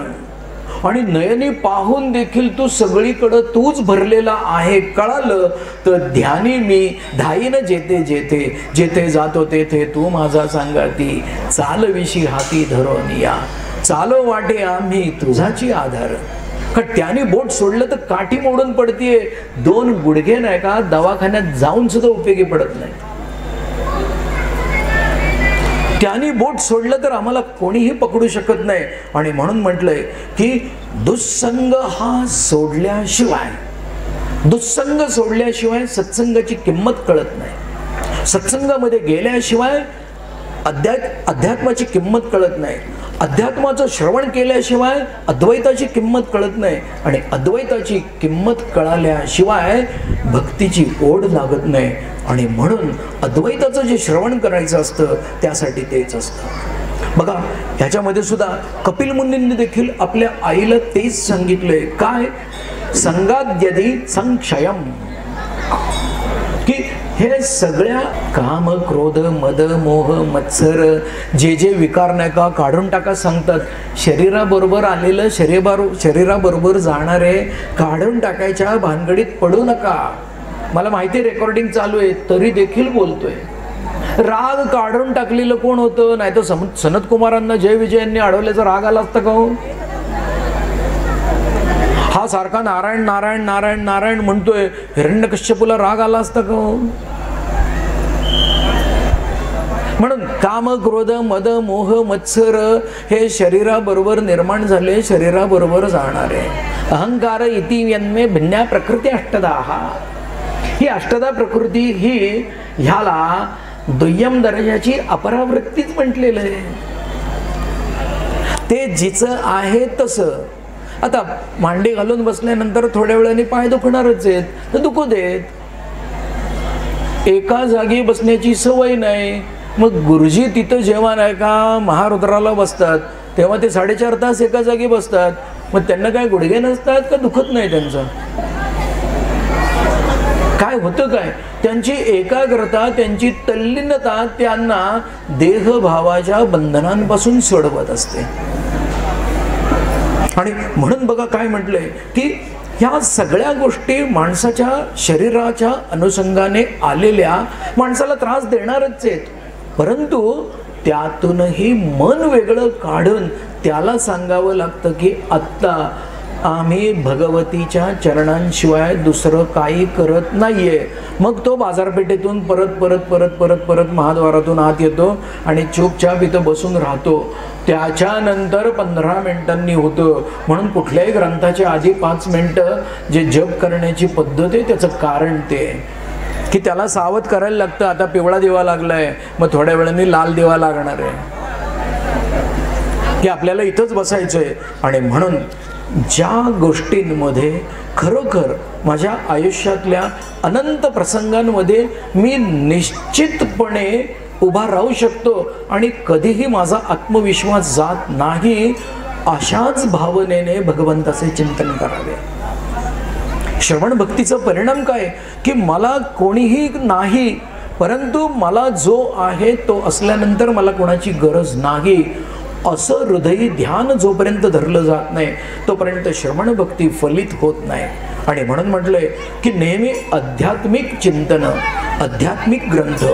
आणि नयनी पाहून देखील तू सगळीकडं तूच भरलेला आहे कळालं तर ध्यानी मी धाईन जेथे जेथे, जेथे जातो तेथे तू माझा सांगाती. चालविशी हाती धरून या, चालो वाटे आम्ही तुझाची आधार. का त्याने बोट सोडलं तर काठी मोडून पडतीये. 2 गुडघे नाही का दवाखान्यात जाऊन सुद्धा उपयोगी पडत नाही. त्याने बोट सोडलं तर आम्हाला कोणीही पकडू शकत नाही. आणि म्हणून म्हटलंय की दुस्संग हा सोडल्याशिवाय, दुस्संग सोडल्याशिवाय सत्संगाची किंमत कळत नाही. सत्संगामध्ये गेल्याशिवाय अध्यात्माची किंमत कळत नाही. अध्यात्माचं श्रवण केल्याशिवाय अद्वैताची किंमत कळत नाही. आणि अद्वैताची किंमत कळाल्याशिवाय भक्तीची ओढ लागत नाही. आणि म्हणून अद्वैताचं जे श्रवण करायचं असतं त्यासाठी तेच असतं. बघा, ह्याच्यामध्ये सुद्धा कपिल मुनींनी देखील आपल्या आईला तेच सांगितलंय. काय? संगाद्यदी संक्षयम, की हे सगळ्या काम क्रोध मद मोह मत्सर जे जे विकार नाही का काढून टाका सांगतात. शरीराबरोबर आलेलं शरीराबरोबर जाणारे काढून टाकायच्या भानगडीत पडू नका. मला माहिती रेकॉर्डिंग चालू आहे तरी देखील बोलतोय. राग काढून टाकलेलं कोण होतं? नाही तर सनत कुमारांना जय विजयांनी अडवल्याचा राग आला असता का हो? हा सारखा नारायण नारायण नारायण नारायण म्हणतोय, हिरण्यकश्यपूला राग आला असता का हो? म्हणून काम क्रोध मद मोह मत्सर हे शरीराबरोबर निर्माण झाले, शरीराबरोबर जाणारे. अहंकार इति यन्मे भिन्या प्रकृती अष्टदाहा. ही अष्टदा प्रकृती ही ह्याला दुय्यम दर्जाची अपरावृत्तीच म्हटलेलं आहे. ते जिचं आहे तसं. आता मांडी घालून बसल्यानंतर थोड्या वेळाने पाय दुखणारच आहेत, तर दुखू देत. एका जागी बसण्याची सवय नाही. मग गुरुजी तिथं जेव्हा नाही का महारुद्राला बसतात तेव्हा ते 4.5 तास एका जागी बसतात. मग त्यांना काय गुडघे नसतात का? दुखत नाही त्यांचं? काय होतं? काय त्यांची एकाग्रता, त्यांची तल्लीनता त्यांना देहभावाच्या बंधनांपासून सोडवत असते. आणि म्हणून बघा काय म्हटलंय की ह्या सगळ्या गोष्टी माणसाच्या शरीराच्या अनुषंगाने आलेल्या माणसाला त्रास देणारच आहेत. परंतु त्यातूनही मन वेगळं काढून त्याला सांगावं लागतं की आत्ता आम्ही भगवतीच्या चरणांशिवाय दुसरं काही करत नाहीये. मग तो बाजारपेठेतून परत परत परत परत परत महाद्वारातून आत येतो आणि चुपचाप इथं बसून राहतो. त्याच्यानंतर 15 मिनिटांनी होतं. म्हणून कुठल्याही ग्रंथाच्या आधी 5 मिनिटं जे जप करण्याची पद्धत आहे त्याचं कारण ते की त्याला सावध करायला लागतं. आता पिवळा दिवा लागलाय, मग थोड्या वेळाने लाल दिवा लागणार आहे, की आपल्याला इथंच बसायचंय. आणि म्हणून ज्या गोष्टींमध्ये खरोखर माझ्या आयुष्यातल्या अनंत प्रसंगांमध्ये मी निश्चितपणे उभा राहू शकतो आणि कधीही माझा आत्मविश्वास जात नाही, अशाच भावनेने भगवंताचे चिंतन करावे. श्रवण भक्तीचा परिणाम काय की मला कोणीही नाही, परंतु मला जो आहे तो असल्यानंतर मला कोणाची गरज नाही असं हृदयी ध्यान जोपर्यंत धरलं जात नाही तोपर्यंत श्रवण भक्ती फलित होत नाही. आणि म्हणून म्हटलंय की नेहमी आध्यात्मिक चिंतन, आध्यात्मिक ग्रंथ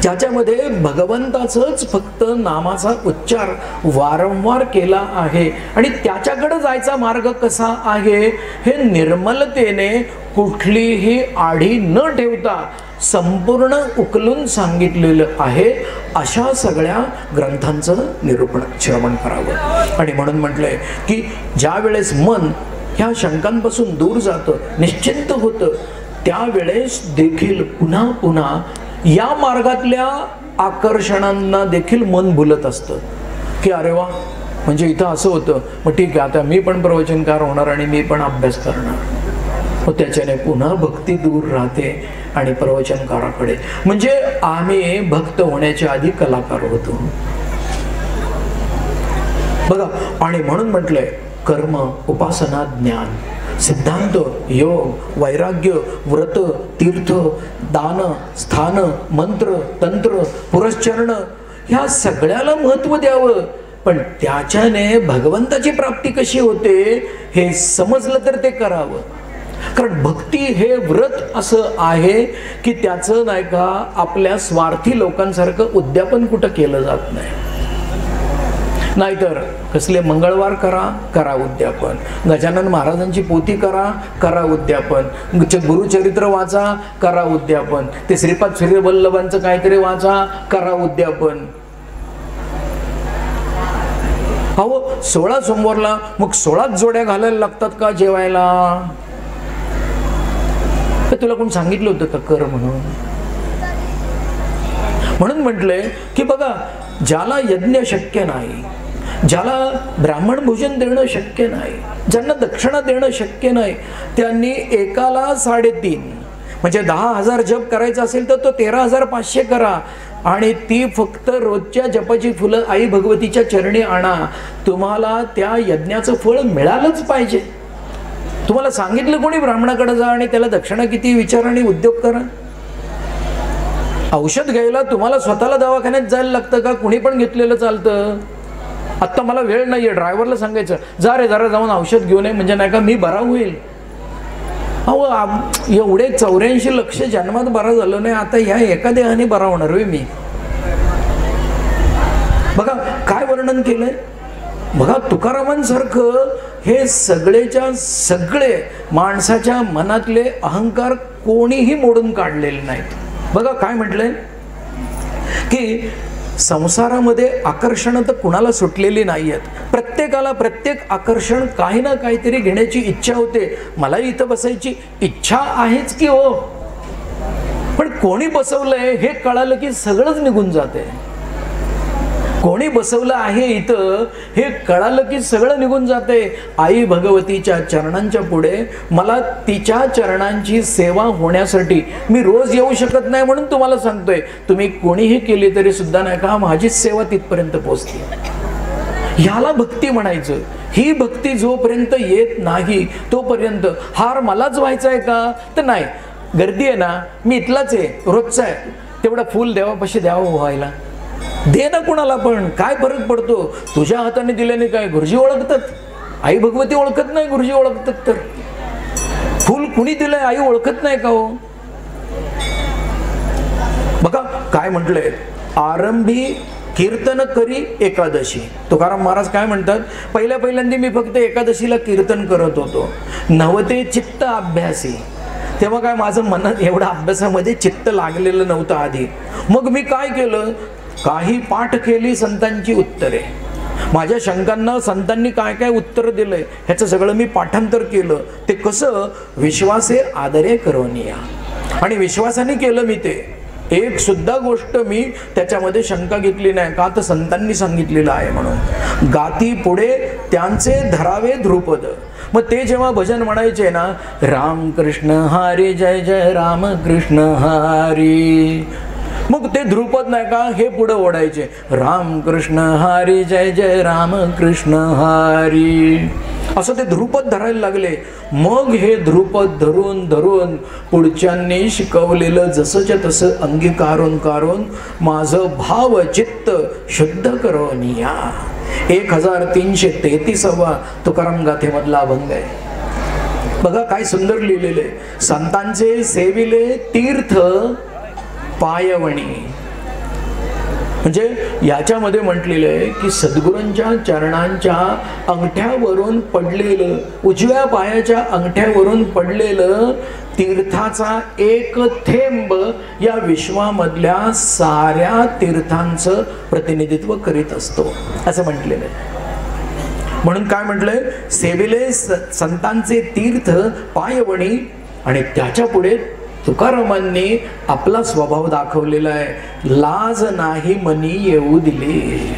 ज्याच्यामध्ये भगवंताचंच फक्त नामाचा उच्चार वारंवार केला आहे आणि त्याच्याकडे जायचा मार्ग कसा आहे हे निर्मलतेने कुठलीही आढी न ठेवता संपूर्ण उकलून सांगितलेलं आहे. अशा सगळ्या ग्रंथांचं निरूपण श्रवण करावं. आणि म्हणून म्हटलंय की ज्या वेळेस मन ह्या शंकांपासून दूर जातं, निश्चिंत होतं, त्यावेळेस देखील पुन्हा पुन्हा या मार्गातल्या आकर्षणांना देखील मन भुलत असतं की अरे वा, म्हणजे इथं असं होतं, मग ठीक आहे आता मी पण प्रवचनकार होणार आणि मी पण अभ्यास करणार. त्याच्याने पुन्हा भक्ती दूर राहते आणि प्रवचनकाराकडे. म्हणजे आम्ही भक्त होण्याच्या आधी कलाकार होतो बघा. आणि म्हणून म्हटलंय कर्म, उपासना, ज्ञान, सिद्धांत, योग, वैराग्य, व्रत, तीर्थ, दान, स्थान, मंत्र, तंत्र, पुरस्चरण, ह्या सगळ्याला महत्व द्यावं. पण त्याच्याने भगवंताची प्राप्ती कशी होते हे समजलं तर ते करावं. कारण भक्ती हे व्रत असं आहे की त्याचं नाही का आपल्या स्वार्थी लोकांसारखं उद्यापन कुठं केलं जात नाही. नाहीतर कसले मंगळवार करा उद्यापन, गजानन महाराजांची पोथी करा उद्यापन, गुरुचरित्र वाचा करा उद्यापन, ते श्रीपाद सूर्यवल्लभांचं काहीतरी वाचा करा उद्यापन. अहो 16 सोमवारला मग 16 जोड्या घालायला लागतात का जेवायला? तुला कोण सांगितलं होतं का कर म्हणून? म्हणून म्हटलंय की बघा, ज्याला यज्ञ शक्य नाही, ज्याला ब्राह्मण भोजन देणं शक्य नाही, ज्यांना दक्षिणा देणं शक्य नाही, त्यांनी एकाला 3.5 म्हणजे 10,000 जप करायचा असेल तर तो 13,500 करा. आणि ती फक्त रोजच्या जपाची फुलं आई भगवतीच्या चरणी आणा. तुम्हाला त्या यज्ञाचं फळ मिळालंच पाहिजे. तुम्हाला सांगितलं कोणी ब्राह्मणाकडे जा आणि त्याला दक्षिणा किती विचारा आणि उद्योग करा? औषध घ्यायला तुम्हाला स्वतःला दवाखान्यात जायला लागतं का? कुणी पण घेतलेलं चालतं. आत्ता मला वेळ नाहीये, ड्रायव्हरला सांगायचं जा रे जरा जाऊन औषध घेऊन ये, म्हणजे नाही का मी बरा होईल. अहो एवढे 84 लक्ष जन्मात बरा झालं नाही, आता ह्या एका देहाने बरा होणार होय मी? बघा काय वर्णन केलंय. बघा तुकारामांसारखं हे सगळेच्या सगळे माणसाच्या मनातले अहंकार कोणीही मोडून काढलेले नाहीत. बघा काय म्हटलंय की संसारामध्ये आकर्षण तर कुणाला सुटलेली नाही आहेत. प्रत्येकाला प्रत्येक आकर्षण काही ना काहीतरी घेण्याची इच्छा होते. मला इथं बसायची इच्छा आहेच की हो, पण कोणी बसवलंय हे कळालं की सगळंच निघून जाते. कोणी बसवलं आहे इथं हे कळालं की सगळं निघून जाते. आई भगवतीच्या चरणांच्या पुढे मला तिच्या चरणांची सेवा होण्यासाठी मी रोज येऊ शकत नाही, म्हणून तुम्हाला सांगतोय तुम्ही कोणीही केली तरी सुद्धा नाही का माझीच सेवा तिथपर्यंत पोहोचते. ह्याला भक्ती म्हणायचं. ही भक्ती जोपर्यंत येत नाही तोपर्यंत हार मलाच व्हायचा आहे का? तर नाही, गर्दी आहे ना, मी इथलाच आहे, रोजचा आहे, तेवढा फूल देवापाशी द्यावं व्हायला दे ना कुणाला पण, काय फरक पडतो? तुझ्या हाताने दिल्याने काय गुरुजी ओळखतात? आई भगवती ओळखत नाही, गुरुजी ओळखतात. तर फूल कुणी दिलंय आई ओळखत नाही का हो? बघा काय म्हटलंय, आरंभी कीर्तन करी एकादशी. तुकाराम महाराज काय म्हणतात, पहिल्यांदा मी फक्त एकादशीला कीर्तन करत होतो, नवते चित्त अभ्यासी. तेव्हा काय माझं मन एवढं अभ्यासामध्ये चित्त लागलेलं नव्हतं आधी. मग मी काय केलं, काही पाठ केली संतांची उत्तरे. माझ्या शंकांना संतांनी काय काय उत्तर दिलंय ह्याचं सगळं मी पाठांतर केलं. ते कसं, विश्वासे आदरे करोनिया, आणि विश्वासाने केलं मी ते. एक सुद्धा गोष्ट मी त्याच्यामध्ये शंका घेतली नाही, का तर संतांनी सांगितलेलं आहे म्हणून. गाती पुढे त्यांचे धरावे ध्रुपद. मग ते जेव्हा भजन म्हणायचे ना, राम कृष्ण हरी जय जय राम कृष्ण हरी, मग ते ध्रुपद नाही का हे पुढे ओढायचे, राम कृष्ण हरी जय जय राम कृष्ण हरी, असं ते ध्रुपद धरायला लागले. मग हे ध्रुपद धरून धरून पुढच्यांनी शिकवलेलं जसंच्या तसं अंगीकारून कारून माझं भाव चित्त शुद्ध करोनिया. 1333 तुकाराम गाथेमधला अभंग आहे. बघा काय सुंदर लिहिलेले, संतांचे सेविले तीर्थ पायवणी. म्हणजे याच्यामध्ये म्हटलेलं आहे की सद्गुरूंच्या चरणांच्या अंगठ्यावरून पडलेलं, उजव्या पायाच्या अंगठ्यावरून पडलेलं तीर्थाचा एक थेंब या विश्वामधल्या साऱ्या तीर्थांचं प्रतिनिधित्व करीत असतो असं म्हटलेलं आहे. म्हणून काय म्हटलंय, सेविले संतांचे तीर्थ पायवणी. आणि त्याच्या पुढे तुकारामांनी आपला स्वभाव दाखवलेला आहे, लाज नाही मनी येऊ दिली.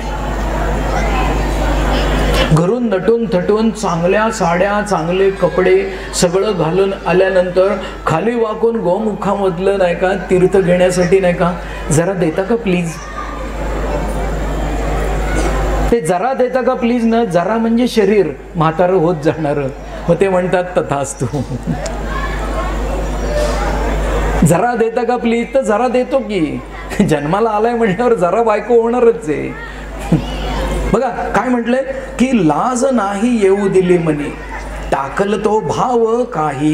घरून नटून थटून चांगल्या साड्या चांगले कपडे सगळं घालून आल्यानंतर खाली वाकून गोमुखामधलं नाही का तीर्थ घेण्यासाठी नाही का जरा देता का प्लीज, ते जरा देता का प्लीज न, जरा म्हणजे शरीर म्हातारं होत जाणार, मग ते म्हणतात तथास्तु. जरा देता का प्लीज, तर जरा देतो की, जन्माला आलाय म्हटल्यावर जरा बायको होणारच आहे. बघा काय म्हटलंय की लाज नाही येऊ दिली मनी, टाकल तो भाव काही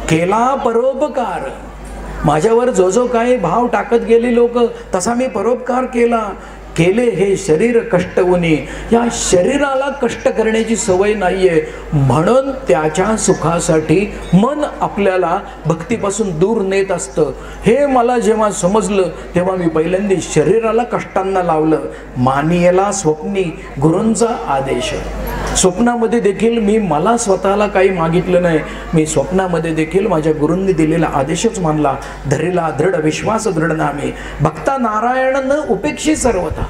केला परोपकार. माझ्यावर जो जो काही भाव टाकत गेले लोक तसा मी परोपकार केले हे शरीर कष्टवुनी. या शरीराला कष्ट करण्याची सवय नाहीये, म्हणून त्याच्या सुखासाठी मन आपल्याला भक्तीपासून दूर नेत असतं. हे मला जेव्हा समजलं तेव्हा मी पहिल्यांदा शरीराला कष्टांना लावलं. मानियला स्वप्नी गुरूंचा आदेश. स्वप्नामध्ये देखील मी मला स्वतःला काही मागितलं नाही, मी स्वप्नामध्ये देखील माझ्या गुरूंनी दिलेला आदेशच मानला. धरेला दृढ विश्वास दृढ नामे, भक्ता नारायण न उपेक्षी सर्वथा.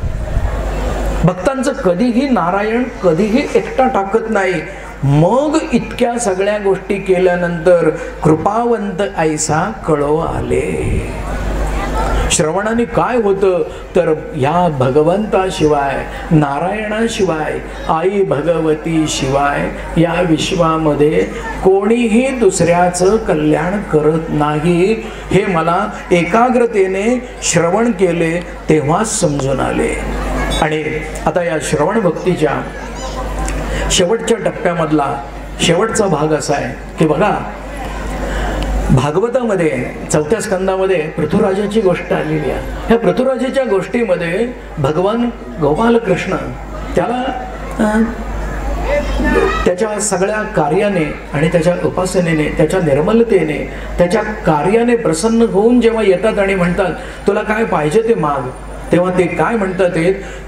भक्तांचं कधीही नारायण कधीही एकटा टाकत नाही. मग इतक्या सगळ्या गोष्टी केल्यानंतर कृपावंत ऐसा कळो आले. श्रवणाने काय होतं तर या भगवंताशिवाय, नारायणाशिवाय, आई भगवती शिवाय या विश्वामध्ये कोणीही दुसऱ्याचं कल्याण करत नाही. हे मला एकाग्रतेने श्रवण केले तेव्हाच समजून आले. आणि आता या श्रवण भक्तीच्या शेवटच्या टप्प्यामधला शेवटचा भाग असा आहे की बघा, भागवतामध्ये 4थ्या स्कंदामध्ये पृथुराजाची गोष्ट आलेली आहे. ह्या पृथुराजाच्या गोष्टीमध्ये भगवान गोपाल कृष्ण त्याला त्याच्या सगळ्या कार्याने आणि त्याच्या उपासनेने, त्याच्या निर्मलतेने, त्याच्या कार्याने प्रसन्न होऊन जेव्हा येतात आणि म्हणतात तुला काय पाहिजे ते माग, तेव्हा ते काय म्हणतात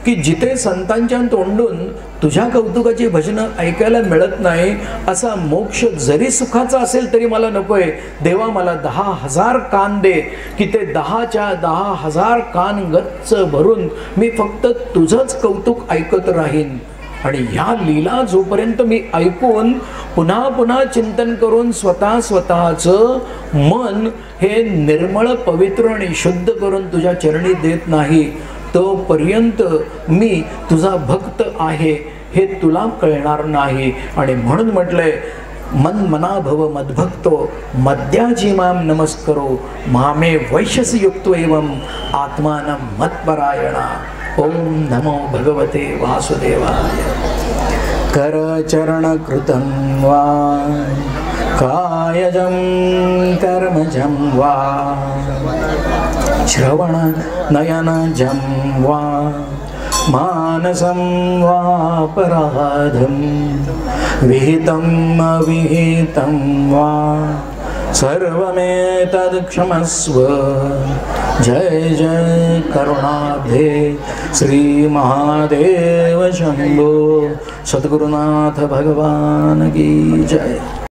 की जिथे संतांच्या तोंडून तुझ्या कौतुकाची भजनं ऐकायला मिळत नाही असा मोक्ष जरी सुखाचा असेल तरी मला नकोय. देवा मला 10,000 कान दे की ते 10च्या 10,000 कान गच्च भरून मी फक्त तुझंच कौतुक ऐकत राहीन. आणि ह्या लीला जोपर्यंत मी ऐकून पुन्हा पुन्हा चिंतन करून स्वतःचं मन हे निर्मळ पवित्र आणि शुद्ध करून तुझ्या चरणी देत नाही तोपर्यंत मी तुझा भक्त आहे हे तुला कळणार नाही. आणि म्हणून म्हटलंय मन मना भव मद्भक्तो मद्याजी माम नमस्करो मामे वैश्यसी युक्तो एवं आत्मानं मत्परायणा. ओम नमो भगवते वासुदेवाय. करचरण कृतं वा कायजं कर्मजं वा श्रवण नयनजं वा मानसं वापराधं विहितं अविहितं वा सर्वमेतद् क्षमस्व. जय जय करुणाब्धे श्री महादेव शंभो. सद्गुरुनाथ भगवान की जय.